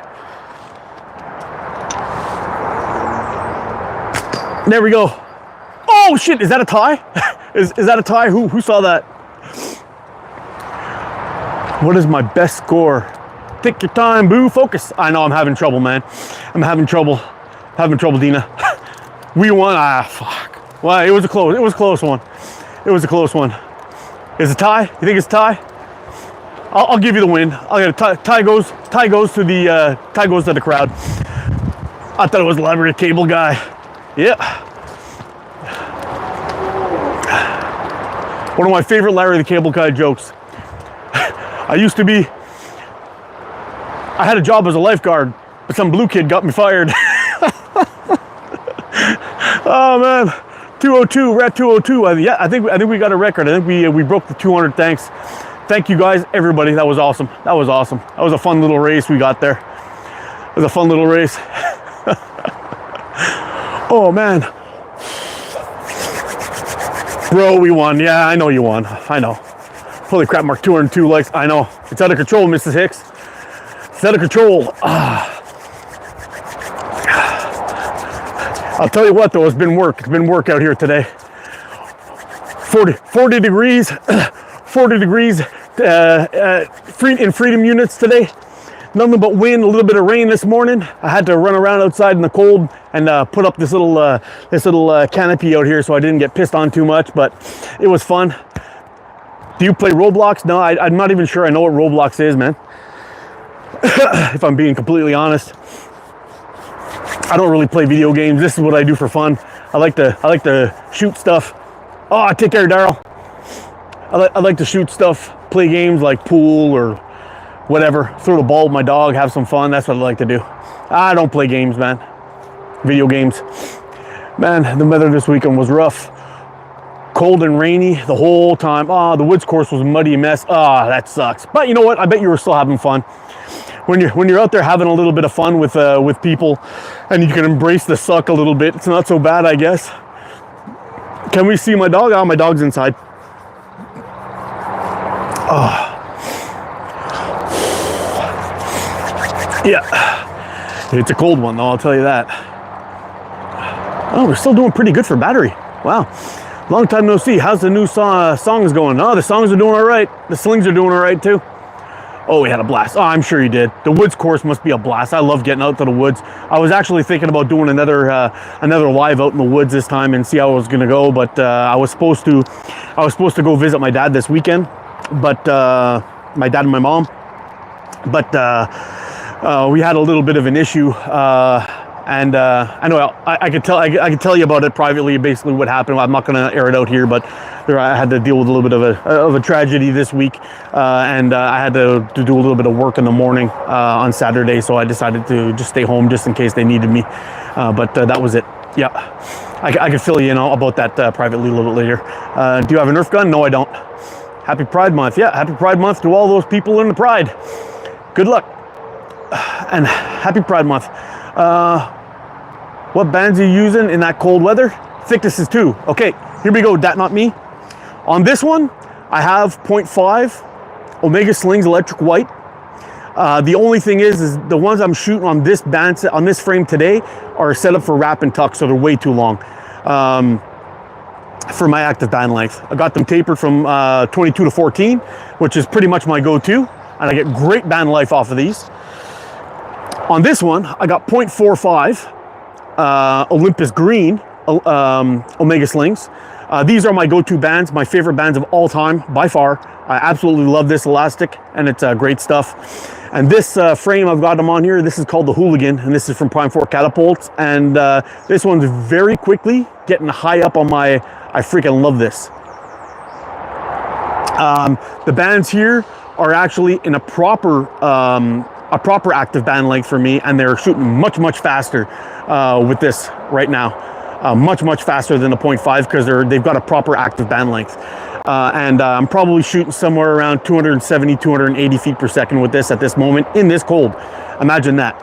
There we go. Oh shit, is that a tie? Is that a tie? Who saw that? What is my best score? Take your time, boo, focus. I know I'm having trouble, man. I'm having trouble, Dina. We won, fuck. Well, it was a close one. It was a close one. Is it a tie? You think it's a tie? I'll give you the win. I'll get a tie goes to the crowd. I thought it was the Library Cable guy. Yeah. One of my favorite Larry the Cable Guy jokes. I had a job as a lifeguard, but some blue kid got me fired. Oh man, 202, we're at 202. Yeah, I think we got a record. I think we broke the 200. Thank you guys, everybody. That was awesome. That was a fun little race we got there. It was a fun little race. Oh man. Bro, we won. Yeah, I know you won. I know. Holy crap, Mark, 202 likes. I know. It's out of control, Mrs. Hicks. It's out of control. I'll tell you what though, it's been work. It's been work out here today. 40 degrees. 40 degrees in freedom units today. Nothing but wind, a little bit of rain this morning. I had to run around outside in the cold and put up this little canopy out here so I didn't get pissed on too much, but it was fun. Do you play Roblox? No, I'm not even sure I know what Roblox is, man. If I'm being completely honest. I don't really play video games. This is what I do for fun. I like to shoot stuff. Oh, take care, Daryl. I like to shoot stuff, play games like pool or whatever. Throw the ball with my dog, have some fun. That's what I like to do. I don't play games, man. Video games. Man, the weather this weekend was rough. Cold and rainy the whole time. The woods course was a muddy mess. That sucks. But you know what? I bet you were still having fun. When you're out there having a little bit of fun with people, and you can embrace the suck a little bit, it's not so bad, I guess. Can we see my dog? My dog's inside. Yeah, it's a cold one though, I'll tell you that. Oh, we're still doing pretty good for battery. Wow, long time no see. How's the new songs going? Oh, the songs are doing all right. The slings are doing all right too. Oh, we had a blast. Oh, I'm sure you did. The woods course must be a blast. I love getting out to the woods. I was actually thinking about doing another live out in the woods this time and see how it was gonna go, but I was supposed to go visit my dad this weekend, but my dad and my mom, but we had a little bit of an issue, and I know I could tell you about it privately. Basically, what happened. I'm not going to air it out here, but I had to deal with a little bit of a tragedy this week, and I had to do a little bit of work in the morning on Saturday. So I decided to just stay home just in case they needed me. But that was it. Yeah, I could fill you in about that privately a little bit later. Do you have a Nerf gun? No, I don't. Happy Pride Month. Yeah, happy Pride Month to all those people in the Pride. Good luck. And happy Pride Month. What bands are you using in that cold weather? Thicknesses too. Okay, here we go, that not me. On this one, I have 0.5 Omega Slings electric white. The only thing is the ones I'm shooting on this band, on this frame today, are set up for wrap and tuck, so they're way too long for my active band length. I got them tapered from 22 to 14, which is pretty much my go-to, and I get great band life off of these. On this one, I got 0.45 Olympus Green Omega Slings. These are my go-to bands, my favorite bands of all time, by far. I absolutely love this elastic, and it's great stuff. And this frame I've got them on here, this is called the Hooligan, and this is from Prime 4 Catapults. And this one's very quickly getting high up on my, I freaking love this. The bands here are actually in a proper active band length for me, and they're shooting much, much faster with this right now. Much faster than the 0.5 because they've got a proper active band length. And I'm probably shooting somewhere around 270, 280 feet per second with this at this moment in this cold. Imagine that.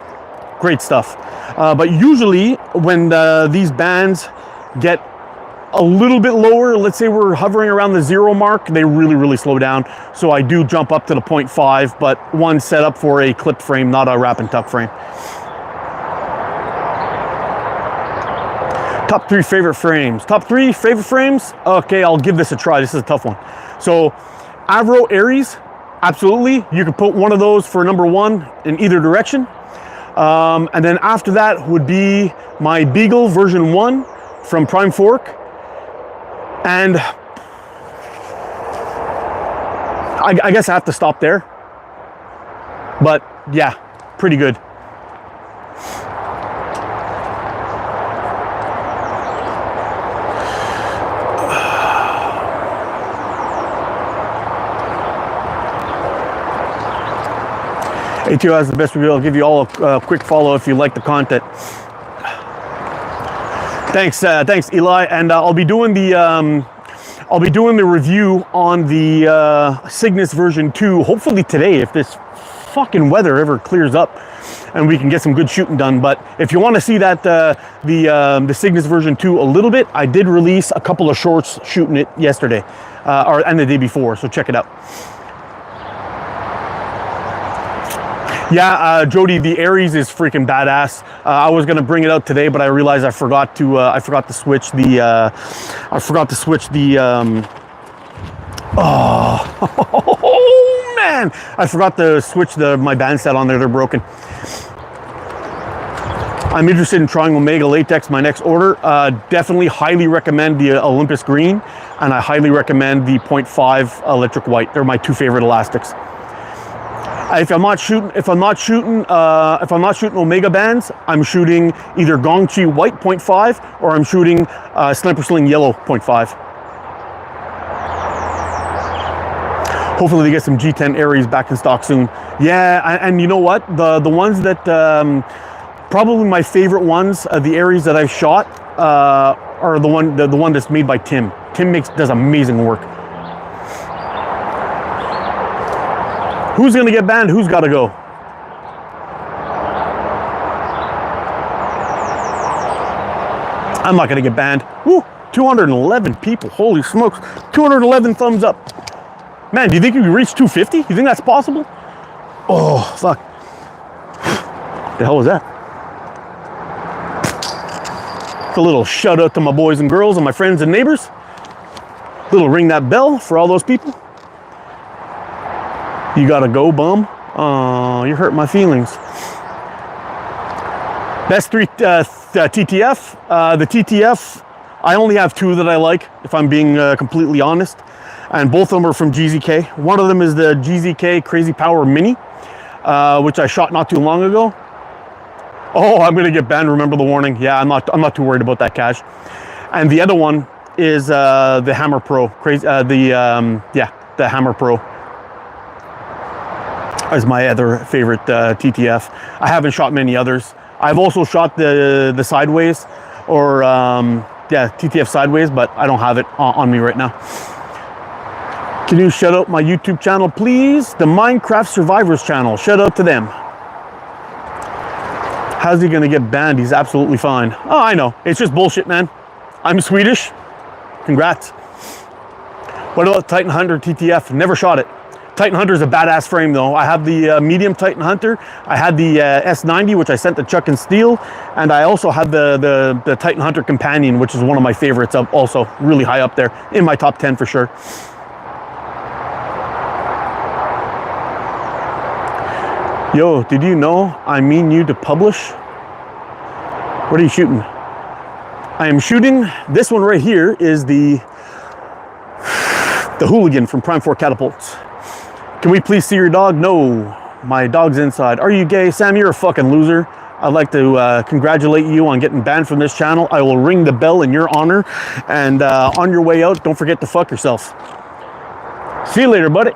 Great stuff. But usually when these bands get a little bit lower, let's say we're hovering around the 0 mark, they really slow down. So I do jump up to the 0.5, but one set up for a clip frame, not a wrap and tuck frame. Top 3 favorite frames. Top 3 favorite frames? Okay, I'll give this a try. This is a tough one. So, Avro Aries, absolutely. You could put one of those for number 1 in either direction. And then after that would be my Beagle version 1 from Prime Fork. And I guess I have to stop there. But yeah, pretty good. ATO has the best review. I'll give you all a quick follow if you like the content. Thanks, thanks, Eli. And I'll be doing the review on the Cygnus version 2. Hopefully today, if this fucking weather ever clears up, and we can get some good shooting done. But if you want to see that the Cygnus version 2 a little bit, I did release a couple of shorts shooting it yesterday, and the day before. So check it out. Yeah, Jody, the Aries is freaking badass. I was gonna bring it out today, but I realized I forgot to switch the oh man, I forgot to switch my band set on there. They're broken. I'm interested in trying Omega Latex, my next order. Definitely highly recommend the Olympus Green, and I highly recommend the 0.5 electric white. They're my 2 favorite elastics. If I'm not shooting Omega bands, I'm shooting either Gongchi White 0.5 or I'm shooting Sniper Sling Yellow 0.5. Hopefully they get some G10 Aries back in stock soon. Yeah, and you know what? The ones that probably my favorite ones, the Aries that I've shot, are the one that's made by Tim. Tim does amazing work. Who's gonna get banned? Who's gotta go? I'm not gonna get banned. Woo! 211 people. Holy smokes! 211 thumbs up. Man, do you think you can reach 250? You think that's possible? Oh fuck! The hell was that? It's a little shout out to my boys and girls and my friends and neighbors. Little ring that bell for all those people. You gotta go, bum. Oh, you hurt my feelings. Best 3 TTF. The TTF, I only have 2 that I like, if I'm being completely honest. And both of them are from GZK. One of them is the GZK Crazy Power Mini, which I shot not too long ago. Oh, I'm gonna get banned, remember the warning. Yeah, I'm not too worried about that, Cash. And the other one is the Hammer Pro. The Hammer Pro is my other favorite TTF. I haven't shot many others. I've also shot the Sideways, or TTF Sideways, but I don't have it on me right now. Can you shout out my YouTube channel, please? The Minecraft Survivors channel. Shout out to them. How's he gonna get banned? He's absolutely fine. Oh, I know. It's just bullshit, man. I'm Swedish. Congrats. What about Titan Hunter TTF? Never shot it. Titan Hunter is a badass frame though. I have the medium Titan Hunter. I had the S90, which I sent to Chuck and Steel. And I also have the Titan Hunter Companion, which is one of my favorites, also really high up there in my top 10 for sure. Yo, did you know I mean you to publish? What are you shooting? I am shooting, this one right here is the Hooligan from Prime 4 Catapults. Can we please see your dog? No, my dog's inside. Are you gay? Sam, you're a fucking loser. I'd like to congratulate you on getting banned from this channel. I will ring the bell in your honor. And on your way out, don't forget to fuck yourself. See you later, buddy.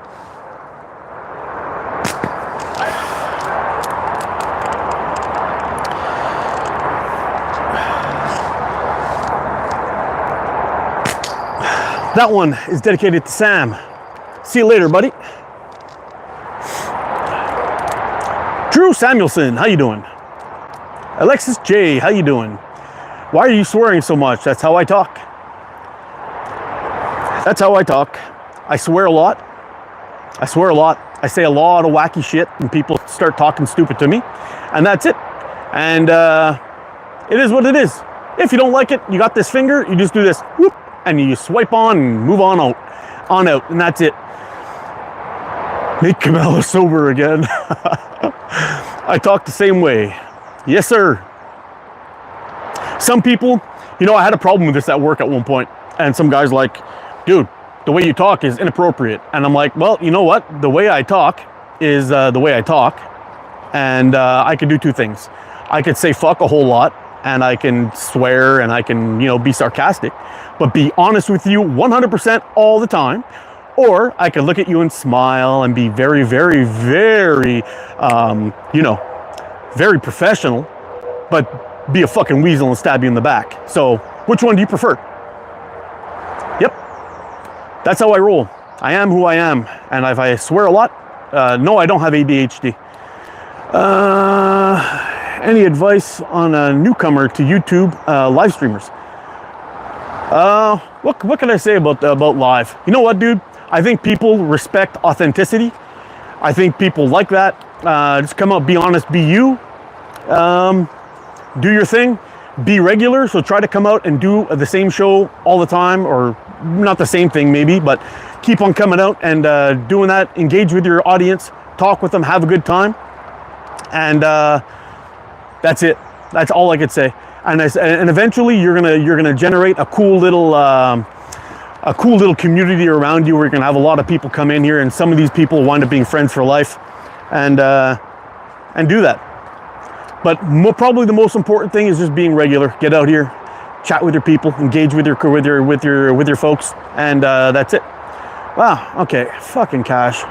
That one is dedicated to Sam. See you later, buddy. Drew Samuelson, how you doing? Alexis J, how you doing? Why are you swearing so much? That's how I talk. That's how I talk. I swear a lot. I swear a lot. I say a lot of wacky shit and people start talking stupid to me. And that's it. And it is what it is. If you don't like it, you got this finger, you just do this. Whoop. And you swipe on and move on out, and that's it. Make Kamala sober again. I talk the same way. Yes, sir. Some people, you know, I had a problem with this at work at one point, and some guy's like, dude, the way you talk is inappropriate. And I'm like, well, you know what? The way I talk is the way I talk, and I can do two things. I could say fuck a whole lot, and I can swear, and I can, you know, be sarcastic, but be honest with you 100% all the time. Or I could look at you and smile and be very, very, very, you know, very professional, but be a fucking weasel and stab you in the back. So which one do you prefer? Yep. That's how I roll. I am who I am. And if I swear a lot, no, I don't have ADHD. Any advice on a newcomer to YouTube live streamers? What can I say about live? You know what, dude? I think people respect authenticity. I think people like that. Just come out, be honest, be you. Do your thing. Be regular. So try to come out and do the same show all the time, or not the same thing maybe, but keep on coming out and doing that. Engage with your audience. Talk with them. Have a good time. And that's it. That's all I could say. And eventually you're gonna generate a cool little community around you, where you're gonna have a lot of people come in here, and some of these people wind up being friends for life, and do that. But probably the most important thing is just being regular. Get out here, chat with your people, engage with your folks, and that's it. Wow. Okay. Fucking Cash.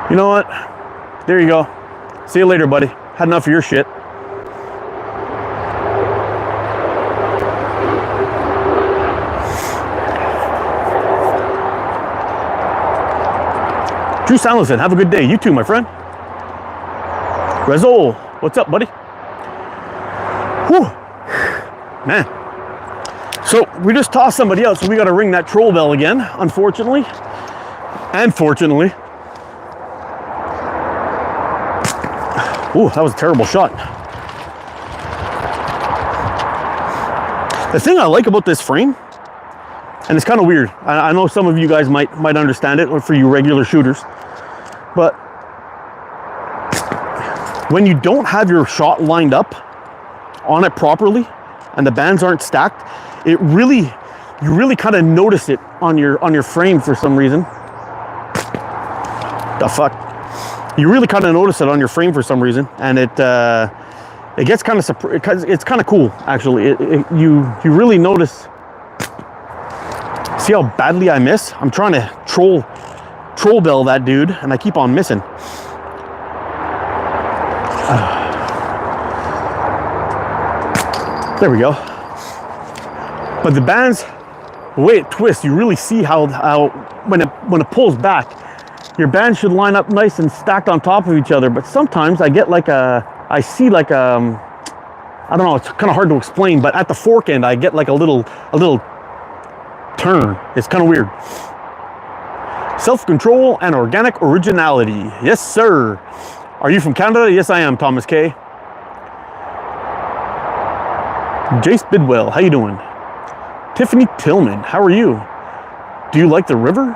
You know what? There you go. See you later, buddy. Had enough of your shit. Drew Samuelson, have a good day. You too, my friend. Rezol, what's up, buddy? Whew. Man. So we just tossed somebody out, so we got to ring that troll bell again, unfortunately. And fortunately. Ooh, that was a terrible shot. The thing I like about this frame, and it's kind of weird, I know some of you guys might understand it, or for you regular shooters, but when you don't have your shot lined up on it properly and the bands aren't stacked, you really kind of notice it on your frame for some reason. The fuck? You really kind of notice it on your frame for some reason, and it gets kind of it's kind of cool actually. You really notice. See how badly I miss? I'm trying to troll bell that dude, and I keep on missing. There we go. But the bands, the way it twists, you really see how when it pulls back, your band should line up nice and stacked on top of each other. But sometimes I get I see I don't know, it's kind of hard to explain, but at the fork end, I get like a little turn. It's kind of weird. Self-control and organic originality. Yes, sir. Are you from Canada? Yes, I am, Thomas K. Jace Bidwell, how you doing? Tiffany Tillman, how are you? Do you like the river?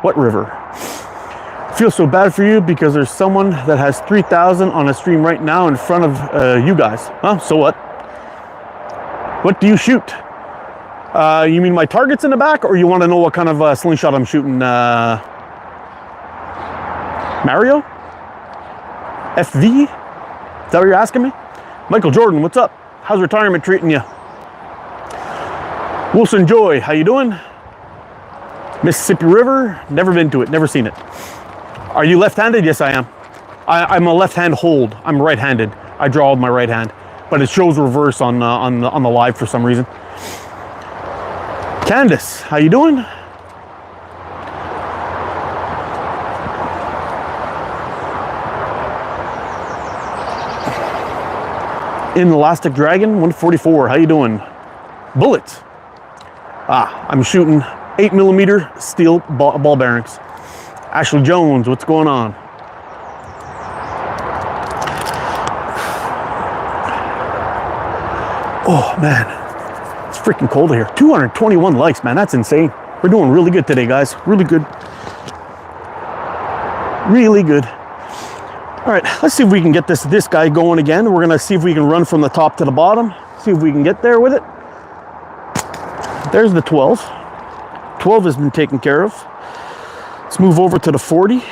What river? I feel so bad for you because there's someone that has 3,000 on a stream right now in front of you guys. Huh? So what? What do you shoot? You mean my targets in the back, or you want to know what kind of slingshot I'm shooting? Mario? FV? Is that what you're asking me? Michael Jordan, what's up? How's retirement treating you? Wilson Joy, how you doing? Mississippi River, never been to it, never seen it. Are you left-handed? Yes, I am. I'm a left-hand hold. I'm right-handed. I draw with my right hand, but it shows reverse on the live for some reason. Candace, how you doing? In Elastic Dragon 144, how you doing? Bullets. I'm shooting 8mm steel ball bearings. Ashley Jones, what's going on? Oh man, it's freaking cold here. 221 likes, man, that's insane. We're doing really good today, guys. Really good. Really good. All right, let's see if we can get this guy going again. We're gonna see if we can run from the top to the bottom. See if we can get there with it. There's the 12. 12 has been taken care of. Let's move over to the 40.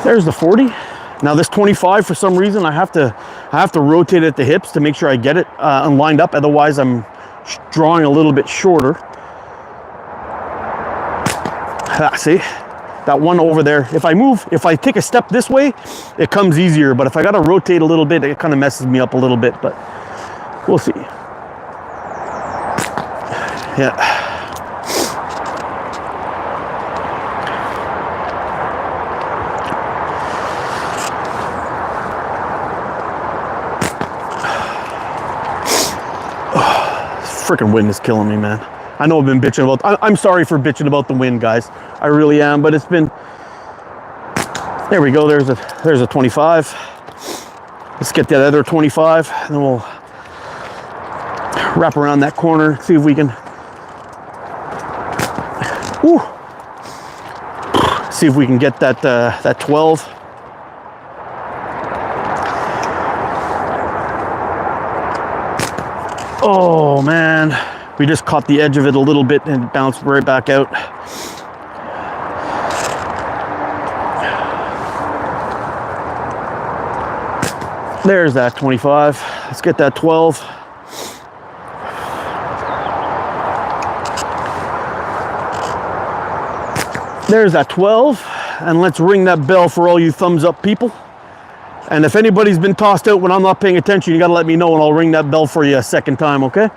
There's the 40. Now this 25, for some reason, I have to rotate it at the hips to make sure I get it lined up. Otherwise, I'm drawing a little bit shorter. See, that one over there. If I take a step this way, it comes easier. But if I got to rotate a little bit, it kind of messes me up a little bit. But we'll see. Yeah. Freaking wind is killing me, man. I know I've been bitching about, I'm sorry for bitching about the wind, guys. I really am, but it's been, there we go, there's a 25. Let's get that other 25, and then we'll wrap around that corner, see if we can, whew, see if we can get that 12. Oh man, we just caught the edge of it a little bit and it bounced right back out. There's that 25. Let's get that 12. There's that 12. And let's ring that bell for all you thumbs up people. And if anybody's been tossed out when I'm not paying attention, you gotta let me know and I'll ring that bell for you a second time, okay?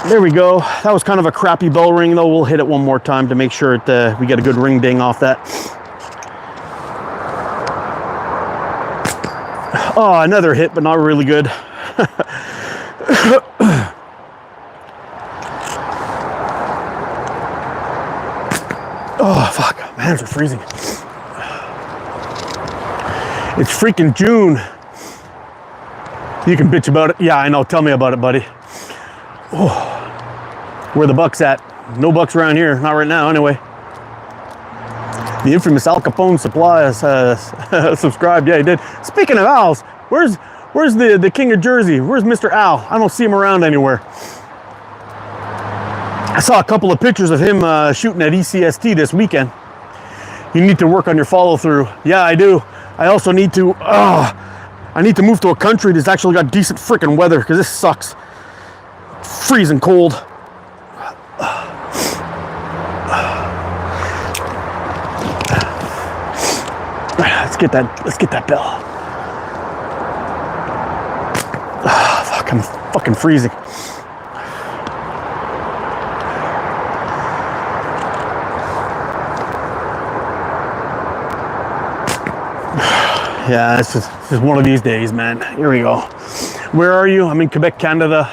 There we go. That was kind of a crappy bell ring though. We'll hit it one more time to make sure we get a good ring ding off that. Oh, another hit, but not really good. Oh, fuck, my hands are freezing. It's freaking June. You can bitch about it. Yeah, I know. Tell me about it, buddy. Oh, where the bucks at? No bucks around here. Not right now, anyway. The infamous Al Capone Supply has subscribed. Yeah, he did. Speaking of Al's, where's the King of Jersey? Where's Mr. Al? I don't see him around anywhere. I saw a couple of pictures of him shooting at ECST this weekend. You need to work on your follow through. Yeah, I do. I also need to, I need to move to a country that's actually got decent freaking weather because this sucks. Freezing cold. Let's get that bell. Fuck, I'm fucking freezing. Yeah, it's just one of these days, man. Here we go. Where are you? I'm in Quebec, Canada.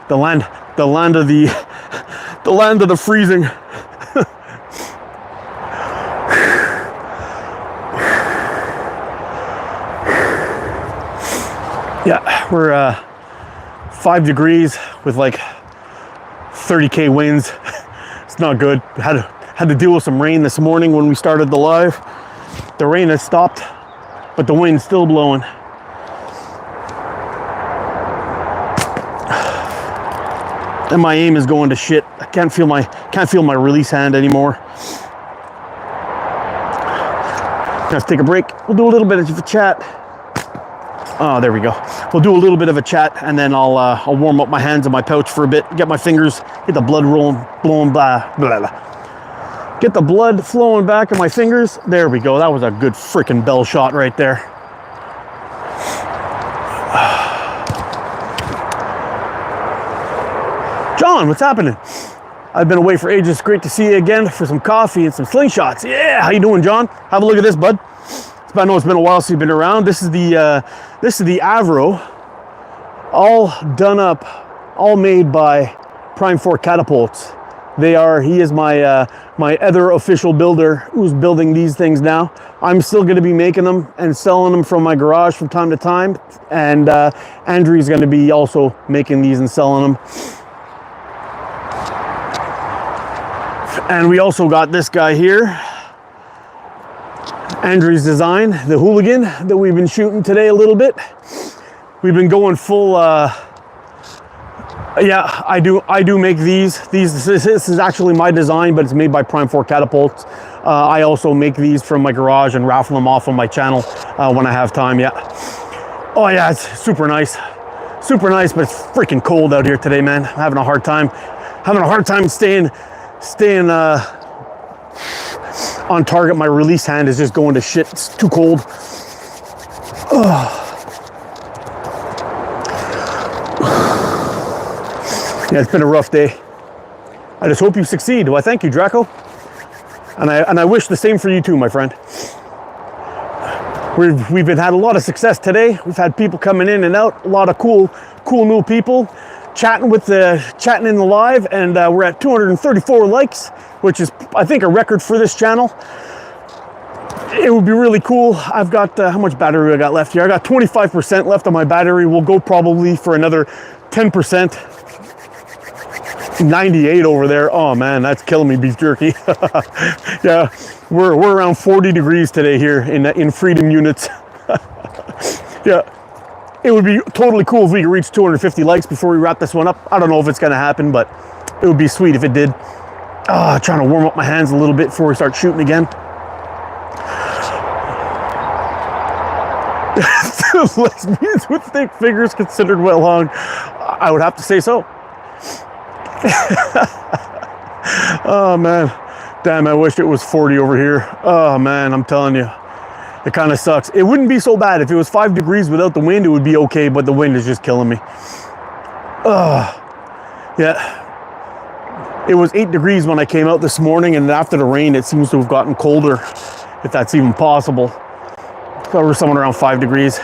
The land of the land of the freezing. Yeah, we're 5 degrees with like 30k winds. It's not good. Had to deal with some rain this morning when we started the live. The rain has stopped, but the wind's still blowing. And my aim is going to shit. I can't feel my release hand anymore. Let's take a break. We'll do a little bit of a chat. Oh, there we go. We'll do a little bit of a chat, and then I'll warm up my hands in my pouch for a bit. Get my fingers, get the blood blowing back. Get the blood flowing back in my fingers. There we go. That was a good freaking bell shot right there. John, what's happening? I've been away for ages. Great to see you again for some coffee and some slingshots. Yeah, how you doing, John? Have a look at this, bud. I know it's been a while since you've been around. This is the Avro, all done up, all made by Prime 4 Catapults. He is my my other official builder who's building these things now. I'm still going to be making them and selling them from my garage from time to time. And Andrew's going to be also making these and selling them. And we also got this guy here, Andrew's design, the Hooligan, that we've been shooting today a little bit. We've been going full, yeah, I do make these. This is actually my design, but it's made by Prime 4 Catapults. I also make these from my garage and raffle them off on my channel when I have time, yeah. Oh yeah, it's super nice. Super nice, but it's freaking cold out here today, man. I'm having a hard time staying on target. My release hand is just going to shit. It's too cold. Yeah, it's been a rough day. I just hope you succeed. Well, thank you, Draco. And I wish the same for you too, my friend. We've had a lot of success today. We've had people coming in and out, a lot of cool new people chatting in the live, and we're at 234 likes, which is, I think, a record for this channel. It would be really cool. I've got, how much battery I got left here? I got 25% left on my battery. We'll go probably for another 10%. 98 over there. Oh man, that's killing me, beef jerky. Yeah, we're around 40 degrees today here in Freedom units. Yeah, it would be totally cool if we could reach 250 likes before we wrap this one up. I don't know if it's gonna happen, but it would be sweet if it did. Trying to warm up my hands a little bit before we start shooting again. Lesbians with thick fingers considered well hung. I would have to say so. Oh man, damn, I wish it was 40 over here. Oh man, I'm telling you, it kind of sucks. It wouldn't be so bad if it was 5 degrees without the wind. It would be okay, but the wind is just killing me. Yeah, it was 8 degrees when I came out this morning, and after the rain it seems to have gotten colder, if that's even possible. So we're somewhere around 5 degrees.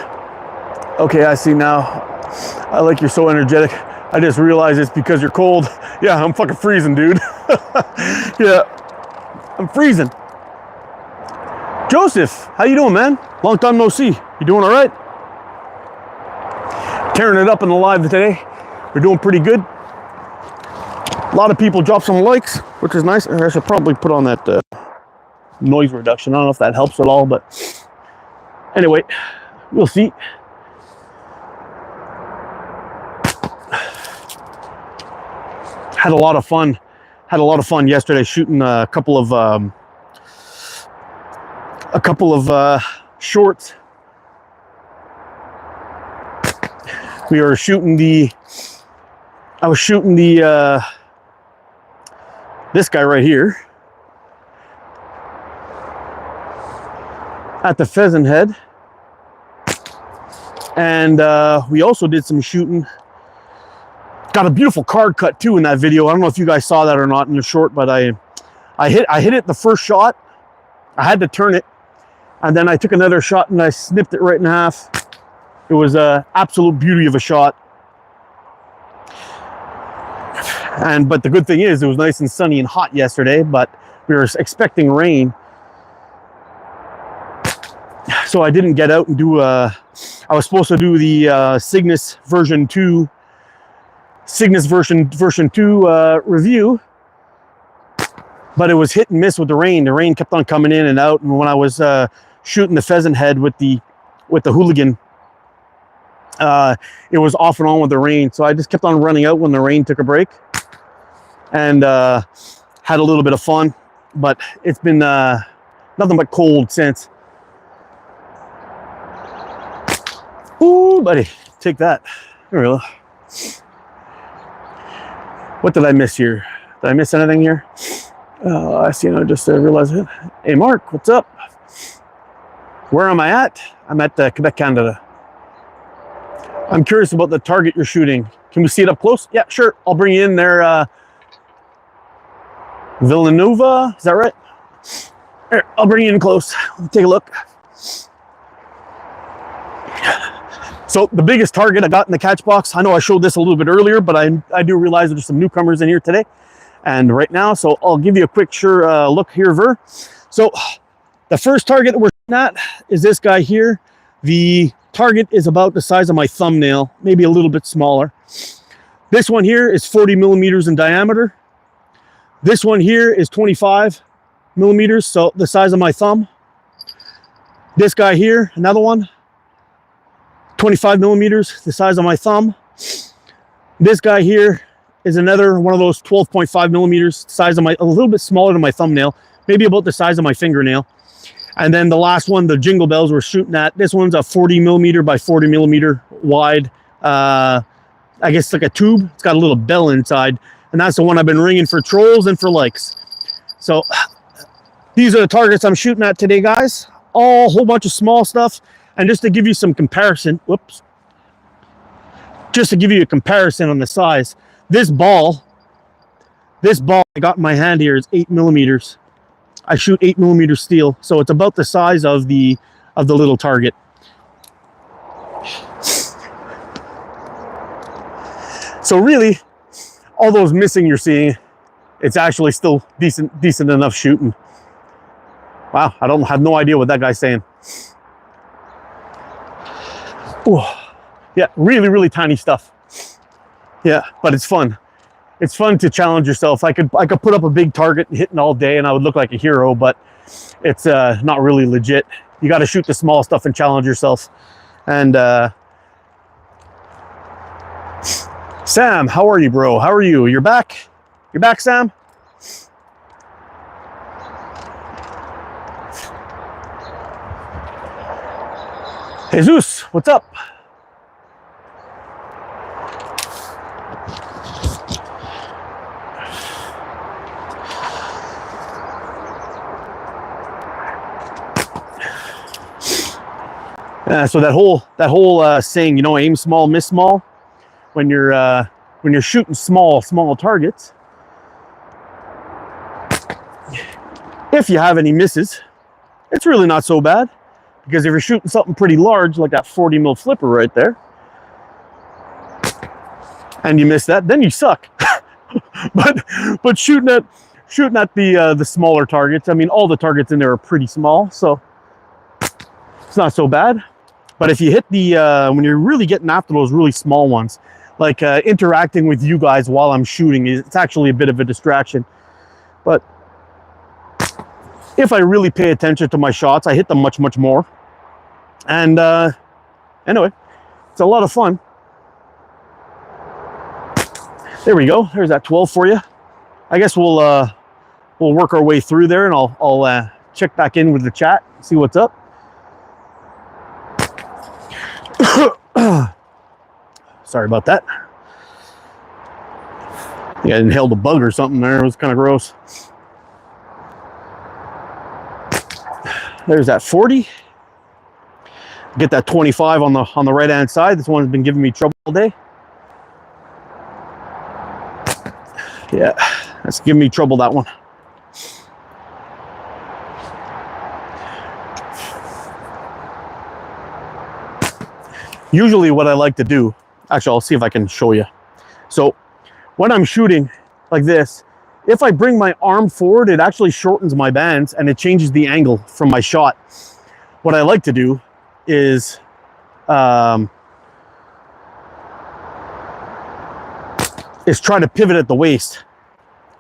Okay, I see now. I like you're so energetic. I just realized it's because you're cold. Yeah, I'm fucking freezing, dude. Yeah, I'm freezing. Joseph, how you doing, man? Long time no see. You doing all right? Tearing it up in the live today. We're doing pretty good. A lot of people dropped some likes, which is nice. I should probably put on that noise reduction. I don't know if that helps at all, but anyway, we'll see. Had a lot of fun. Had a lot of fun yesterday shooting a couple of shorts. I was shooting this guy right here at the Pheasant Head, and we also did some shooting. Got a beautiful card cut too in that video. I don't know if you guys saw that or not in the short, but I hit it the first shot. I had to turn it, And then I took another shot and I snipped it right in half. It was an absolute beauty of a shot. But the good thing is it was nice and sunny and hot yesterday, but we were expecting rain. So I didn't get out and do I was supposed to do the Cygnus version 2 review, but it was hit and miss with the rain. The rain kept on coming in and out, and when I was shooting the pheasant head with the Hooligan, it was off and on with the rain. So I just kept on running out when the rain took a break, and had a little bit of fun. But it's been nothing but cold since. Ooh, buddy, take that. There we go. What did I miss here? Did I miss anything here? I see, I just realized it. Hey, Mark, what's up? Where am I at? I'm at Quebec, Canada. I'm curious about the target you're shooting. Can we see it up close? Yeah, sure. I'll bring you in there. Villanova, is that right? Here, I'll bring you in close. Take a look. So the biggest target I got in the catch box, I know I showed this a little bit earlier, but I do realize there's some newcomers in here today and right now, so I'll give you a quick look here, Ver. So the first target that we're shooting at is this guy here. The target is about the size of my thumbnail, maybe a little bit smaller. This one here is 40 millimeters in diameter. This one here is 25 millimeters, so the size of my thumb. This guy here, another one, 25 millimeters, the size of my thumb. This guy here is another one of those 12.5 millimeters, size of a little bit smaller than my thumbnail, maybe about the size of my fingernail. And then the last one, the Jingle Bells we're shooting at, this one's a 40 millimeter by 40 millimeter wide, I guess it's like a tube. It's got a little bell inside, and that's the one I've been ringing for trolls and for likes. So these are the targets I'm shooting at today, guys. A whole bunch of small stuff. And just to give you some comparison, just to give you a comparison on the size, this ball I got in my hand here is 8 millimeters. I shoot 8 millimeter steel, so it's about the size of the little target. So really, all those missing you're seeing, it's actually still decent enough shooting. Wow, I have no idea what that guy's saying. Ooh, yeah, really, really tiny stuff. Yeah, but it's fun. It's fun to challenge yourself. I could put up a big target hitting all day and I would look like a hero, but it's not really legit. You got to shoot the small stuff and challenge yourself. And Sam, how are you, bro? How are you? You're back? You're back, Sam? Jesus, what's up? So that whole saying, you know, aim small, miss small. When you're shooting small targets, if you have any misses, it's really not so bad. Because if you're shooting something pretty large, like that 40 mil flipper right there, and you miss that, then you suck. but shooting at the smaller targets, I mean, all the targets in there are pretty small, so it's not so bad. But if you hit when you're really getting after those really small ones, like interacting with you guys while I'm shooting, it's actually a bit of a distraction. But if I really pay attention to my shots, I hit them much more. And anyway, it's a lot of fun. There we go. There's that 12 for you. I guess we'll work our way through there, and I'll check back in with the chat, see what's up. Sorry about that. Yeah, I inhaled a bug or something there. It was kind of gross. There's that 40. Get that 25 on the right hand side. This one's been giving me trouble all day. Yeah, that's giving me trouble, that one. Usually what I like to do, actually, I'll see if I can show you. So when I'm shooting like this, if I bring my arm forward, it actually shortens my bands and it changes the angle from my shot. What I like to do is try to pivot at the waist.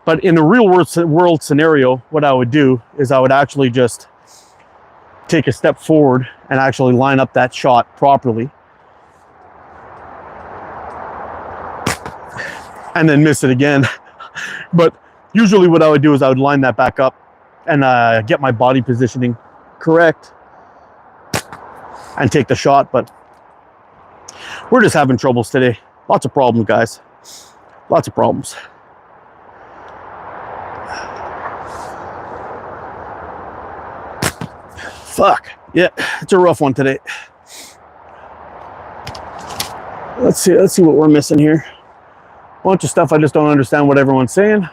But in a real world scenario, what I would do is I would actually just take a step forward and actually line up that shot properly. And then miss it again. But usually what I would do is I would line that back up and get my body positioning correct and take the shot. But we're just having troubles today. Lots of problems, guys. Lots of problems. Fuck. Yeah, it's a rough one today. Let's see what we're missing here. Bunch of stuff I just don't understand what everyone's saying.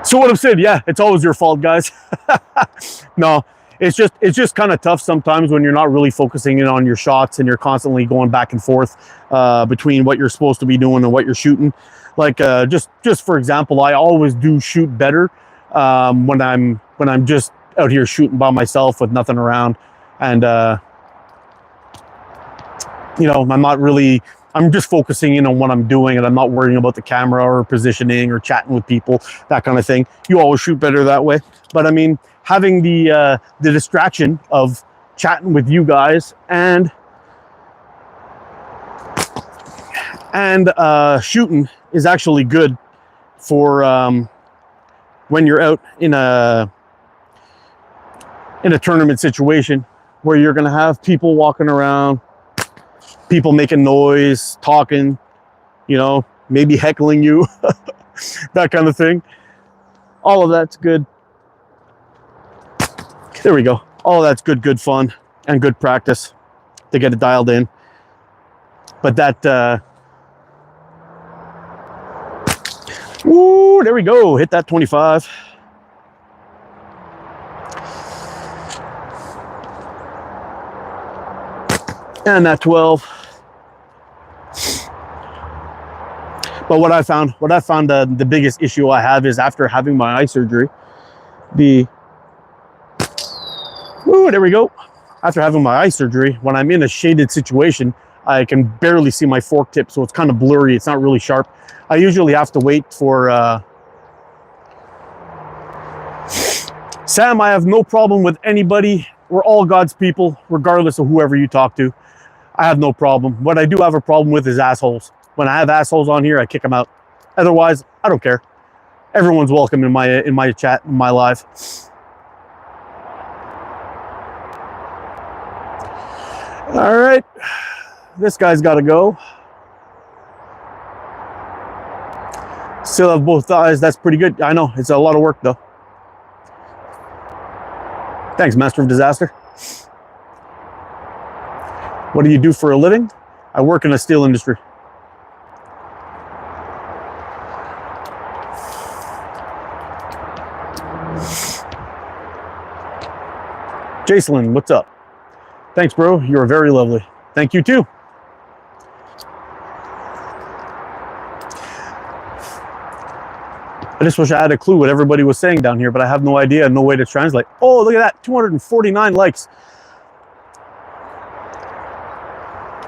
So what I've said, yeah, it's always your fault, guys. No, it's just kind of tough sometimes when you're not really focusing in on your shots and you're constantly going back and forth between what you're supposed to be doing and what you're shooting. Like just for example, I always do shoot better when I'm just out here shooting by myself with nothing around, and you know, I'm just focusing in on what I'm doing, and I'm not worrying about the camera or positioning or chatting with people, that kind of thing. You always shoot better that way. But I mean, having the distraction of chatting with you guys and shooting is actually good for when you're out in a tournament situation where you're going to have people walking around, people making noise, talking, you know, maybe heckling you, that kind of thing. All of that's good. There we go. All of that's good fun and good practice to get it dialed in. But that, woo, there we go. Hit that 25. And that 12. But what I found the biggest issue I have is after having my eye surgery, there we go. After having my eye surgery, when I'm in a shaded situation, I can barely see my fork tip, so it's kind of blurry. It's not really sharp. I usually have to wait for Sam, I have no problem with anybody. We're all God's people, regardless of whoever you talk to. I have no problem. What I do have a problem with is assholes. When I have assholes on here, I kick them out. Otherwise, I don't care. Everyone's welcome in my chat, in my live. All right, this guy's got to go. Still have both eyes. That's pretty good. I know it's a lot of work though. Thanks, Master of Disaster. What do you do for a living? I work in the steel industry. Jacelyn, what's up? Thanks, bro. You're very lovely. Thank you too. I just wish I had a clue what everybody was saying down here, but I have no idea, no way to translate. Oh, look at that, 249 likes.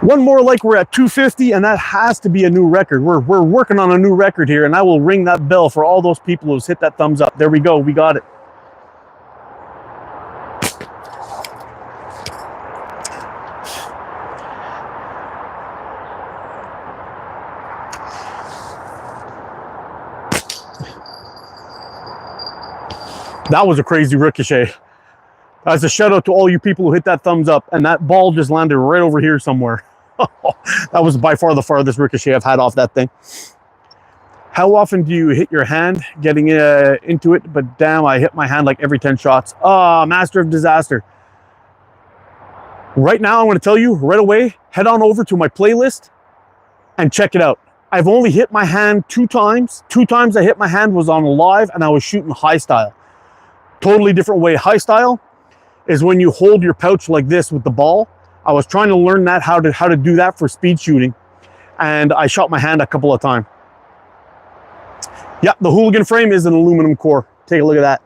One more like, we're at 250, and that has to be a new record. We're working on a new record here, and I will ring that bell for all those people who's hit that thumbs up. There we go, we got it. That was a crazy ricochet. That's a shout out to all you people who hit that thumbs up, and that ball just landed right over here somewhere. That was by far the farthest ricochet I've had off that thing. How often do you hit your hand getting into it? But damn, I hit my hand like every 10 shots. Ah, Master of Disaster. Right now, I'm going to tell you right away, head on over to my playlist and check it out. I've only hit my hand 2 times. 2 times I hit my hand was on live, and I was shooting high style. Totally different way. High style, is when you hold your pouch like this with the ball. I was trying to learn that, how to do that for speed shooting, and I shot my hand a couple of times. Yeah, the Hooligan frame is an aluminum core. Take a look at that.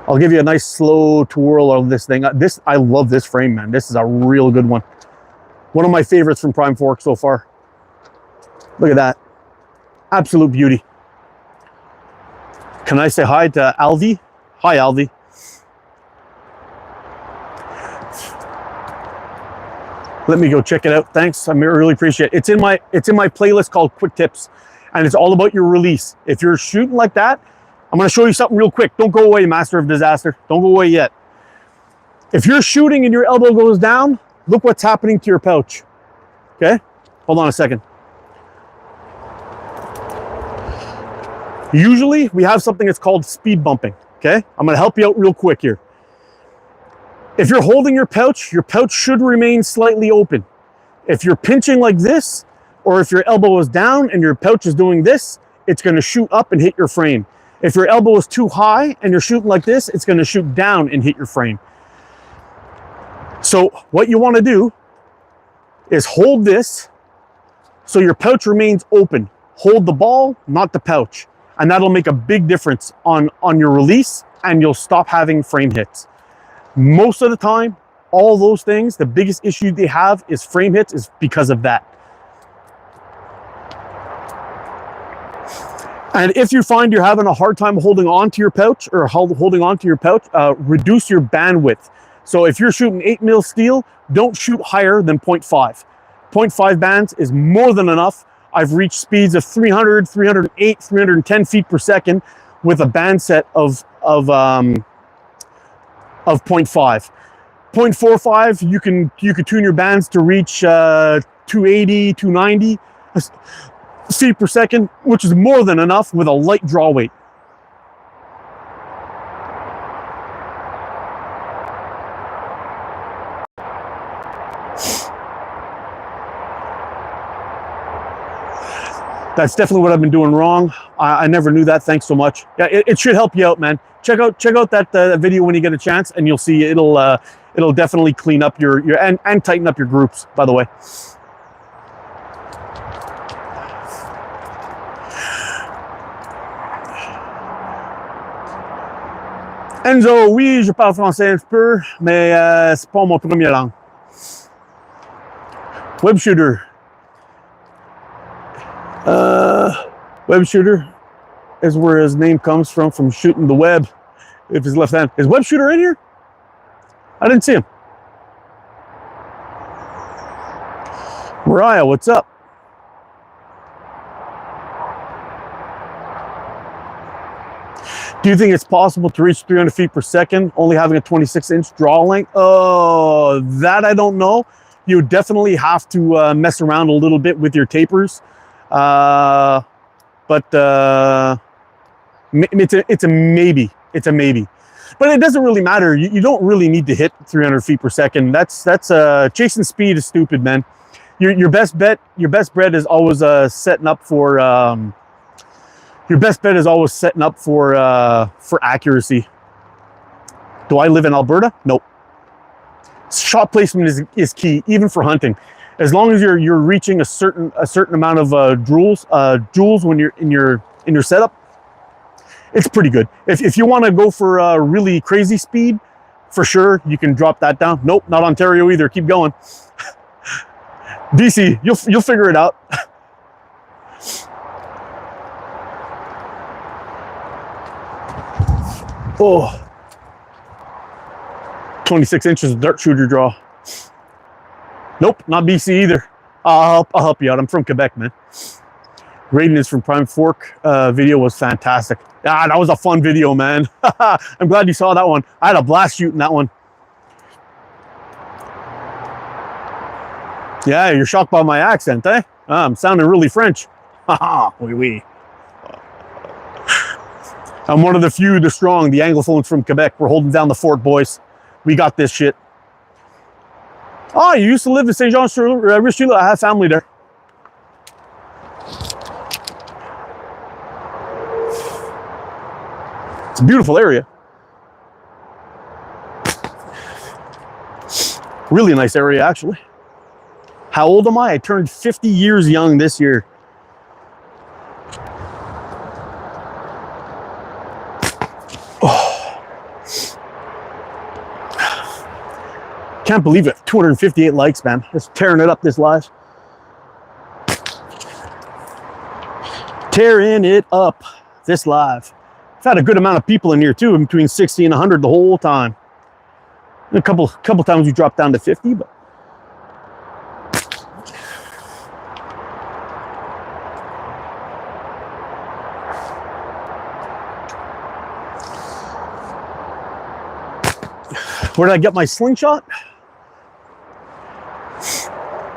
I'll give you a nice slow twirl of this thing. I love this frame, man. This is a real good one. One of my favorites from Prime Fork so far. Look at that. Absolute beauty. Can I say hi to Alvi? Hi, Alvi. Let me go check it out. Thanks. I really appreciate it. It's in my playlist called Quick Tips, and it's all about your release. If you're shooting like that, I'm going to show you something real quick. Don't go away, Master of Disaster. Don't go away yet. If you're shooting and your elbow goes down, look what's happening to your pouch. Okay? Hold on a second. Usually, we have something that's called speed bumping. Okay? I'm going to help you out real quick here. If you're holding your pouch should remain slightly open. If you're pinching like this, or if your elbow is down and your pouch is doing this, it's going to shoot up and hit your frame. If your elbow is too high and you're shooting like this, it's going to shoot down and hit your frame. So what you want to do is hold this so your pouch remains open. Hold the ball, not the pouch. And that'll make a big difference on your release, and you'll stop having frame hits. Most of the time, all those things, the biggest issue they have is frame hits, is because of that. And if you find you're having a hard time holding on to your pouch or holding on to your pouch, reduce your bandwidth. So if you're shooting 8mm steel, don't shoot higher than 0.5. 0.5 bands is more than enough. I've reached speeds of 300, 308, 310 feet per second with a band set of 0.5. 0.45, you can tune your bands to reach 280, 290 feet per second, which is more than enough with a light draw weight. That's definitely what I've been doing wrong. I never knew that. Thanks so much. Yeah, it should help you out, man. Check out that video when you get a chance, and you'll see it'll definitely clean up your and tighten up your groups, by the way. Enzo, oui, je parle français un peu, mais c'est pas mon premier langue. Web shooter. Web shooter is where his name comes from shooting the web. If his left hand. Is web shooter in here? I didn't see him. Mariah, what's up? Do you think it's possible to reach 300 feet per second, only having a 26-inch draw length? Oh, that I don't know. You definitely have to mess around a little bit with your tapers. But it's a maybe. It's a maybe. But it doesn't really matter. You don't really need to hit 300 feet per second. That's chasing speed is stupid, man. Your best bet is always setting up for accuracy. Do I live in Alberta? Nope. Shot placement is key, even for hunting. As long as you're reaching a certain amount of joules when you're in your setup, it's pretty good. If you want to go for a really crazy speed, for sure you can drop that down. Nope, not Ontario either. Keep going. BC, you'll figure it out. Oh, 26 inches of dart shooter draw. Nope, not BC either. I'll help you out. I'm from Quebec, man. Raiden is from Prime Fork. Video was fantastic. Ah, that was a fun video, man. I'm glad you saw that one. I had a blast shooting that one. Yeah, you're shocked by my accent, eh? I'm sounding really French. Haha, oui, oui. I'm one of the few, the strong, the Anglophones from Quebec. We're holding down the fort, boys. We got this shit. Oh, you used to live in Saint-Jean-sur-Richelieu. I have family there. It's a beautiful area. Really nice area, actually. How old am I? I turned 50 years young this year. Oh. Can't believe it. 258 likes, man. Just tearing it up this live. Tearing it up this live. I've had a good amount of people in here too, between 60 and 100 the whole time. A couple times we dropped down to 50, but where did I get my slingshot?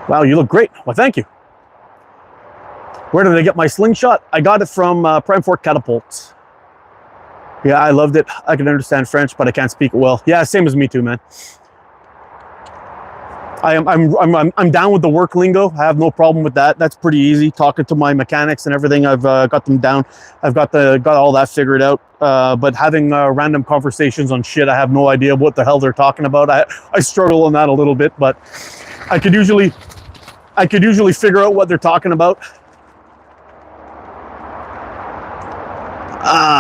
Wow, you look great. Well, thank you. Where did I get my slingshot? I got it from Prime Fork Catapults. Yeah, I loved it. I can understand French, but I can't speak it well. Yeah, same as me too, man. I'm down with the work lingo. I have no problem with that. That's pretty easy. Talking to my mechanics and everything, I've got them down. I've got all that figured out. But having random conversations on shit, I have no idea what the hell they're talking about. I struggle on that a little bit, but I could usually figure out what they're talking about.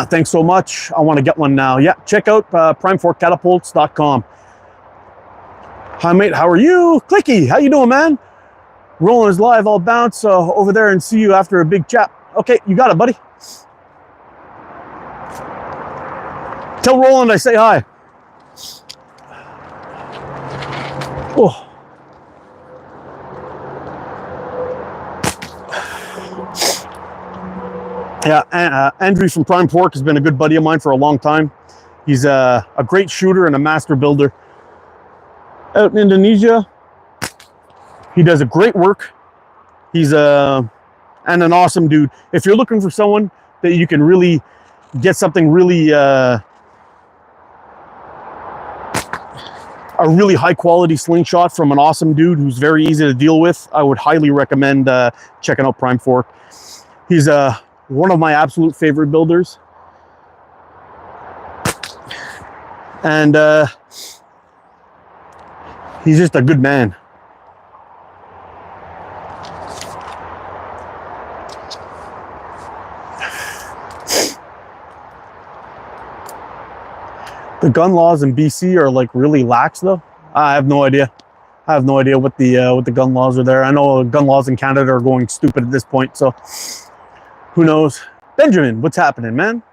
Thanks so much. I want to get one now. Yeah, check out primeforkcatapults.com. Hi, mate. How are you? Clicky, how you doing, man? Rolling is live. I'll bounce over there and see you after a big chat. Okay, you got it, buddy. Tell Roland I say hi. Oh. Yeah, Andrew from Prime Fork has been a good buddy of mine for a long time. He's a great shooter and a master builder. Out in Indonesia, he does a great work. He's and an awesome dude. If you're looking for someone that you can really get something really a really high quality slingshot from an awesome dude who's very easy to deal with, I would highly recommend checking out Prime Fork. He's one of my absolute favorite builders, and he's just a good man. The gun laws in BC are like really lax though. I have no idea. I have no idea what the gun laws are there. I know gun laws in Canada are going stupid at this point, so who knows? Benjamin, what's happening, man?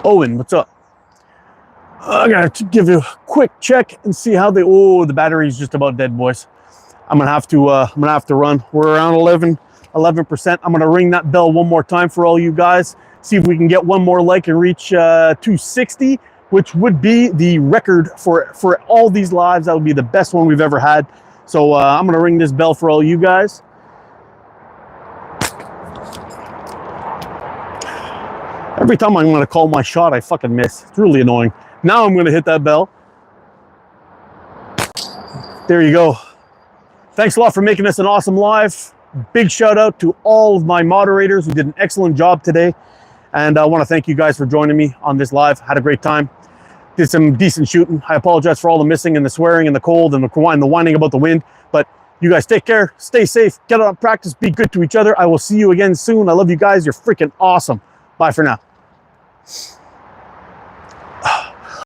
Owen, what's up? I gotta give you a quick check and see how the battery's just about dead, boys. I'm gonna have to run. We're around 11%. I'm gonna ring that bell one more time for all you guys. See if we can get one more like and reach 260, which would be the record for all these lives. That would be the best one we've ever had. So I'm gonna ring this bell for all you guys. Every time I'm gonna call my shot, I fucking miss. It's really annoying. Now I'm gonna hit that bell. There you go. Thanks a lot for making this an awesome live. Big shout out to all of my moderators who did an excellent job today. And I want to thank you guys for joining me on this live. Had a great time. Did some decent shooting. I apologize for all the missing and the swearing and the cold and the whining about the wind. But you guys take care. Stay safe. Get out and practice. Be good to each other. I will see you again soon. I love you guys. You're freaking awesome. Bye for now.